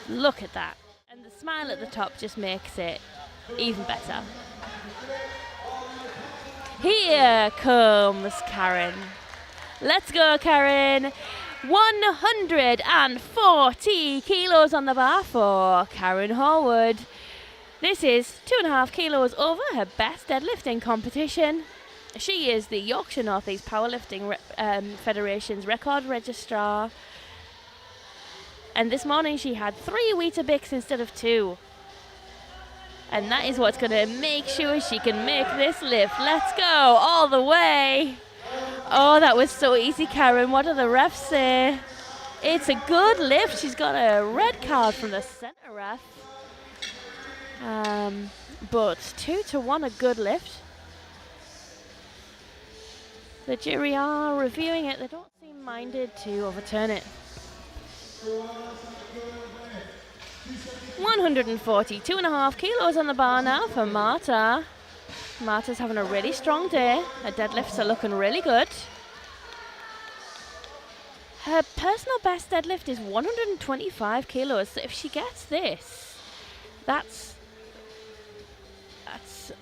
Look at that. And the smile at the top just makes it even better. Here comes Karen. Let's go, Karen. 140 kilos on the bar for Karen Horwood. This is 2.5 kilos over her best deadlifting competition. She is the Yorkshire North East Powerlifting Federation's record registrar. And this morning she had 3 Weetabix instead of 2. And that is what's going to make sure she can make this lift. Let's go all the way. Oh, that was so easy, Karen. What do the refs say? It's a good lift. She's got a red card from the centre ref. But 2-1, a good lift. The jury are reviewing it. They don't seem minded to overturn it. 142.5 kilos on the bar now for Marta. Marta's having a really strong day. Her deadlifts are looking really good. Her personal best deadlift is 125 kilos. So if she gets this, that's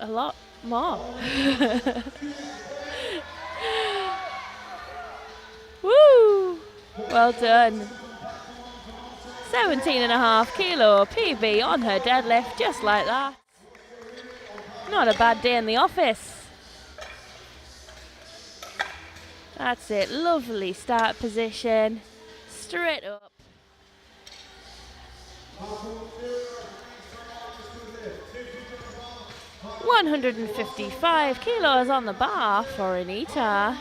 a lot more. Woo! Well done. 17.5 kilo PB on her deadlift, just like that. Not a bad day in the office. That's it, lovely start position. Straight up. $155 kilos on the bar for Anita.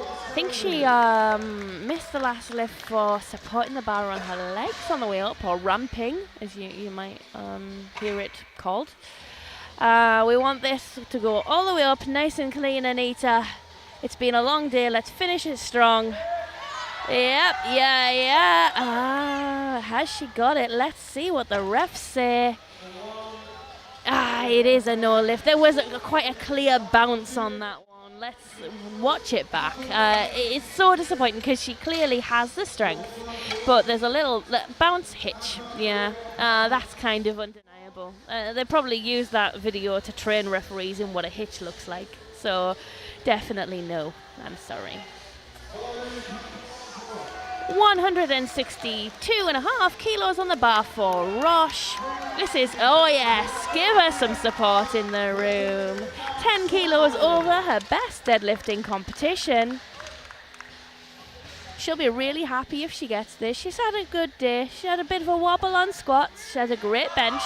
I think she missed the last lift for supporting the bar on her legs on the way up, or ramping, as you might hear it called. We want this to go all the way up, nice and clean, Anita. It's been a long day. Let's finish it strong. Yep, yeah. Has she got it? Let's see what the refs say. It is a no lift. There was quite a clear bounce on that one. Let's watch it back. It's so disappointing because she clearly has the strength, but there's a little bounce hitch. Yeah, that's kind of undeniable. They probably use that video to train referees in what a hitch looks like. So definitely no. I'm sorry. 162.5 kilos on the bar for Roche. This is, oh yes, give her some support in the room. 10 kilos over her best deadlifting competition. She'll be really happy if she gets this. She's had a good day. She had a bit of a wobble on squats. She has a great bench.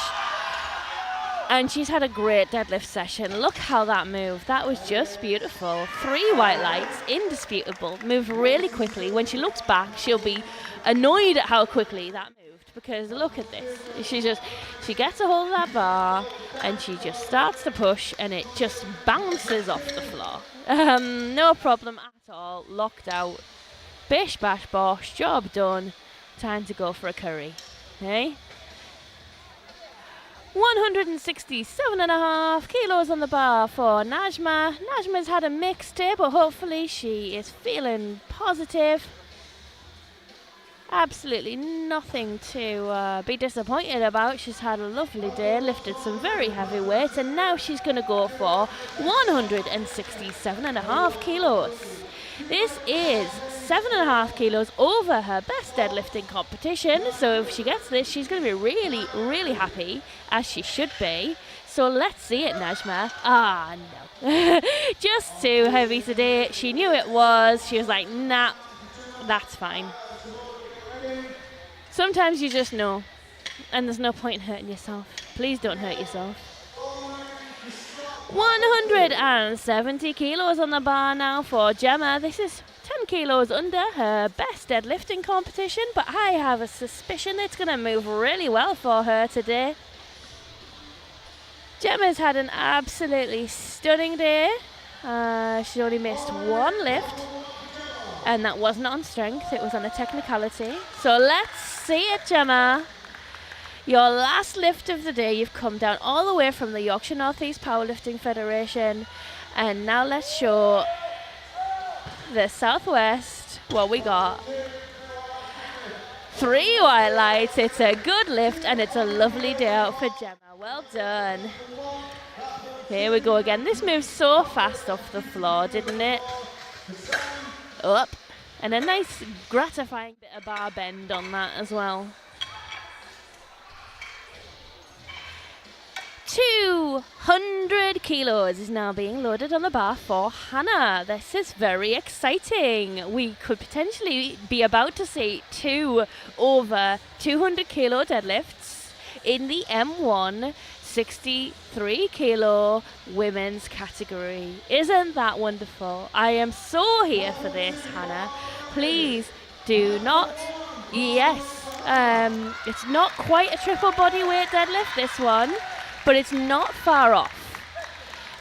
And she's had a great deadlift session. Look how that moved. That was just beautiful. 3 white lights, indisputable. Moved really quickly. When she looks back, she'll be annoyed at how quickly that moved. Because look at this. She gets a hold of that bar and she just starts to push and it just bounces off the floor. No problem at all. Locked out. Bish bash bosh. Job done. Time to go for a curry. Hey? 167.5 kilos on the bar for Najma. Najma's had a mixed day, but hopefully she is feeling positive. Absolutely nothing to be disappointed about. She's had a lovely day, lifted some very heavy weights, and now she's going to go for 167.5 kilos. This is 7.5 kilos over her best deadlifting competition. So if she gets this, she's going to be really, really happy, as she should be. So let's see it, Najma. No. Just too heavy today. She knew it was. She was like, nah, that's fine. Sometimes you just know, and there's no point in hurting yourself. Please don't hurt yourself. 170 kilos on the bar now for Gemma. This is 10 kilos under her best deadlifting competition, but I have a suspicion it's going to move really well for her today. Gemma's had an absolutely stunning day. She only missed 1 lift, and that wasn't on strength, it was on a technicality. So let's see it, Gemma. Your last lift of the day. You've come down all the way from the Yorkshire North East Powerlifting Federation, and now let's show the Southwest what we got. 3 white lights. It's a good lift and it's a lovely day out for Gemma. Well done. Here we go again. This moves so fast off the floor, didn't it? Up. And a nice gratifying bit of bar bend on that as well. 200 kilos is now being loaded on the bar for Hannah. This is very exciting. We could potentially be about to see 2 over 200 kilo deadlifts in the M1 63 kilo women's category. Isn't that wonderful? I am so here for this, Hannah. Please do not. Yes. It's not quite a triple body weight deadlift, this one, but it's not far off.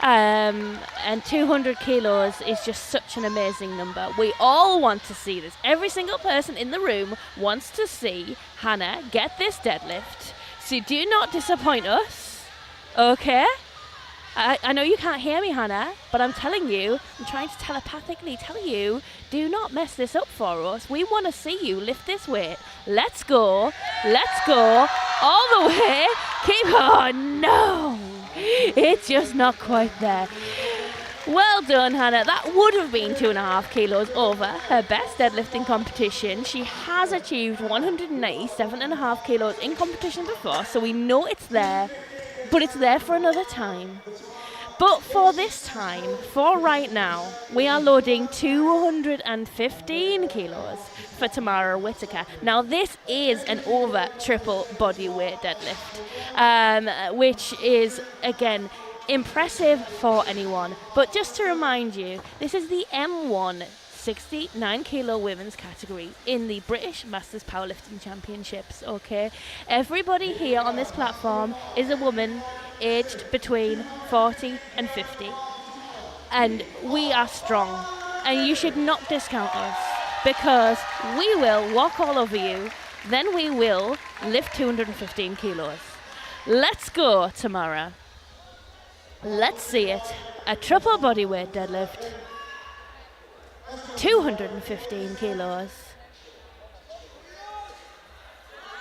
And 200 kilos is just such an amazing number. We all want to see this. Every single person in the room wants to see Hannah get this deadlift. So do not disappoint us, okay? I know you can't hear me, Hannah, but I'm telling you, I'm trying to telepathically tell you, do not mess this up for us. We want to see you lift this weight. Let's go, all the way. Keep on, no, it's just not quite there. Well done, Hannah. That would have been 2.5 kilos over her best deadlifting competition. She has achieved 197.5 kilos in competition before, so we know it's there. But it's there for another time. But for this time, for right now, we are loading 215 kilos for Tamara Whitaker. Now, this is an over triple body weight deadlift, which is, again, impressive for anyone. But just to remind you, this is the M1 69 kilo women's category in the British Masters Powerlifting Championships, okay? Everybody here on this platform is a woman aged between 40 and 50. And we are strong. And you should not discount us, because we will walk all over you, then we will lift 215 kilos. Let's go, Tamara. Let's see it. A triple bodyweight deadlift. 215 kilos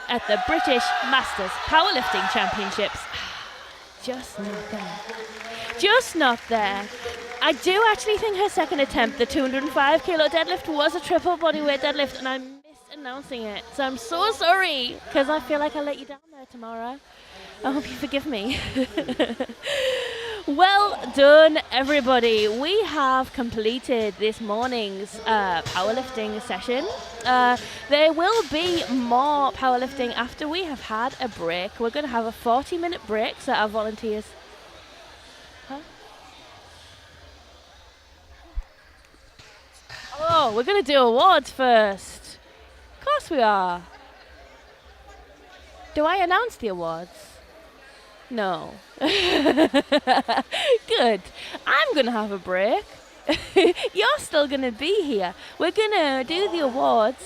at the British Masters Powerlifting Championships. Just not there. Just not there. I do actually think her second attempt, the 205 kilo deadlift, was a triple bodyweight deadlift, and I missed announcing it. So I'm so sorry, because I feel like I let you down there, Tamara. I hope you forgive me. Well done, everybody. We have completed this morning's powerlifting session. There will be more powerlifting after we have had a break. We're going to have a 40-minute break so our volunteers... Huh? Oh, we're going to do awards first. Of course we are. Do I announce the awards? No. Good. I'm going to have a break. You're still going to be here. We're going to do the awards.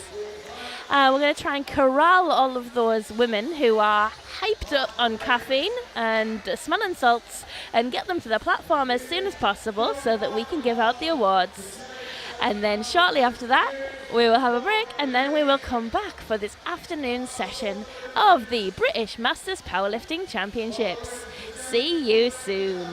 We're going to try and corral all of those women who are hyped up on caffeine and smelling salts and get them to the platform as soon as possible so that we can give out the awards. And then shortly after that, we will have a break, and then we will come back for this afternoon session of the British Masters Powerlifting Championships. See you soon.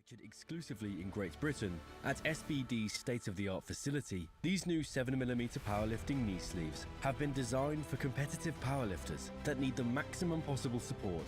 Manufactured exclusively in Great Britain at SBD's state-of-the-art facility, these new 7mm powerlifting knee sleeves have been designed for competitive powerlifters that need the maximum possible support